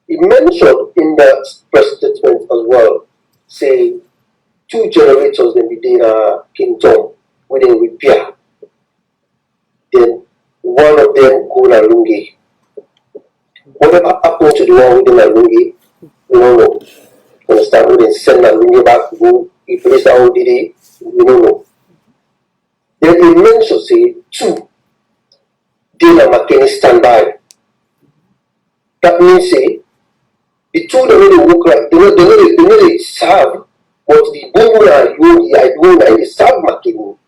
Speaker 5: He mentioned in that press statement as well, say 2 generators in the data kingdom when they repair. Then one of them go Nalungi. Whatever happened to the one within Nalungi, we don't know. Understand? We then send Nalungi back to go replace that old DD, we don't know. Then he mentioned say 2 Dana Makeni standby. That means say the 2 that really work like they know they serve, but the Bongo and you the Iduna they serve Makeni.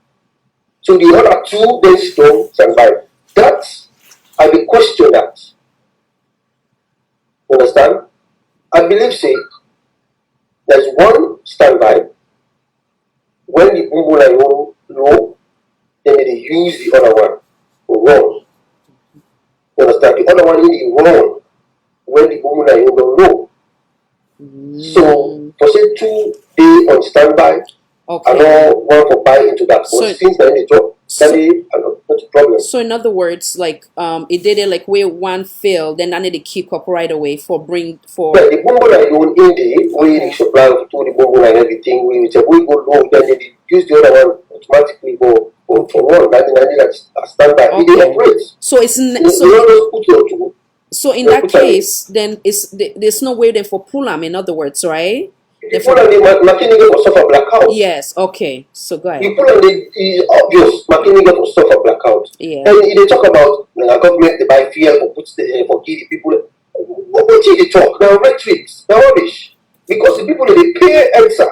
Speaker 5: So the other 2 then don't standby. That's I will question that. Understand? I believe say there's one standby when the Bongo and you low, then they use the other one wrong. Understand? The other one in the wrong when the Bongo and you don't know. So for say 2 days on standby, I don't want to buy into that.
Speaker 7: So-
Speaker 5: But since then they drop, that day I don't not a problem.
Speaker 7: So in other words, like it did it like where one failed, then I need to kick up right away for
Speaker 5: Yeah, the Bongo and you in the way they supply to the Bongo and everything, we say we go low, then they use the other one automatically go for one. That's a standby. It
Speaker 7: Okay.
Speaker 5: operates.
Speaker 7: So it's
Speaker 5: You
Speaker 7: so
Speaker 5: don't just put your 2.
Speaker 7: so in
Speaker 5: you
Speaker 7: that
Speaker 5: put on it.
Speaker 7: case, then there's no way then for pull 'em, in other words, right?
Speaker 5: You put on the Makeni will suffer blackout.
Speaker 7: Yes. Okay. So go ahead.
Speaker 5: You put on the it's obvious Makeni will suffer blackout.
Speaker 7: Yeah.
Speaker 5: And they talk about government they buy fuel for put for give the people. What did they talk? Now rhetorics, now rubbish. Because the people they pay answer.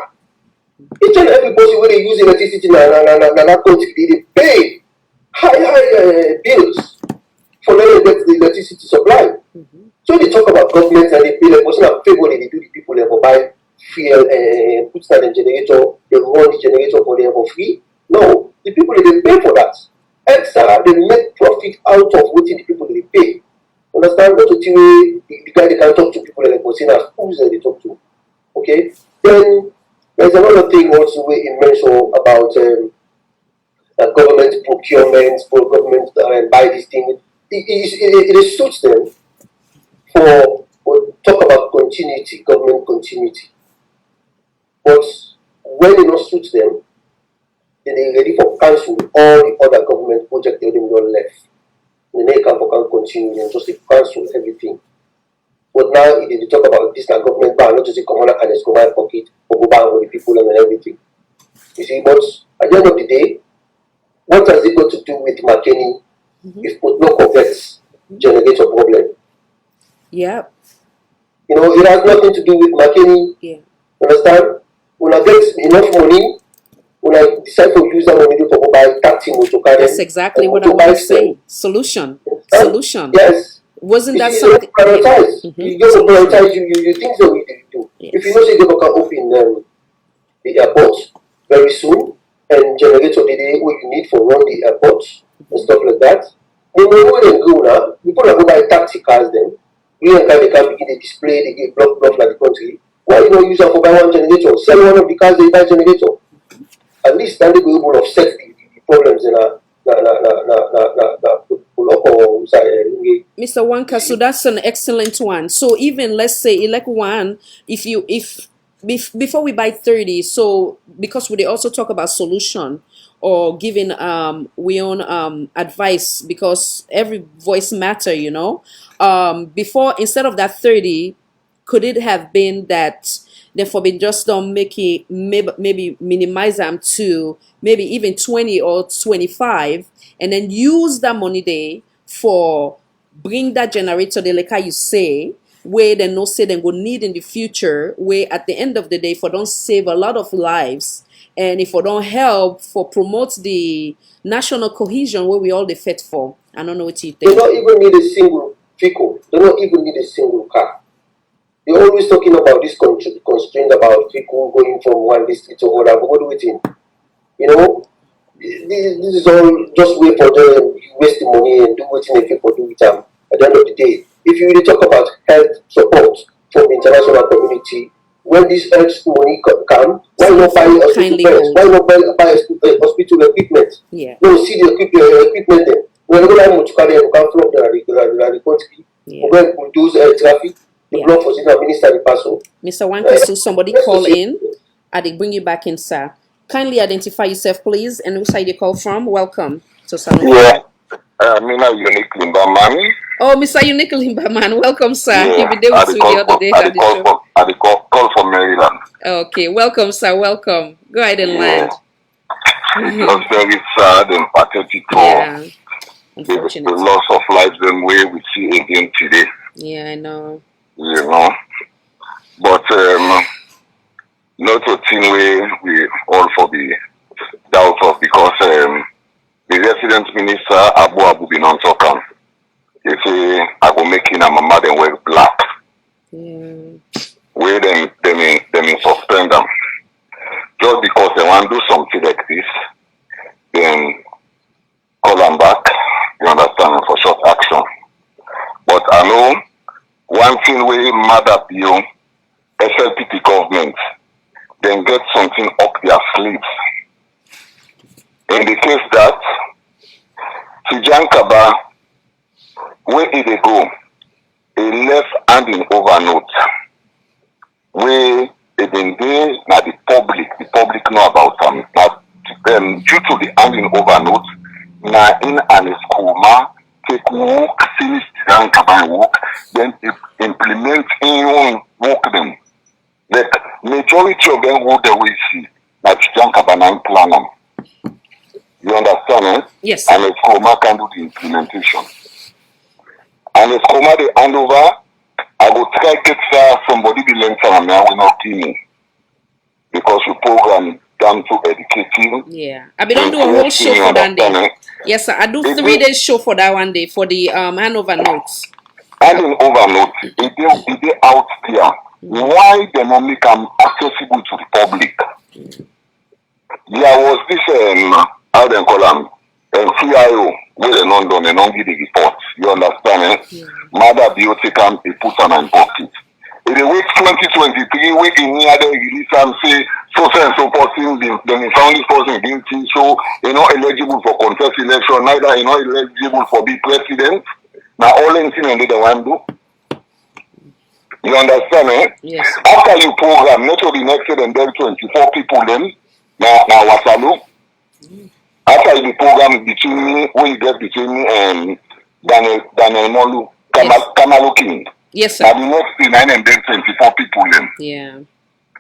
Speaker 5: Each and every person when they use electricity na country they pay high bills for them to get the electricity supply. So they talk about government and they pay like what's not favor they do the people they for buy fuel and put that in generator, they run the generator for them for free. No, the people they pay for that. Extra they make profit out of what the people they pay. Understand? Not to the guy they can talk to people like what's in as fools that they talk to. Okay? Then there's another thing also where he mentioned about government procurement, for government buy this thing. It suits them for talk about continuity, government continuity. But when it not suits them, then they're ready for cancel all the other government projects they don't left. Then they can continue and just cancel everything. But now if they talk about this like government ban, not just a commander and it's command pocket or go ban with the people and everything. You see, but at the end of the day, what has it got to do with Makeni if put no corvettes generate a problem?
Speaker 7: Yeah.
Speaker 5: You know, it has nothing to do with Makeni.
Speaker 7: Yeah.
Speaker 5: Understand? When I get enough money, when I decide to use that money to buy taxi motor car,
Speaker 7: That's exactly what I want to say. Solution. Solution.
Speaker 5: Yes.
Speaker 7: Wasn't that
Speaker 5: you
Speaker 7: something?
Speaker 5: prioritize.
Speaker 7: Mhm.
Speaker 5: You got to prioritize. You think so we do.
Speaker 7: Yes.
Speaker 5: If you know say they can open the airport very soon and generate all the day what you need for run the airport and stuff like that. Then when they go now, people are go buy taxi cars then. We and they can begin to display, they get block like the country. Why you don't use them for buy one generator? Sell one of the cars they buy generator. At least then they will be able to offset the problems in a
Speaker 7: Mr. Wanka, so that's an excellent one. So even let's say like one, if before we buy 30, so because we also talk about solution or giving we own advice because every voice matter, you know. Before instead of that 30, could it have been that therefore we just don't make it maybe minimize them to maybe even 20 or 25 and then use that money there for bring that generator the like how you say where they no say they go need in the future where at the end of the day for don't save a lot of lives and if we don't help for promote the national cohesion where we all the fit for. I don't know what you think.
Speaker 5: They don't even need a single vehicle. They don't even need a single car. They're always talking about this constraint about people going from one district to another. But what do we think? You know, this is all just way for them. You waste the money and do what you need for do with them. At the end of the day, if you really talk about health support from the international community, when this health money come, why not buy hospital beds? Why not buy hospital equipment?
Speaker 7: Yeah.
Speaker 5: No, see the equipment there. When you go down to carry and come from the country, we're going to bulldoze traffic. The blood for the minister the paso.
Speaker 7: Mr. Wankisu, somebody call in. They bring you back in, sir. Kindly identify yourself, please, and which side you call from. Welcome to Salon.
Speaker 13: Yeah, Mina Unique Limbaman.
Speaker 7: Oh, Mr. Unique Limbaman, welcome, sir.
Speaker 13: Yeah,
Speaker 7: You've been there with me the other day.
Speaker 13: I call from Maryland.
Speaker 7: Okay, welcome, sir. Welcome. Go ahead and land.
Speaker 13: It's just very sad and pathetic for the loss of lives and way we see again today.
Speaker 7: Yeah, I know.
Speaker 13: You know, but not a thing we all for the doubt of, because the resident minister Abu been on talking. He say I go making a mama then wear black.
Speaker 7: Yeah.
Speaker 13: Where them in suspend them. Just because they want to do something like this, then call them back, you understand, for short action. But I know one thing we mad at you, SLPT government, then get something up their sleeves. In the case that Tijan Kaba, where did they go? A left handing over note. Where they been there, now the public know about them. Now, due to the handing over note, now in an schema, take work, finish Tijan Kaba work, then implement in own work them. The majority of them who they will see, now Tijan Kaba now plan them. You understand, eh?
Speaker 7: Yes.
Speaker 13: And the schema can do the implementation. And the schema they hand over, I will try to get somebody to learn from me, I will not kill me. Because you program down to educating.
Speaker 7: Yeah. I don't do a whole show for that day. Yes, sir. I do 3 days show for that one day for the handover notes.
Speaker 13: Handing over notes, if they out there, why they not make them accessible to the public? There was this how they call them, CIO, where they not done, they not give the report. You understand, eh? Mother Biotica, they put on and pocket. In the week 2023, we in near the release and say, so and so person, the founding person guilty, so you're not eligible for contest election, neither you're not eligible for be president. Now, all in thing and they want to do. You understand, eh?
Speaker 7: Yes.
Speaker 13: After you program, not only next year and then 24 people then, now Wasalo. After the program between me, when you get between me and Daniel Molu, Kamalu King.
Speaker 7: Yes, sir.
Speaker 13: Now the next thing, and then 24 people then.
Speaker 7: Yeah.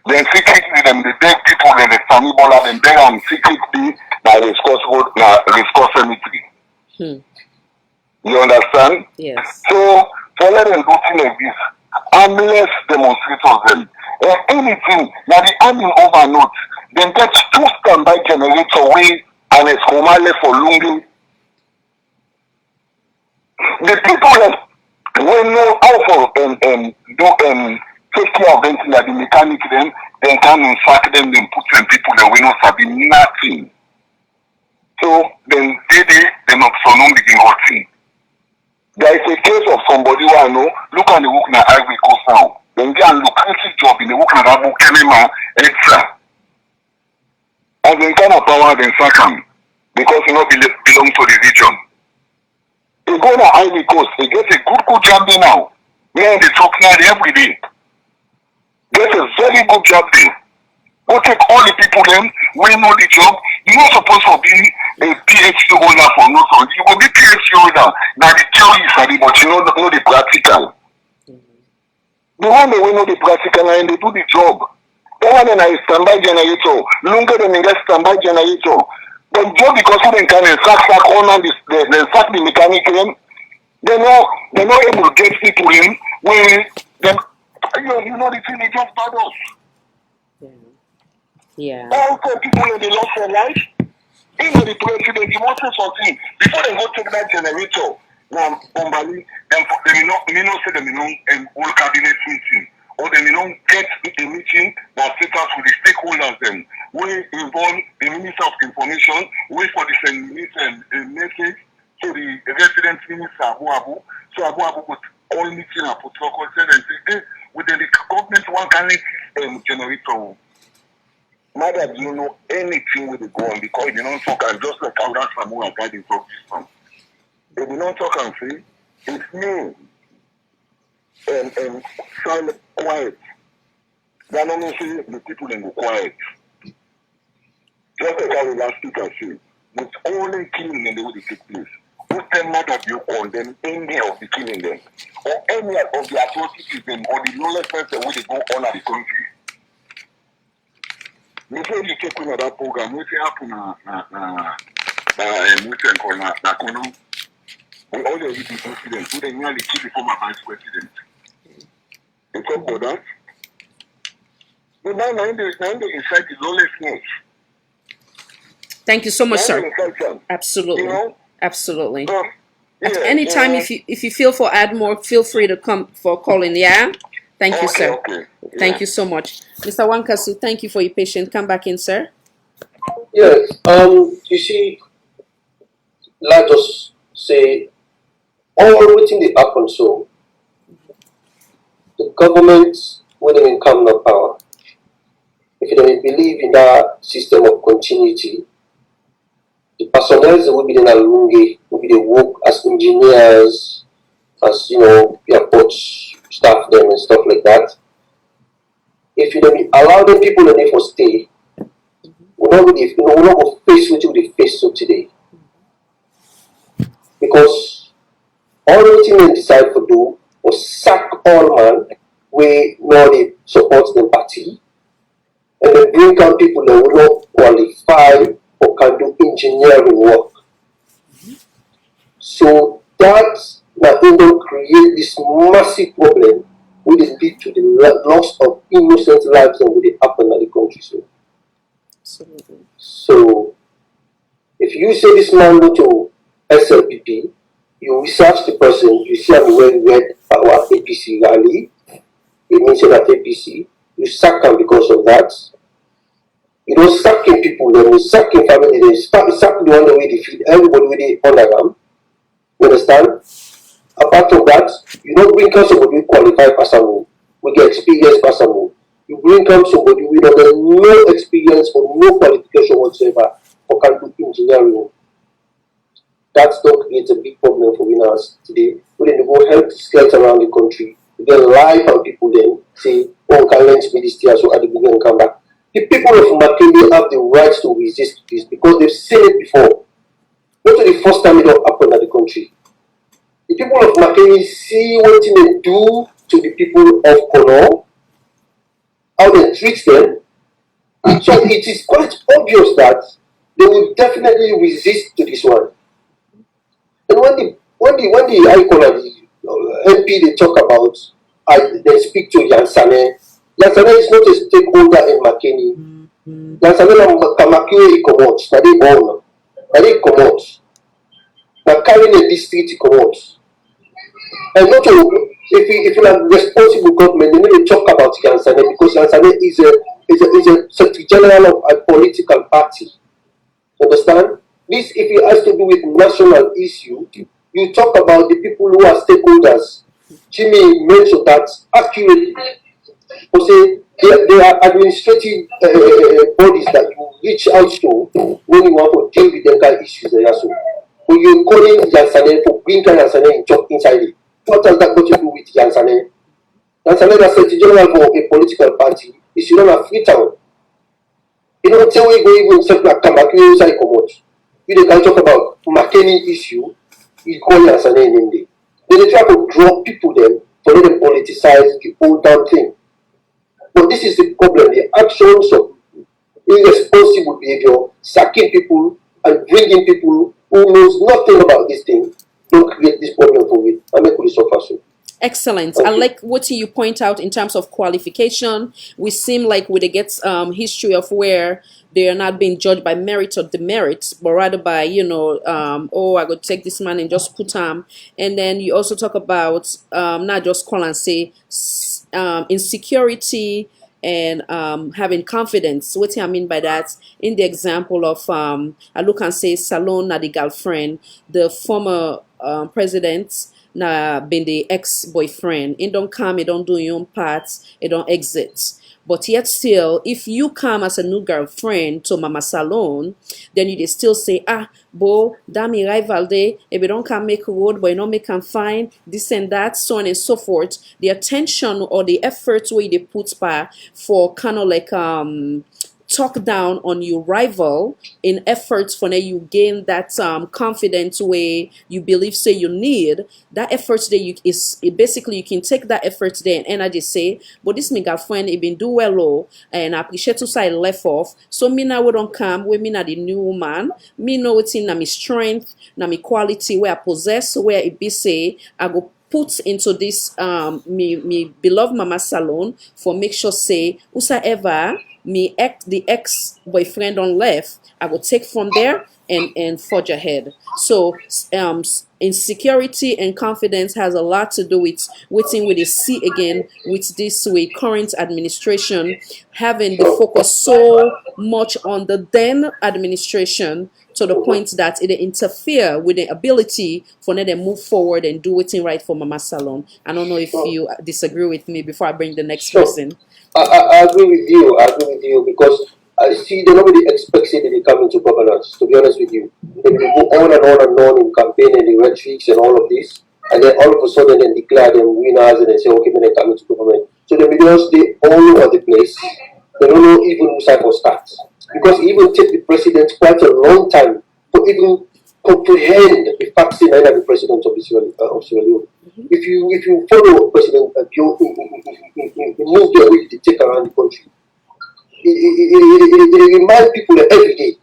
Speaker 13: Then secretly, them the dead people, then the family baller, then they am secretly, now Rescos Cemetery. You understand?
Speaker 7: Yes.
Speaker 13: So, for let them do things like this, harmless demonstrators them, anything, now the handing over notes, then get 2 standby generators away and a schema left for Lungi. The people that will know how for take care of them, like the mechanic then can sack them, then put them people that will not sabi nothing. So then they not so no begin hurting. There is a case of somebody who I know, look at the work na Ivory Coast now. Then get a lucrative job in the work na that book extra. And then kind of power then sack him because he not belong to the region. He go to Ivory Coast, he get a good job there now. Me and the talk now every day. Get a very good job there. Go take all the people them, we know the job. You're not supposed to be a PhD holder for no son. You will be PhD holder. Now the theory is study, but you know the practical. The one they will know the practical and they do the job. The one that is standby generator, longer than the standby generator. But just because they can sack on and they sack the mechanic in, they're not able to get people in where them you know the thing they just bad us.
Speaker 7: Yeah.
Speaker 13: Also people in the lost their life. You know the president, he wants something. Before they go take that generator, now Bombali, them know say them all cabinet meeting. Or they don't get a meeting that sits out with the stakeholders then. We involve the Minister of Information, wait for the message to the resident minister Abu. So Abu put all meeting and protocol and say, hey, within the government one can generator. Neither do you know anything with the go on because they don't talk and just like how that Samu and guiding talk this one. They do not talk and say, it's me. silent, quiet. That don't mean the people in the quiet. Just like how the last speaker said, it's only killing in the way they take place. What's the matter if you condemn any of the killing them? Or any of the atrocities them or the lawlessness that they go on at the country? You say you take on that program, we say happen na Kono. We all the VP president, who they nearly kill the former vice president. You talk about that? But now they incite the lawlessness.
Speaker 7: Thank you so much, sir. Absolutely. You know? Absolutely. At any time, if you feel for add more, feel free to come for calling. Yeah. Thank you, sir.
Speaker 13: Okay. Yeah.
Speaker 7: Thank you so much, Mr. Wankasu. Thank you for your patience. Come back in, sir.
Speaker 5: Yes. You see, let's just say all within the happen. So the government wouldn't come no power if you don't believe in that system of continuity. The personnel will be the Nalungi, will be the work as engineers, as airport staff them and stuff like that. If you don't allow the people that they for stay, we're not going to face what they face so today. Because all the thing they decide to do was sack all man where they support the party and then bring out people that will not qualify or can do engineering work. So that will create this massive problem which will lead to the loss of innocent lives and will happen in the country. So if you say this man go to SLPP, you research the person, you see him well read our APC rally, it means that APC, you sack him because of that. You don't sacking people, then you sacking family, then you sack the one way they feed everybody with the underground. You understand? Apart from that, you don't bring out somebody who qualified person, we get experienced person. You bring out somebody with no experience or no qualification whatsoever or can do engineering. That's not create a big problem for winners today. We need to go help skate around the country. We get live and people then say, oh, can lend me this year so at the beginning and come back. The people of Makeni have the right to resist this because they've seen it before. Not the first time it happened at the country. The people of Makeni see what they do to the people of Kono, how they treat them. So it is quite obvious that they will definitely resist to this one. And when the icon MP they talk about, they speak to Yansane. Yansane is not a stakeholder in Makeni. Yansane na Kamakio commot, na they born, na they commot, na carrying a district commot. And not to, if you are responsible government, you need to talk about Yansane because Yansane is a secretary general of a political party. Understand? This, if it has to do with national issue, you talk about the people who are stakeholders. Jimmy mentioned that accurately. You say there are administrative bodies that you reach out to when you want to deal with them kind of issues. So when you're calling Yansane for bringing Yansane inside it, what has that got to do with Yansane? Yansane is secretary general for a political party. It should not have free town. You don't tell we go even self like come back inside commot. You can talk about Makeni issue, you call Yansane in there. They try to draw people then to let them politicize the whole damn thing. But this is the problem, the actions of irresponsible behavior, sacking people and bringing people who knows nothing about this thing, don't create this problem for it and make police suffer so.
Speaker 7: Excellent. I like what you point out in terms of qualification. We seem like we get history of where they are not being judged by merit or demerit, but rather by, oh, I could take this man and just put him. And then you also talk about not just call and say insecurity and having confidence. What I mean by that, in the example of I look and say Salon na the girlfriend, the former president na been the ex-boyfriend. It don't come, it don't do your own parts, it don't exit. But yet still, if you come as a new girlfriend to Mama Salon, then you dey still say, ah, bo, that me rival dey, if you don't can make road, but you don't make can fine, this and that, so on and so forth. The attention or the efforts where they put by for kind of like talk down on your rival in efforts for you gain that confidence where you believe say you need that effort there you is it basically you can take that effort there and energy say but this my girlfriend it been do well oh, and I appreciate to say left off so me now we don't come with me now the new woman me know it's in my strength na my quality where I possess where it be say I go put into this me beloved Mama Salon for make sure say whosoever the ex boyfriend on left I will take from there and forge ahead. So insecurity and confidence has a lot to do with waiting with the see again with this way current administration having the focus so much on the then administration to the point that it interfere with the ability for them to move forward and do it right for Mama Salon. I don't know if you disagree with me before I bring the next person.
Speaker 8: I agree with you. I agree with you because I see that nobody expects it to be coming to governance. To be honest with you, they will go on and on and on in campaign and the rhetorics and all of this, and then all of a sudden they declare them winners and they say, okay, when they come into government. So the videos they all over the place. They don't know even who side will start because it even take the president quite a long time to even comprehend the facts in the president of Sierra Leone. If you follow President Bio, he moved the way to take around the country. It reminds people that every day,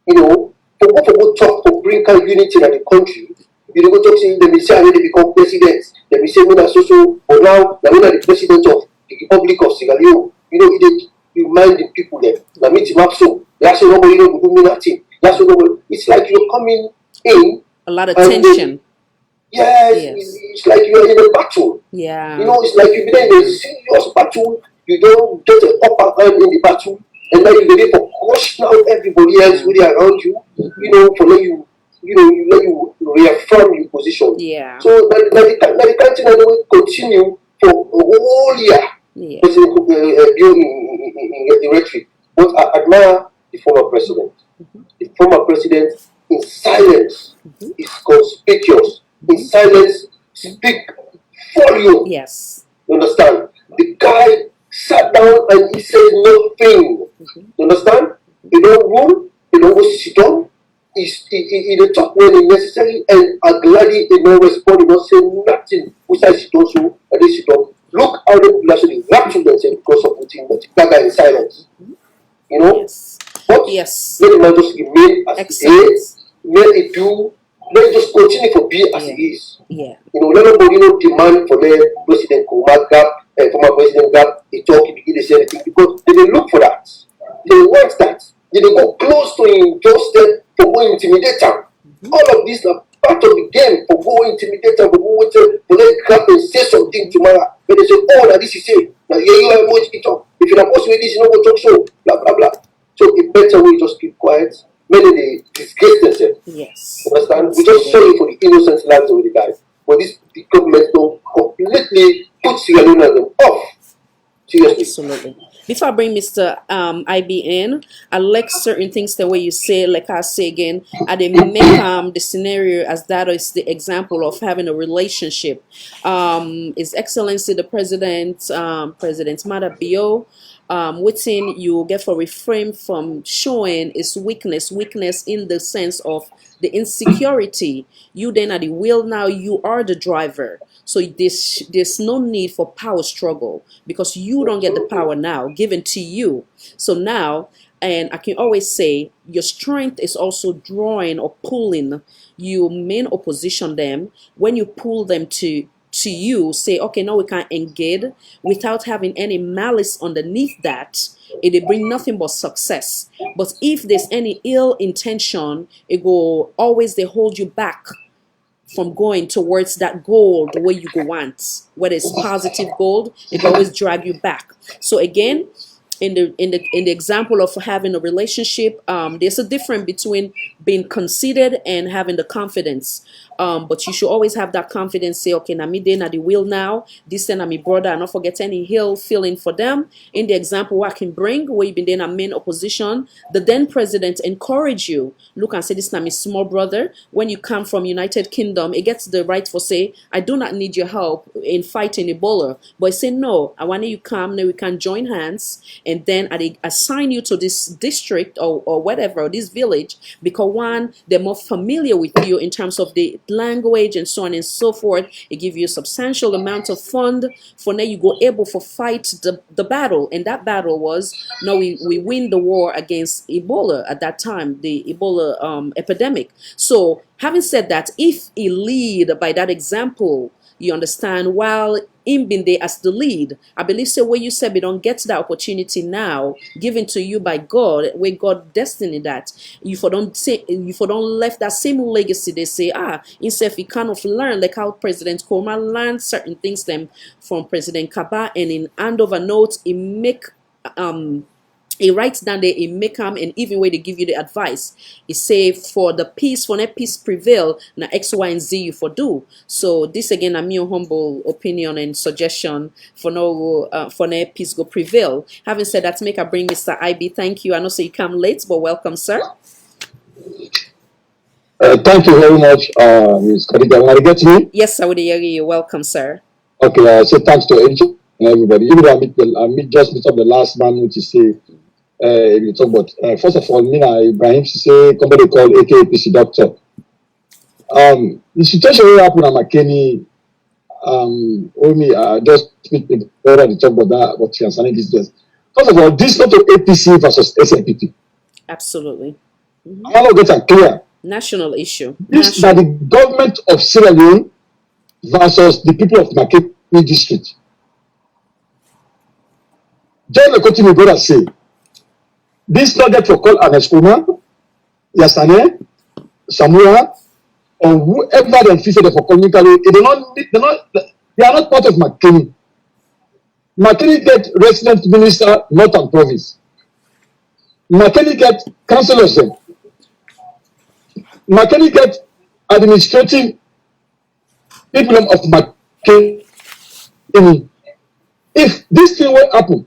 Speaker 8: you know, for what talk for bring kind of unity in the country. You know, talk saying they may say already become president. They may say when so, but now when the president of the Republic of Sierra Leone, you know, it remind the people there. Now meet him up so. That's why nobody will do me nothing. That's why nobody. It's like you're coming in.
Speaker 7: A lot of tension.
Speaker 8: Yes, it's like you're in a battle.
Speaker 7: Yeah.
Speaker 8: You know, it's like you've been in a serious battle. You don't get an upper hand in the battle, and now you're ready for crush out everybody else really around you. You know, for let you let you reaffirm your position.
Speaker 7: Yeah.
Speaker 8: So the country will continue for a whole year.
Speaker 7: Yeah.
Speaker 8: President in rhetoric. But I admire the former president. The former president in silence is conspicuous. In silence, speak volume.
Speaker 7: Yes.
Speaker 8: You understand? The guy sat down and he said nothing. You understand? He don't rule, he don't go sit down. He don't talk when it's necessary and gladly he don't respond, he don't say nothing. We say sit down so and they sit down. Look how the people actually rapture themselves because of putting that guy in silence. You know?
Speaker 7: Yes.
Speaker 8: But
Speaker 7: yes.
Speaker 8: let the man just remain as
Speaker 7: Excellent.
Speaker 8: he is. Let it do. Let it just continue to be as it is.
Speaker 7: Yeah.
Speaker 8: You know, let nobody demand for the President Kuma gap, former President gap, he talk, he begin to say anything because they didn't look for that. They want that. They didn't go close to him, just for going intimidate him. All of these are part of the game for going intimidate him, for going to let grab and say something tomorrow. But they say, oh, now this is it. Now, yeah, you are going to talk. If you're not supposed to do this, you don't go talk so, blah, blah, blah. So it better we just keep quiet. Many they disgrace themselves.
Speaker 7: Yes.
Speaker 8: Understand? We just sorry for the innocent lives of the guys. But this the government don't completely put Sierra Leone off. Seriously.
Speaker 7: Absolutely. Before I bring Mr. IB in, I like certain things the way you say, like I say again, I they make the scenario as that is the example of having a relationship. His Excellency the President, President Mada Bio, within you get for refrain from showing is weakness in the sense of the insecurity. You then are the wheel now, you are the driver. So there's no need for power struggle because you don't get the power now given to you. So now, and I can always say your strength is also drawing or pulling your main opposition them. When you pull them to you, say, okay, now we can engage without having any malice underneath that. It bring nothing but success. But if there's any ill intention, it will always they hold you back from going towards that goal the way you go want. Whether it's positive goal, it will always drag you back. So again, in the example of having a relationship, there's a difference between being conceited and having the confidence. But you should always have that confidence. Say, okay, now me then at the will now. This then my brother, and not forget any ill feeling for them. In the example I can bring, where you been then a main opposition, the then president encourage you. Look and say, this now my small brother. When you come from United Kingdom, it gets the right for say, I do not need your help in fighting Ebola. But I say no, I want you come. Now we can join hands, and then I assign you to this district or whatever, or this village, because one, they're more familiar with you in terms of the language and so on and so forth. It gives you a substantial amount of fund for now you go able for fight the battle. And that battle was, now we win the war against Ebola at that time, the Ebola epidemic. So having said that, if he lead by that example, you understand, while him being there as the lead, I believe so where you said we don't get that opportunity now given to you by God, where God destined that. You for don't left that same legacy. They say, instead we kind of learn like how President Koma learned certain things them from President Kaba, and in handover notes he make he writes down there, he make them, and even where they give you the advice, he say for the peace, for that peace prevail, now X, Y, and Z you for do. So this again, I'm your humble opinion and suggestion for that peace go prevail. Having said that, make I bring Mr. IB. Thank you. I know so you come late, but welcome, sir.
Speaker 6: Thank you very much, Ms. Khadija. Want to get to me?
Speaker 7: Yes, I would hear you. Welcome, sir.
Speaker 6: Okay, so thanks to everybody. Even though I just meet up the last man, which is say. You talk about first of all, Mina Ibrahim say somebody called AKPC doctor. The situation will happen at Makeni. Just speak better to talk about that. What concerning this just. First of all, this not of APC versus SNPP.
Speaker 7: Absolutely.
Speaker 6: Mm-hmm. I want to get it clear.
Speaker 7: National issue.
Speaker 6: This is the government of Sierra Leone versus the people of Makeni district. John Lekoti, my brother, say. This target for call Aneskuma, Yasane, Samura, or whoever they feel for communically, they are not part of Makeni. Makeni get resident minister, Northern Province. Makeni get councillors. Makeni get administrative people of Makeni. If this thing will happen,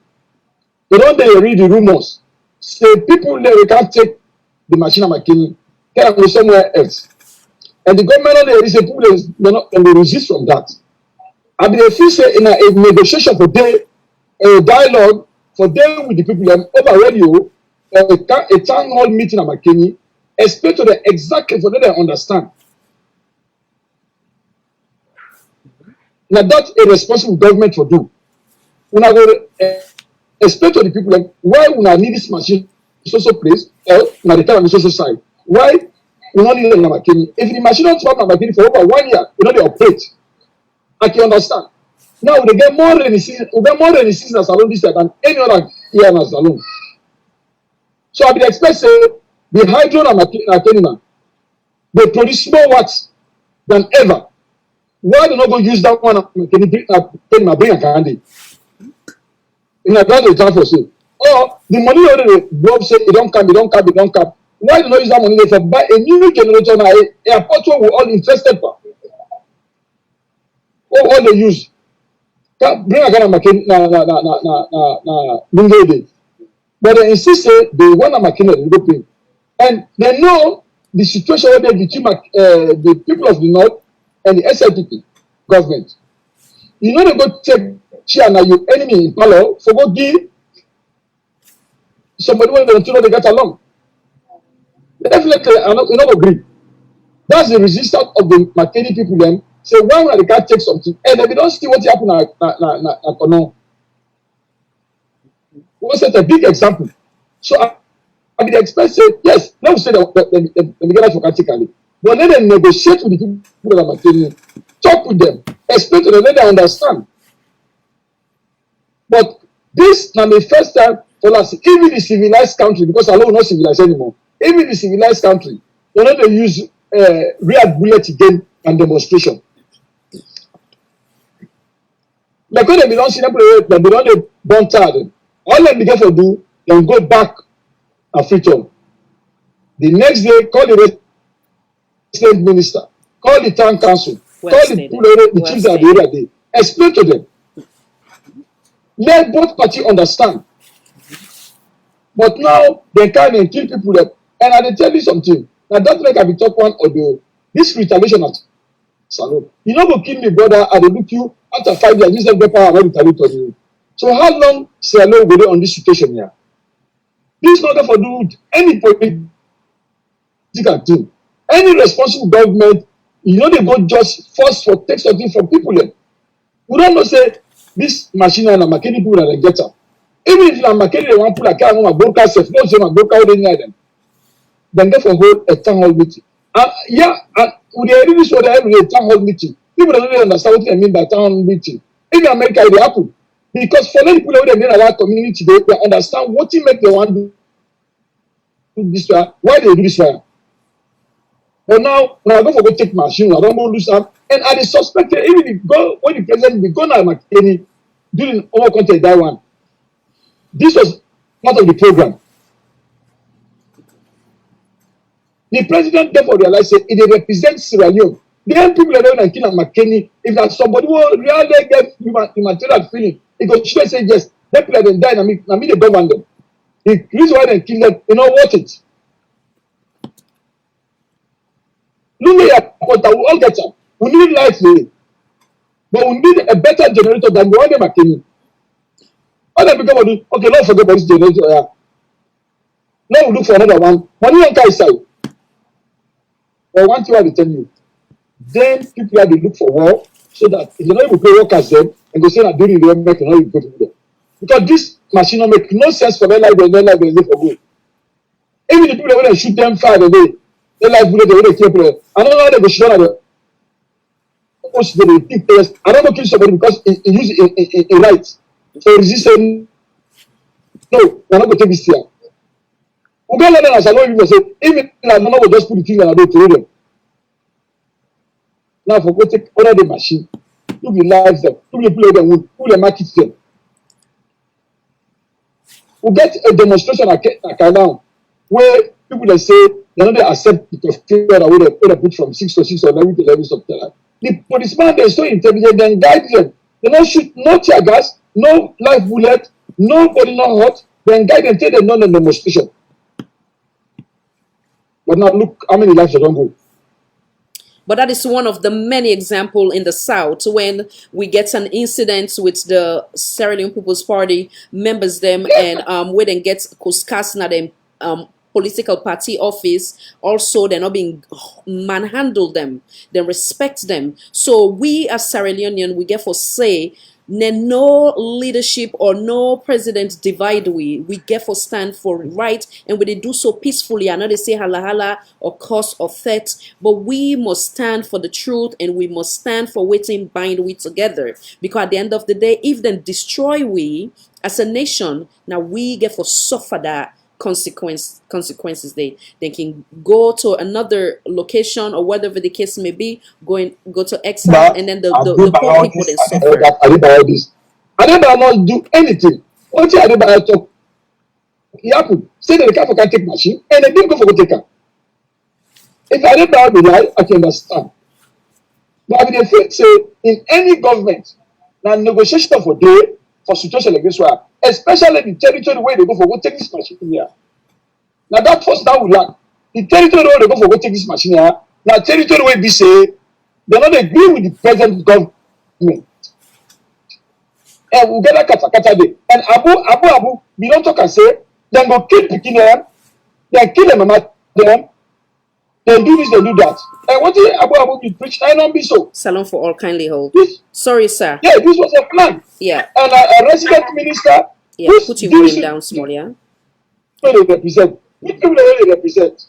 Speaker 6: they don't read the rumors. Say people there, we can't take the machine at Makeni, can go somewhere else. And the government there is a people they resist from that. I mean, if you say in a negotiation for them, a dialogue for them with the people over radio, a town hall meeting at Makeni, explain to them exactly for them to understand. Now that's a responsible government for do. When I go explain to the people why we need this machine social place or na the time on the social side. Why we don't need it in Makeni? If the machine don't work in Makeni for over 1 year, we don't operate. I can understand. Now they get more rainy season, we get more rainy season as alone this year than any other year as alone. So I would expect say the hydro and Makeni they produce more watts than ever. Why do not go use that one Makeni bring a candy? In a grand example, say, or the money already go say it don't come. Why do not use that money for buy a new generator now? A portal will all interested for. All they use. Bring a kind of Makeni but they insist say they want a Makeni they go pay. And they know the situation where they between the people of the north and the SLPP government. You know they go take chair now your enemy in Palo for go give somebody when they don't get along. Definitely, I not agree. That's the resistance of the Makeni people. Then say why when they can't take something, and they don't see what happened at Kono. Was a big example. So I would expect say yes. Now we say that the get for practically, but then they negotiate with the people that are Makeni, talk with them, explain to them, let them understand. But this now the first time for us, even the civilized country, because alone not civilized anymore. Even the civilized country, they don't use real bullet again and demonstration. Like when they don't see them, they don't burn tired
Speaker 8: All them begin to do, then go back and freedom. The next day, call the resident minister, call the town council, call the chiefs at the other day, explain to them. Let both parties understand. But now they can't kill people that, and I tell you something. Now that make I be talk one or the this retaliation at salon. You know go kill me, brother, I will look you after 5 years, this is the power I retaliate on you. So how long Salon will be on this situation here? This is not for do any political thing. Any responsible government, you know they go just force for take something from people then. We don't know say this machine and Makeni people that they get up. Even if Makeni they want to put a car on a broker self, not say a broker they need them. Then they for hold a town hall meeting. And yeah, and we really this what every day town hall meeting. People don't really understand what I mean by town hall meeting. In America, it happen. Because for many people who in our community, they understand what it make they want to do this way, why they do this way. But now, when I go for go take machine, I don't go lose them. And I suspect even if go when the president be gone at Makeni during our content that one. This was part of the program. The president therefore realized that it represents Sierra Leone. The people that don't kill Makeni, if that somebody will really get material feeling, it goes straight say yes. That people that die, I mean they govern them. The reason why they kill them, you know what it. Look at what we all get up. We need life, but we need a better generator than the one they Makeni. Other people do okay, don't forget about this generator. Now we look for another one. Money on Kai side. But one thing I will tell you, then people have to look for war so that if you know you pay workers them and they say that during the make you know you go to them. Because this machine don't make no sense for their life and their life they live for good. Even the people that when they shoot them fire the day, their life bullet they kill people. I don't know how they go shoot at them. They pick players. I don't know kill somebody because he use a right. So resisting. No, we're not going to take this here. We can't let them as I know even say, even like no will just put the thing and I don't throw them. Now for go take order the machine, who will live them, who will play them, who will market them. We get a demonstration like now where people they say they don't accept the figure where they put from 6 to 6 or 11 to 11 something like that. The policeman they so intelligent and guide them. They don't shoot no tear gas, no live bullet, nobody not hot, then guide them till they know the demonstration. But now look how many lives they don't go.
Speaker 7: But that is one of the many examples in the South when we get an incident with the Sierra Leone People's Party members them and we then get Kuskas na them political party office. Also, they're not being manhandle them. They respect them. So we as Sierra Leonean, we get for say no leadership or no president divide we get for stand for right and we they do so peacefully. I know they say hala or cause or threat, but we must stand for the truth and we must stand for waiting bind we together, because at the end of the day if they destroy we as a nation, now we get for suffer that consequences. They can go to another location or whatever the case may be, go to exile, and then the poor people then suffer.
Speaker 8: I not do anything. What did I talk? He happened. Say that the car can take machine and they didn't go for the taker. If I didn't be lie, I can understand. But if they say in any government, now negotiation for day for situation like this one, especially the territory where they go for go take this machine here. Now that first that will learn. The territory where they go for go take this machine here, now territory where they say they not agree with the present government. And we get that kata day. And Abu, we don't talk and say, then go kill Pekin, then kill them, them, then do this, then do that. And what did Abu be preached? I don't be so.
Speaker 7: Salon for all kindly hold. Sorry, sir.
Speaker 8: Yeah, this was a plan.
Speaker 7: Yeah.
Speaker 8: And a resident minister.
Speaker 7: Yeah, put your volume down small, yeah.
Speaker 8: Where they represent. Which people they represent.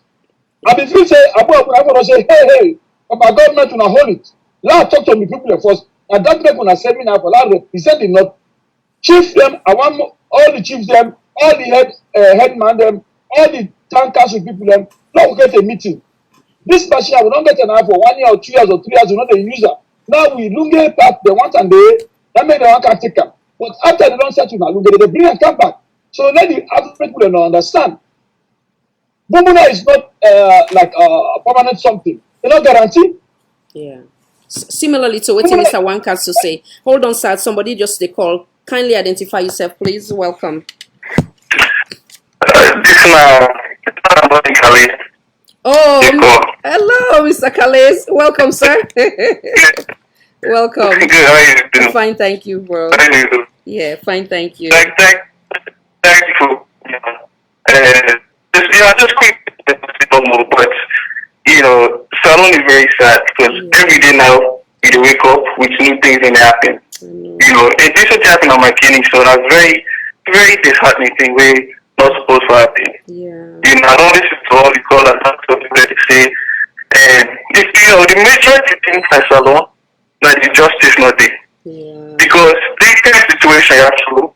Speaker 8: And if you say, Abu, I'm going to say, hey, my government will hold it. Now talk to me people first. And that make on a seminar for that represent the North. Chief them, I want all the chiefs them, all the headman them, all the town council people them, don't get a meeting. This machine, we don't get an hour for 1 year or 2 years or 3 years, we're not a user. Now we lunge back, they want and that make the one can take them. But after they don't settle now, they bring and come back.
Speaker 14: So let the average people don't understand. Bumuna is not like a permanent something. You know, guarantee.
Speaker 7: Yeah. Similarly to what Mr. Wankas to say. Hold on, sir. Somebody just they call. Kindly identify yourself, please. Welcome.
Speaker 12: This now,
Speaker 7: Oh, hello, Mr. Calais. Welcome, sir. Welcome.
Speaker 12: Good, how are you doing?
Speaker 7: Fine, thank you, bro. Yeah, fine, thank you.
Speaker 12: Thank you for, just quick, but, Salon is very sad because every day now, you wake up with new things and happen. And this is happening on Makeni, so that's very, very disheartening thing where not supposed to happen. I don't listen to all the callers that say, and the majority things like Salon, like the justice not there. Because this kind of situation you have to look,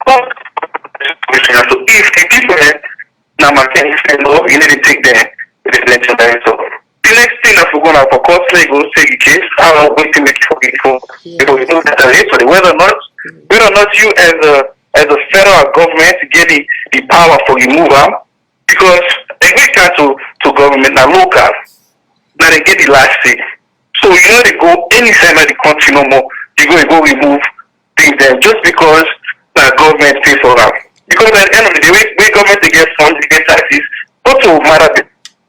Speaker 12: so if the people now Makeni say no, you need to take them to the election director. The next thing that we're going to have for court, like go take the case, I'll wait to make it for before you know that later, whether or not you as a federal government get the power for removal, because they get to government now local, now they get the last say. So they go any side of the country no more, you go remove things there just because the government pays for them. Because at the end of the day, we government they get funds, they get taxes, not to matter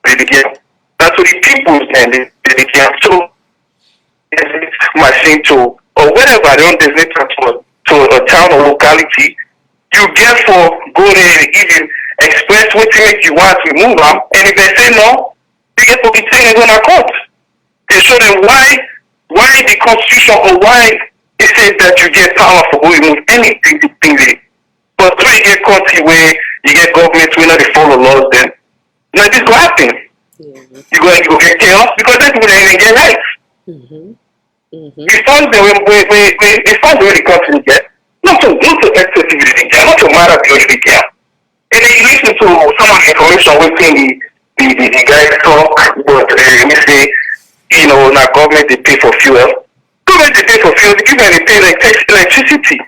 Speaker 12: they get. That's what the people and they get. So machine to or whatever they don't designate to a town or locality, you get for go there and even express what you make you want to move them, and if they say no, you get to be taken on a court. They show them why the constitution or why it says that you get power for going to move anything to things. But when you get country where you get governments where not they follow laws, then now this will happen. You go get chaos because that's when they get right. The funds the funds where the country get, not to excessively get, not to matter the get. And then you listen to some of the information within the guys talk, but let me say, now government they pay for fuel. Government they pay for fuel, the people they pay like electricity.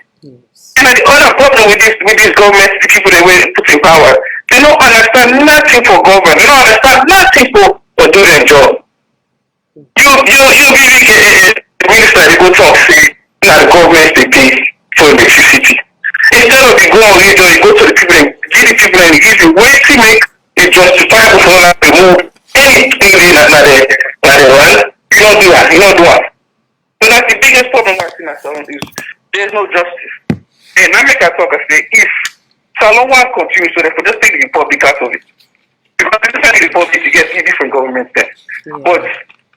Speaker 12: And the other problem with this government, the people they put in power, they don't understand nothing for government. They don't understand nothing for doing their job. You be the minister they go talk say now the government they pay for electricity. Instead of you go on radio, you go to the people and give the people and give you way to make it justifiable for them to remove anything that they want. You don't do that. You don't do that. So that's the biggest problem I see now is there's no justice. And I make a talk and say if Salon one continues, so therefore just take the Republic out of it. Because the Republic you get different governments there. But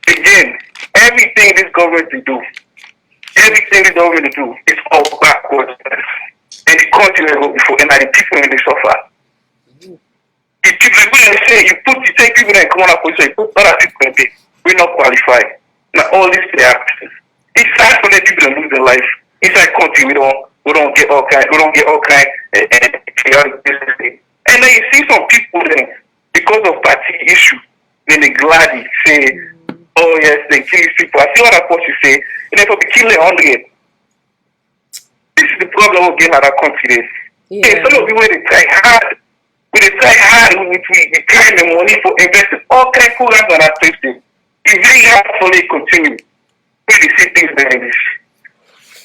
Speaker 12: again, everything this government will do, is all backwards. And the country will go before, and the people when they suffer. The people when they say you take people and come on a position, you put other people in there, we're not qualified. Now all this they happen. It's sad for the people to lose their life. Inside country we don't get all kind chaotic business. And then you see some people then because of party issue, then they gladly say, oh yes, they kill these people. I see what I thought you say, and they probably kill 100. This is the problem again at our country. And some of you when they try hard, we try the money for investing all kind of programs on our system. It's very hard for they continue. When they see things like this.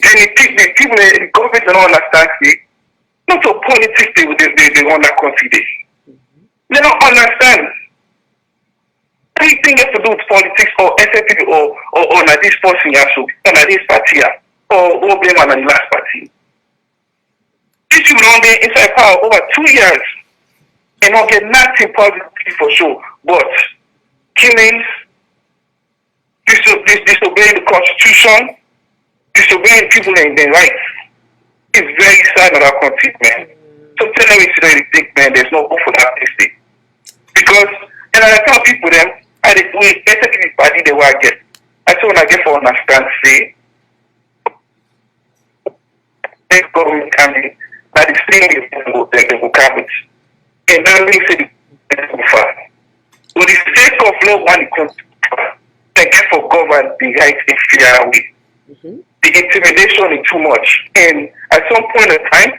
Speaker 12: Then the people, the government don't understand it. Not so politics they want that country there. They don't understand. Anything has to do with politics or SFP or on this person or on this party or blame on the last party. These people on there inside power over 2 years and not get nothing positive for sure. But killings, disobeying the constitution, disobeying people and their rights. It's very sad in our country, man. So tell them it's really think, man, there's no hope for that thing. Because, and I tell people them, we better give this party the way I get. I say when I get for understand, say, the government coming, that is saying they will come it. And that means they will far. But the sake of law, when it comes to they get for government the right in fair way. The intimidation is too much. And at some point in time,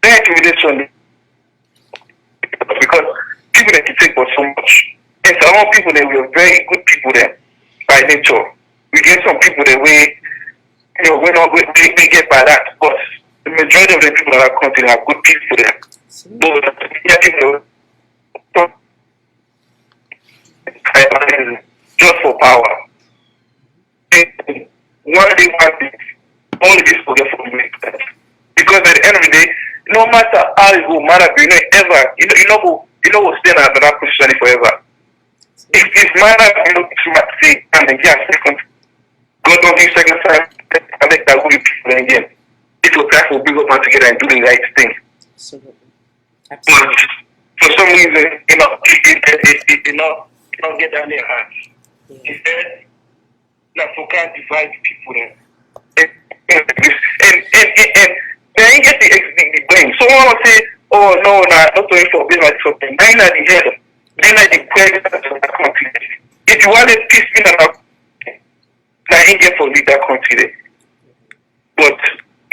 Speaker 13: Their intimidation because people that can take for so much. And some people that were very good people there by nature. We get some people that we get by that, but the majority of the people in our country are good people there. But people just for power. And one day, all of this will get for me. Because at the end of the day, no matter how it will matter, you know, stay in another position forever. If matter, say, and then yeah, second, God don't give second time, I make that good people again. It will try to bring up man together and do the right thing.
Speaker 7: Absolutely.
Speaker 13: But for some reason, it not get down their hands. Instead, like for can't divide people then. And then you get the blame. Someone will say, oh no, not doing for business something. They're not the head. They're not the president of the country. If you want to peace in now he get for lead that country there. But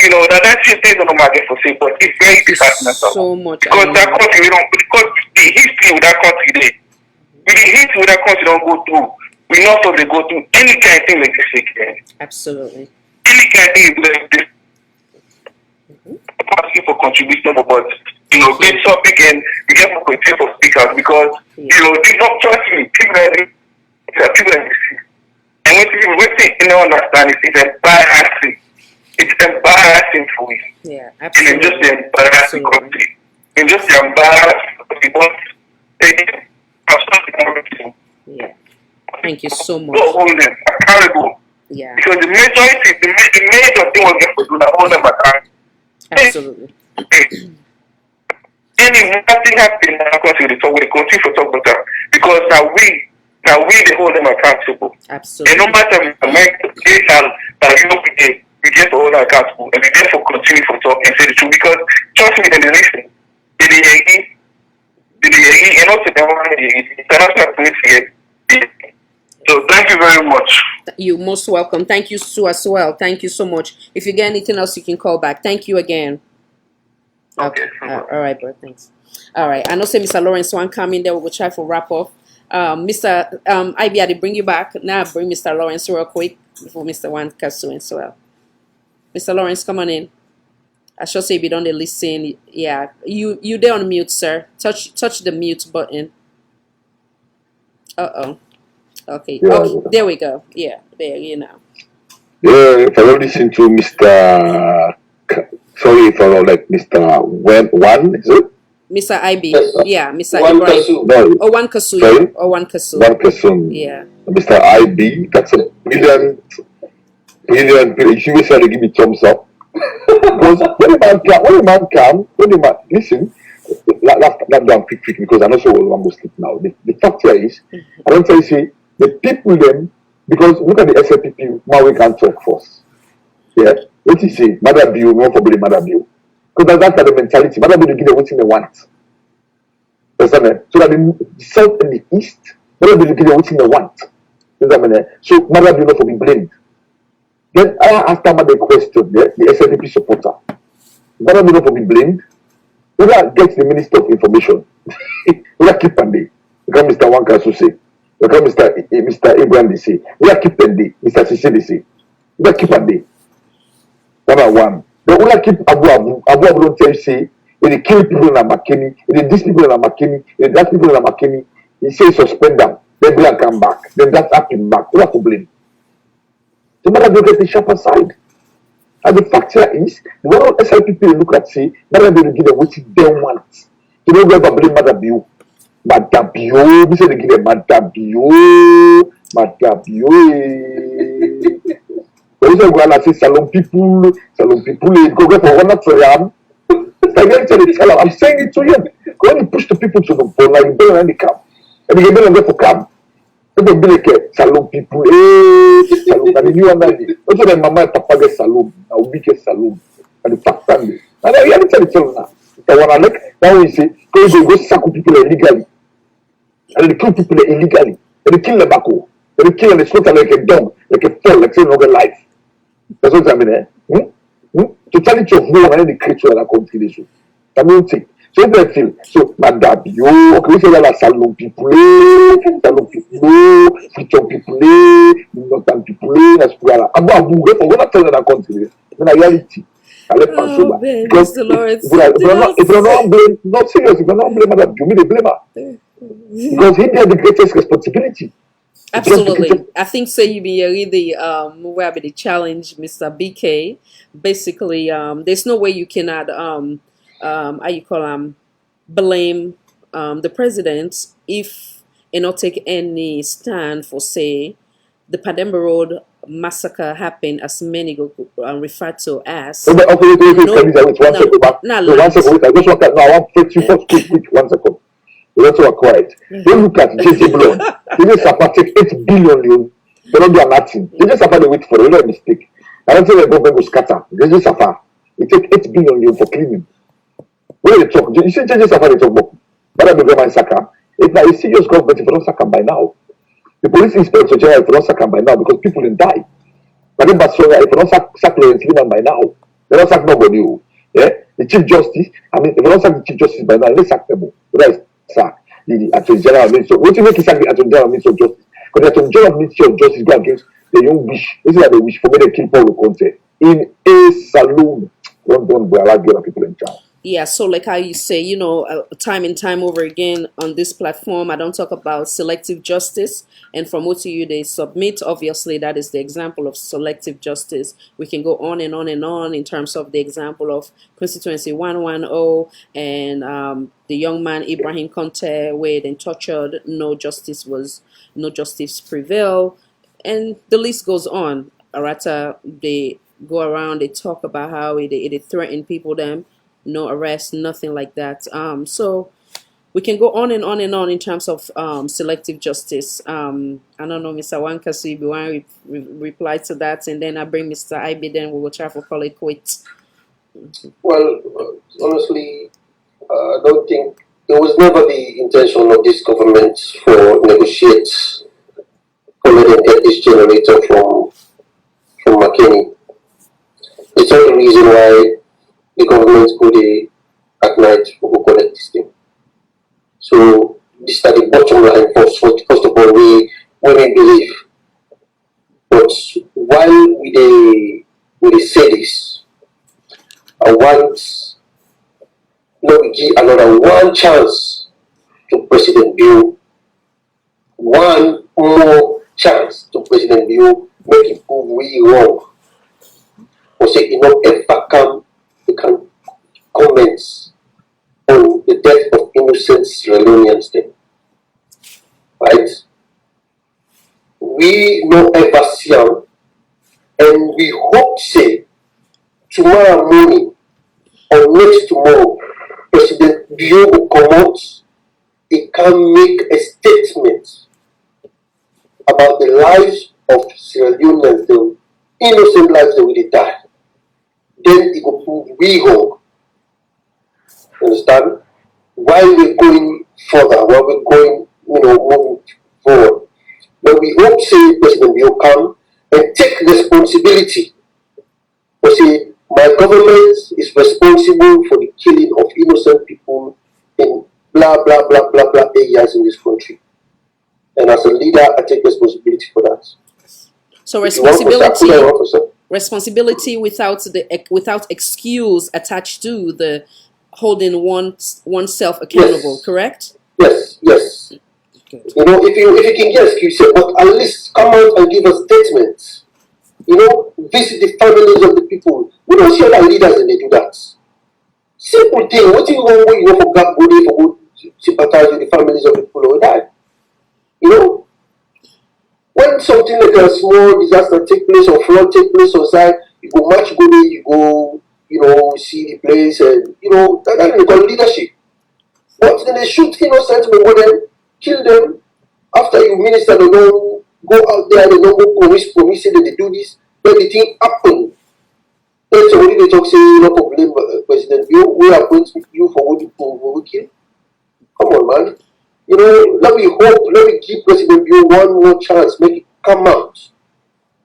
Speaker 13: you know that's just things on the market for say, but it's very disheartening.
Speaker 7: So much
Speaker 13: because that country because the history with that country there. With the history with that country don't go through. We know so they go through any kind of thing like this again.
Speaker 7: Absolutely.
Speaker 13: Any kind of thing like this. Asking for contribution, but you know, get topic and we get for continue for speakers because you know they don't trust me. People that see. And when people you know understand it, it's embarrassing. It's embarrassing for you.
Speaker 7: Yeah, absolutely.
Speaker 13: And it's just embarrassing country. And just embarrassing because
Speaker 7: yeah. Thank you so much.
Speaker 13: So hold them accountable.
Speaker 7: Yeah.
Speaker 13: Because the majority, the major thing was get to do that hold them accountable.
Speaker 7: Absolutely.
Speaker 13: Any nothing happened in our country, we continue to talk about that because now we they hold them accountable.
Speaker 7: Absolutely.
Speaker 13: And no matter we get to hold them accountable and we therefore continue to talk and say the truth because trust me, they listen. They and also the international community. So thank you very much.
Speaker 7: You're most welcome. Thank you, Sue, as well. Thank you so much. If you get anything else, you can call back. Thank you again.
Speaker 13: Okay.
Speaker 7: All right, bro. Thanks. All right. I know say Mr. Lawrence one coming there. We'll try for wrap up. Mr. IB, I did bring you back. Now I bring Mr. Lawrence real quick before Mr. Wan Kasu as well. Mr. Lawrence, come on in. I should say if you don't listen. Yeah. You there on mute, sir. Touch the mute button. Uh-oh. Okay.
Speaker 6: Yeah,
Speaker 7: Oh, there we go. Yeah, there you know.
Speaker 6: Yeah, if I don't listen to Mr. Sorry if I don't like Mr. One, is it?
Speaker 7: Mr. IB. Yeah, Mr.
Speaker 6: One
Speaker 7: Ibrahim.
Speaker 6: Kasu. No.
Speaker 7: Oh, One Kasu.
Speaker 6: Sorry?
Speaker 7: Oh, One Kasu.
Speaker 6: One Kasu.
Speaker 7: Yeah.
Speaker 6: Mr. IB, that's a brilliant. You always try to give me thumbs up. Because when the man listen, that down quick because I'm not sure what I'm going to sleep now. The fact here is, I don't tell you, say, the people them, because look at the SLPP, now we can talk first. Yeah. What you say, Mother Bill, no probably Mother Bill. Because that's the mentality. Mother Bill, give them what they want. Understand? So that the south and the east, Mother Bill, give them what they want. Understand? So Mother Bill, not for be blamed. Then I asked them the question, the SLPP supporter. Mother Bill, not for be blamed. We gotta get the Minister of Information. We gotta keep on day. We got Mr. Wanka say. We got Mr. Abraham say. We gotta keep on day. Mr. Sisi say. We gotta keep on day. Number one. Then we gotta keep Abu Abu. Abu Abu don't tell you say. They kill people in Makeni. They diss people in Makeni. They that people in Makeni. He say suspend them. Then Black come back. Then that happen back. We have to blame. So matter don't get the sharper side. And the fact here is, the one SLPP look at say, Mother Bill give them what they want. You don't ever blame Mother Bill. Mother Bill, we say they give them Mother Bill. But you say go and say salon people, go get for one for them. I'm saying it to you. Go and push the people to the bone like you build any camp. And you get them for camp. People be like salon people, salon. And you understand? Also, the mama and papa get salon. Now we get salon. And the fact that and I hear the tell now. The one I like now we say, go sack people illegally, and they kill people illegally, and they kill the backo, and they kill and they slaughter like a dog, like a fowl, like saying over life. That's what I mean. Totality of war and the creature of that country. I don't think. So if they feel, so madam, yo, okay, we say that salon people, freedom people, northern people, that's why I'm going to tell that country. In reality, I let pass
Speaker 7: Oh
Speaker 6: over.
Speaker 7: man,
Speaker 6: Because
Speaker 7: Mr. Lawrence,
Speaker 6: if you're not blame, not serious, if you're not blame madam, you mean the blamer. Because he bear the greatest responsibility.
Speaker 7: absolutely. I think say you be the where be the challenge, Mr. BK. Basically, there's no way you cannot how you call blame the president if he not take any stand for say the Pademba Road massacre happened as many go referred to as
Speaker 6: Okay, wait, one second back.
Speaker 7: not
Speaker 6: No, 1
Speaker 7: land.
Speaker 6: second, wait, I just want to, no, I want to take you first, quick, 1 second. You also are quiet. Don't look at JJ Blood. JJ Sapa take 8 billion, they don't do nothing. JJ Sapa, they wait for a little mistake. I don't think the government will scatter. JJ Sapa, they take 8 billion for cleaning. When they talk, you see JJ Sapa, they talk about that the government saka. It's not a serious government if you don't sack them by now. The police inspector general if you don't sack them by now because people will die. But then Basura, if you don't sack Lawrence Liman by now, they don't sack nobody. Yeah? The Chief Justice, I mean, if you don't sack the Chief Justice by now, they sack them. That is sack the Attorney General Minister. What do you make sack the Attorney General Minister of Justice? Because the Attorney General Minister of Justice go against the young wish. This is like the wish for me to kill Paul Conte in a saloon. Don't be allowed to people in charge.
Speaker 7: Yeah, so like how you say, time and time over again on this platform, I don't talk about selective justice. And from what you they submit, obviously that is the example of selective justice. We can go on and on and on in terms of the example of constituency 110 and the young man Ibrahim Conte, where they tortured, no justice prevail, and the list goes on. Arata, they go around, they talk about how they threaten people, them no arrest, nothing like that. So we can go on and on and on in terms of selective justice. I don't know, Mr. Wankasi, if you want to reply to that, and then I bring Mr. IB, then we will try to call it quits.
Speaker 5: Well, honestly, I don't think it was never the intention of this government for negotiate for letting get this generator from Makeni. It's not the reason why the government go there at night to go collect this thing. So this is the bottom line first of all we believe. But while we say this, I want we give another one chance to President Bill. One more chance to President Bill, make it prove we wrong. Or say enough ever come, we can comment on the death of innocent Sierra Leoneans then. Right? We no ever see them, and we hope say tomorrow morning or next tomorrow, President Bio will come out, he can make a statement about the lives of Sierra Leoneans, the innocent lives that will die. Then he will prove we wrong. Understand? While we're going further, while we're going, moving forward. But we hope say President will come and take responsibility. But say my government is responsible for the killing of innocent people in blah blah blah blah blah areas in this country. And as a leader, I take responsibility for that.
Speaker 7: So responsibility without excuse attached to the holding oneself accountable,
Speaker 5: yes.
Speaker 7: Correct?
Speaker 5: Yes. Okay. If you can get excuse, but at least come out and give a statement. Visit the families of the people. We don't see other leaders and they do that. Simple thing. What do you want for God body for sympathize with the families of the people who die? When something like a small disaster take place or flood take place outside, you go march go there, you go, see the place, and that they call leadership. But then they shoot innocent people, then kill them after you minister. They don't go out there, they don't go promise that they do this. Then the thing happen. Then somebody they talk say no problem, President. We are going to you for what you kill. Come on, man. Let me give President Bill one more chance, make it come out.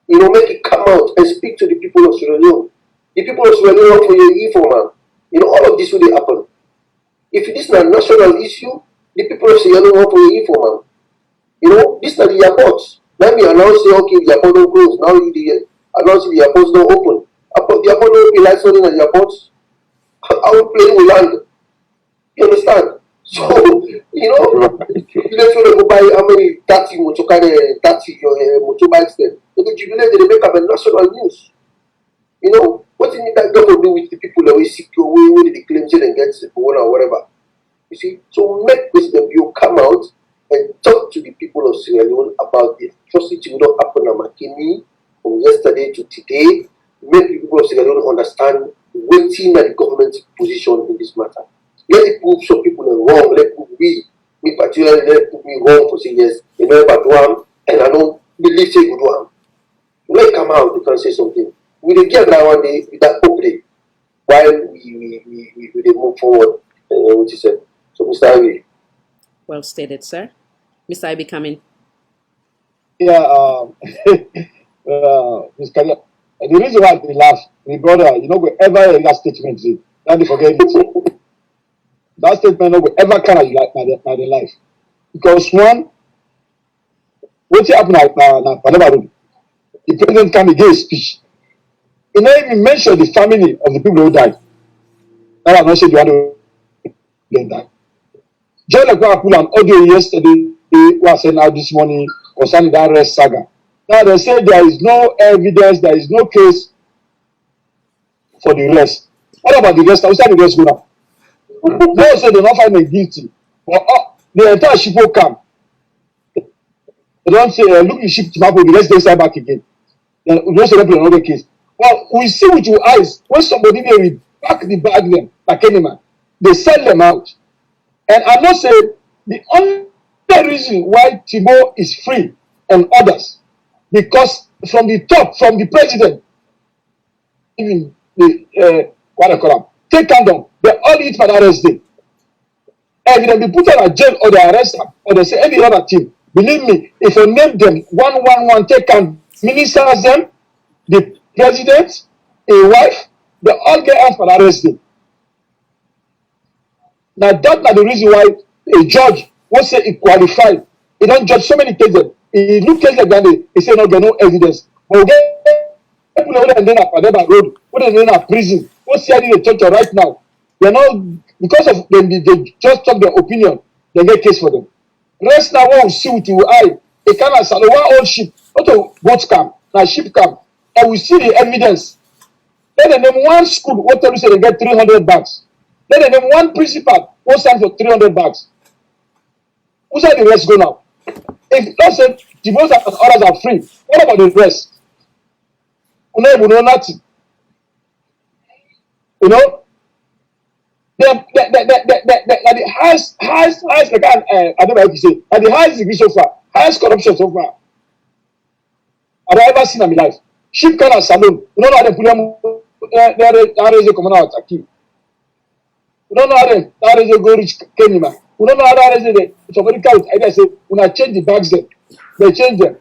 Speaker 5: Make it come out and speak to the people of Sierra Leone. The people of Sierra Leone for your evil, man. All of this will happen. If this is a national issue, the people of Sierra Leone want to hear from them. You know, this is the airport. Let me announce, say, okay, the airport don't close. Now the announce the airports don't open. The airport don't be like something at the airports. Our plane will land. You understand? So, you know, you let you go buy how many 30 motorbikes then. Because you let them make up a national news. You know, what you need that got to do with the people that we seek your way, where they claim and get one or whatever. You see, so make President Bio come out and talk to the people of Sierra Leone about the atrocity that happened at Makeni from yesterday to today. Make the people of Sierra Leone understand waiting at the government's position in this matter. Let it prove some people are wrong. Let it prove me particularly, let it prove me wrong for saying yes, you know about one, and I don't believe say good one. When they come out, they can say something. We will get that one day with that opening while we move forward. What you said. So, Mr. Ivy.
Speaker 7: Well stated, sir. Mr. Ivy, coming.
Speaker 14: Yeah, Mr. Kanya, the reason why they laugh, my brother, you know, wherever that statement is, don't forget it. That statement will ever come out like my life. Because one, what happened at Panama, the president came again speech. He never even mentioned the family of the people who died. That I'm not sure the one who died. Just like what I put an audio yesterday, what I said now this morning concerning that arrest saga. Now they say there is no evidence, there is no case for the arrest. What about the rest? How the rest go now? They say they not find them guilty. But the entire ship will come. They don't say, look, the ship to map, the rest they side back again. Then we don't say another case. Well, we see with your eyes when somebody there will pack the bag them like any man. They sell them out. And I must say the only reason why Thibault is free and others, because from the top, from the president, even the what I call them, take them down. They all eat for the arrest day. And if they be put on a jail or they arrest them or they say any other thing, believe me, if you name them one, take them, ministers them, the president, a wife, they all get out for the arrest day. Now that's not the reason why a judge will say he qualified. He don't judge so many cases. He look cases like that, he say no, there no evidence. But we get people who are in Padeba Road, who are in a prison, who see in the church right now. They're not, because of them, they just talk their opinion, they get case for them. Rest now, what we see with your eye, a kind of one old ship, not a boat camp, now ship camp, and we see the evidence. Let them name one school, what tell you say they get 300 bags. Let them name one principal, what stand for 300 bags. Who said the rest go now? If let's say divorce and others are free, what about the rest? We know nothing. You know? The highest, like I don't know how to say, the highest degree so far, highest corruption so far I've ever seen in my life. Ship can and saloon. You don't know how they put them, how they come out at you. We don't know how they go reach Kenima. We don't know how they somebody count. I say, when I change the bags there, they change them.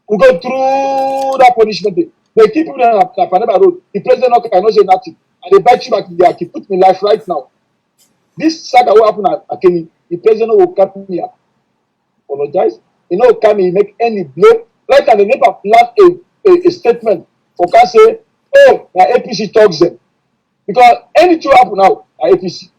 Speaker 14: We go through that punishment. They keep people on Panama Road. The president cannot say nothing. And they bite you back there. He put me in life right now. This saga will happen at Makeni. The president will come here. Apologize. You know, can he make any blame? Right now, they never plan a statement for can say, oh, my APC talks them. Because anything happen now at APC.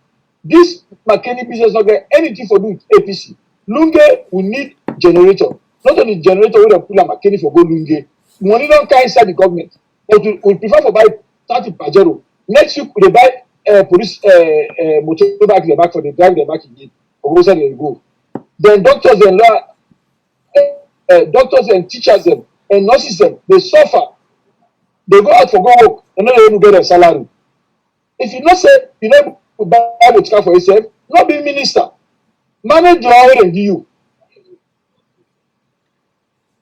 Speaker 14: This Makeni business not get anything for do with APC. Lunge will need generator. Not only generator, we don't pull a Makeni for go Lunge. Money don't come inside the government. But we prefer for buy 30 Pajero. Next week, we buy police motorbike the back for the drive the back again. Or go they go. Then doctors and doctors and teachers them and nurses them, they suffer. They go out for go work and not able to get their salary. If you not say you know buy the car for yourself, not be minister. Manage your own and you.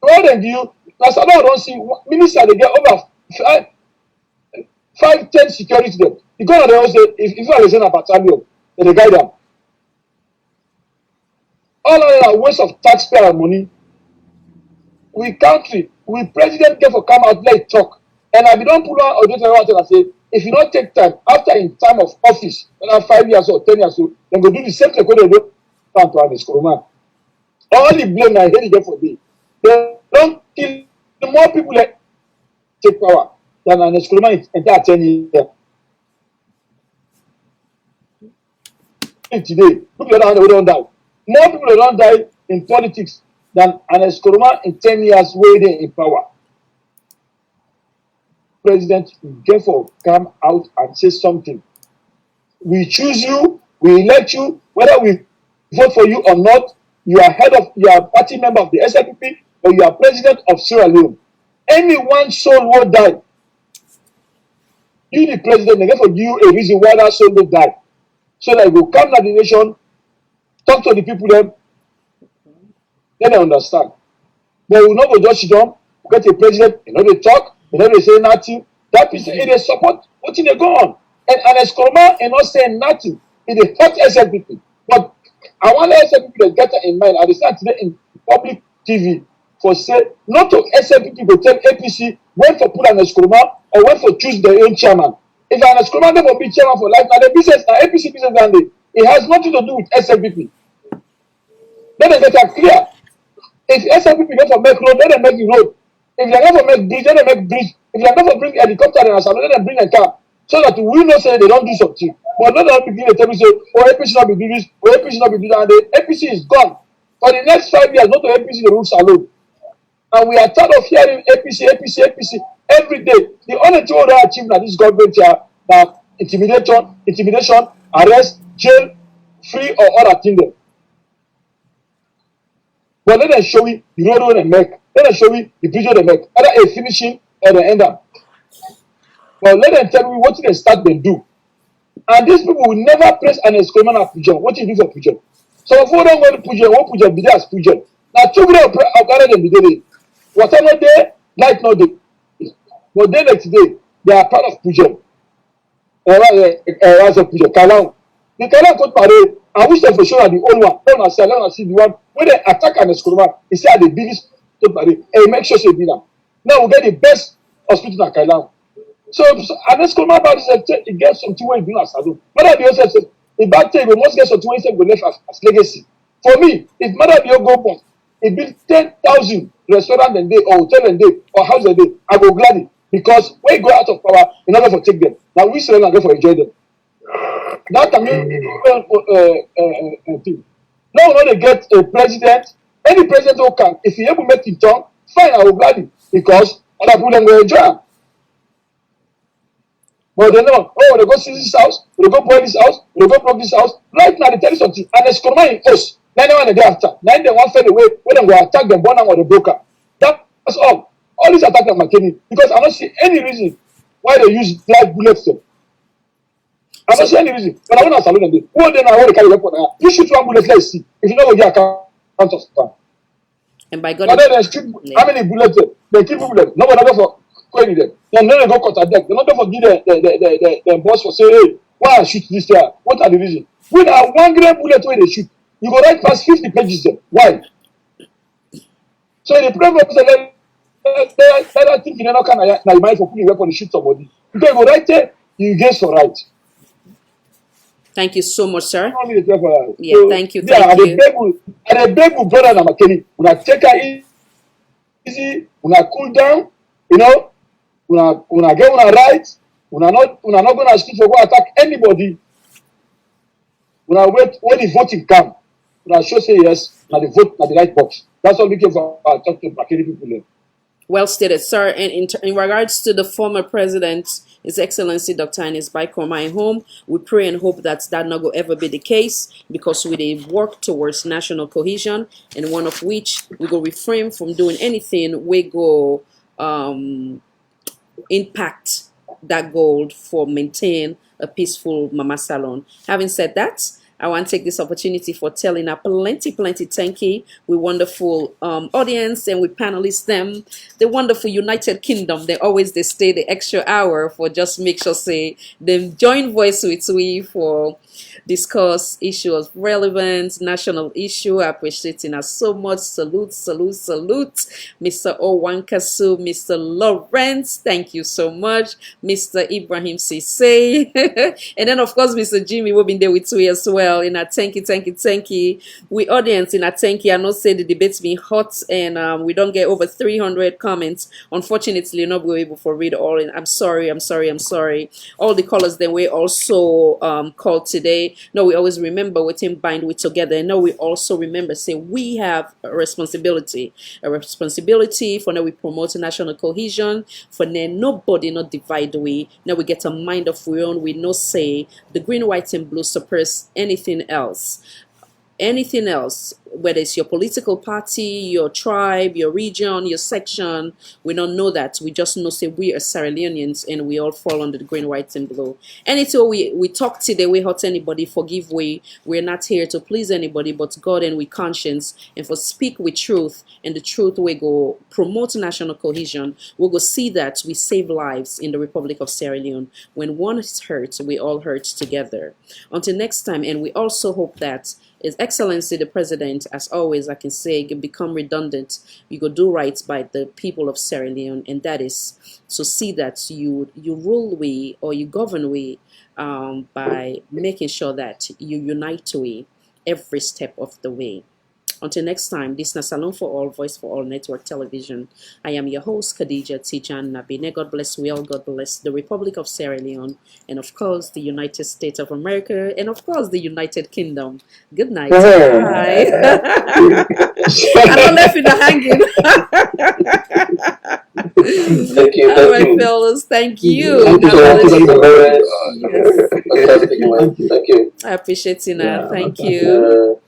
Speaker 14: More than you, as I don't see minister they get over 5-10 security them. You go and they always say if you are listening a battalion, then they guide them. All of that waste of taxpayer money. We country, we president get for come out let talk. And I don't pull out or just and say if you not take time, after in time of office, whether 5 years or 10 years, so then go do the same thing when they do to Ernest Koroma. All the blame I hate them for me. They don't kill more people that take power than Ernest Koroma in entire 10 years. Today, look at the other way don't die. More people don't die in politics than Ernest Koroma in 10 years waiting in power. President, therefore, come out and say something. We choose you, we elect you, whether we vote for you or not, you are you are party member of the SLPP or you are president of Sierra Leone. Any one soul will die. You, the president, they for you a reason why that soul will die. So that you come to the nation, talk to the people, then they understand. But we not go just them, get a president, you know they talk, you know they say nothing. That person, they support what they go on. And Ernest Koroma is not saying nothing. It is hurt SLPP. But I want SLPP to get that in mind. I decided today in public TV for say not to SLPP go tell APC when for put Ernest Koroma or when for choose their own chairman. If Ernest Koroma never be chairman for life, now the business, now APC business and it has nothing to do with SLPP. Let them get that clear. If SLPP go for make road, let them make the road. If they go for make bridge, let them make bridge. If they go for bring helicopter and asylum, let them bring a car. So that we know say they don't do something. But not that begin to tell me say, oh APC not be do this, oh APC not be do that. And the APC is gone. For the next 5 years, not to APC the rules alone. And we are tired of hearing APC every day. The only thing we achieve now this government here now intimidation, arrest, jail, free or other thing there. But let them show me the road they make. Let them show me the bridge they make. Either a finishing or the end up. But let them tell me what they start they do. And these people will never praise an exclamation at Pujan. What you do for Pujan? So if we don't go to Pujan, what Pujan be there as Pujan? Now, two people of Ghana them be there. Whatever day, light not day. But then today, they are part of Pujan. As a Pujan, Kalang. The Kalang could parade. I wish them for sure the old one. Let us see the one when they attack an exclamation. He said the biggest parade. And make sure they be there. Now we get the best hospital in Kalang. So Ernest Koroma bad is it gets something where you do as salon. Mother Bio says a bad thing, we must get something where you go left as legacy. For me, if Mother Bio go bust, it build 10,000 restaurant a day or hotel a day or house a day, I go gladly. Because when you go out of power, you're not going for take them. Now we still not go for enjoy them. That can mean thing. Now we want to get a president, any president who can, if he able to make it turn, fine, I will gladly. Because other people then go enjoy them. But they know, oh, they go see this house, they go boil this house, they go block this house. Right now, they tell you something, and it's coming in us. 91 the day after. 9 they want fade away, when they go attack them, born or the broker. That's all. All these attacks on Makeni, because I don't see any reason why they use live bullets. Them. I don't see any reason. But I want to salute them. Who then I want to carry weapon now? You shoot one bullet, let's see. If you don't go get account of time.
Speaker 7: And by God,
Speaker 14: they shoot, how many bullets? They keep bullets. No one ever for. Them. Then they go cut a deck. They not going to give the boss for say, hey, why I shoot this here? What are the reasons? When I one great bullet where they shoot, you go right past 50 pages there. Why? So the problem is that think you know can I mind for putting a weapon to shoot somebody. You can go right there, you guess for right.
Speaker 7: Thank you so much, sir. Yeah,
Speaker 14: so,
Speaker 7: thank you.
Speaker 14: Yeah,
Speaker 7: thank
Speaker 14: you. And I beg you, brother Makeni, when I take her easy, when I cool down, you know. When I get one right, when I not gonna speak for go attack anybody. When I wait when the voting come, when I show say yes, now the vote at the right box. That's all we can for talk to Makeni people there.
Speaker 7: Well stated, sir. And in regards to the former president, His Excellency Dr. Ernest Bai Koroma home, we pray and hope that not go ever be the case, because we work towards national cohesion, and one of which we go refrain from doing anything we go impact that goal for maintain a peaceful Mama Salon. Having said that, I want to take this opportunity for telling our plenty thank you. We wonderful audience and we panelists them. The wonderful United Kingdom. They stay the extra hour for just make sure say them join voice with we for discuss issue of relevance, national issue. Appreciating us so much. Salute. Mr. Owankasu, Mr. Lawrence, thank you so much. Mr. Ibrahim Sise. And then of course Mr. Jimmy will be there with you as well. In a thank you. We audience in a thank you. I know say the debate's been hot and we don't get over 300 comments. Unfortunately, not be able to read all. And I'm sorry. All the callers that we also called today. No, we always remember what team bind we together. And now we also remember say we have a responsibility for now we promote national cohesion. For now nobody not divide we. Now we get a mind of our own. We no say the green, white, and blue suppress anything else, whether it's your political party, your tribe, your region, your section. We don't know that. We just know say we are Sierra Leoneans and we all fall under the green, white, and blue. Anytime we talk today, we hurt anybody, forgive we. We're not here to please anybody but God and we conscience. And for speak with truth, and the truth we go promote national cohesion. We'll go see that we save lives in the Republic of Sierra Leone. When one is hurt, we all hurt together. Until next time, and we also hope that His Excellency the President, as always, I can say, can become redundant. You go do right by the people of Sierra Leone, and that is to see that you rule we or you govern we by making sure that you unite we every step of the way. Until next time, this is Salon for All, Voice for All Network Television. I am your host, Khadija Tijan Nabine. God bless we all. God bless the Republic of Sierra Leone, and of course, the United States of America, and of course, the United Kingdom. Good night. Bye. I don't left you hanging.
Speaker 5: Thank you.
Speaker 7: All right, fellas. Thank you.
Speaker 5: Thank you so much.
Speaker 7: Yes.
Speaker 5: Thank you.
Speaker 7: I appreciate you now. Thank you.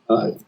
Speaker 14: All right.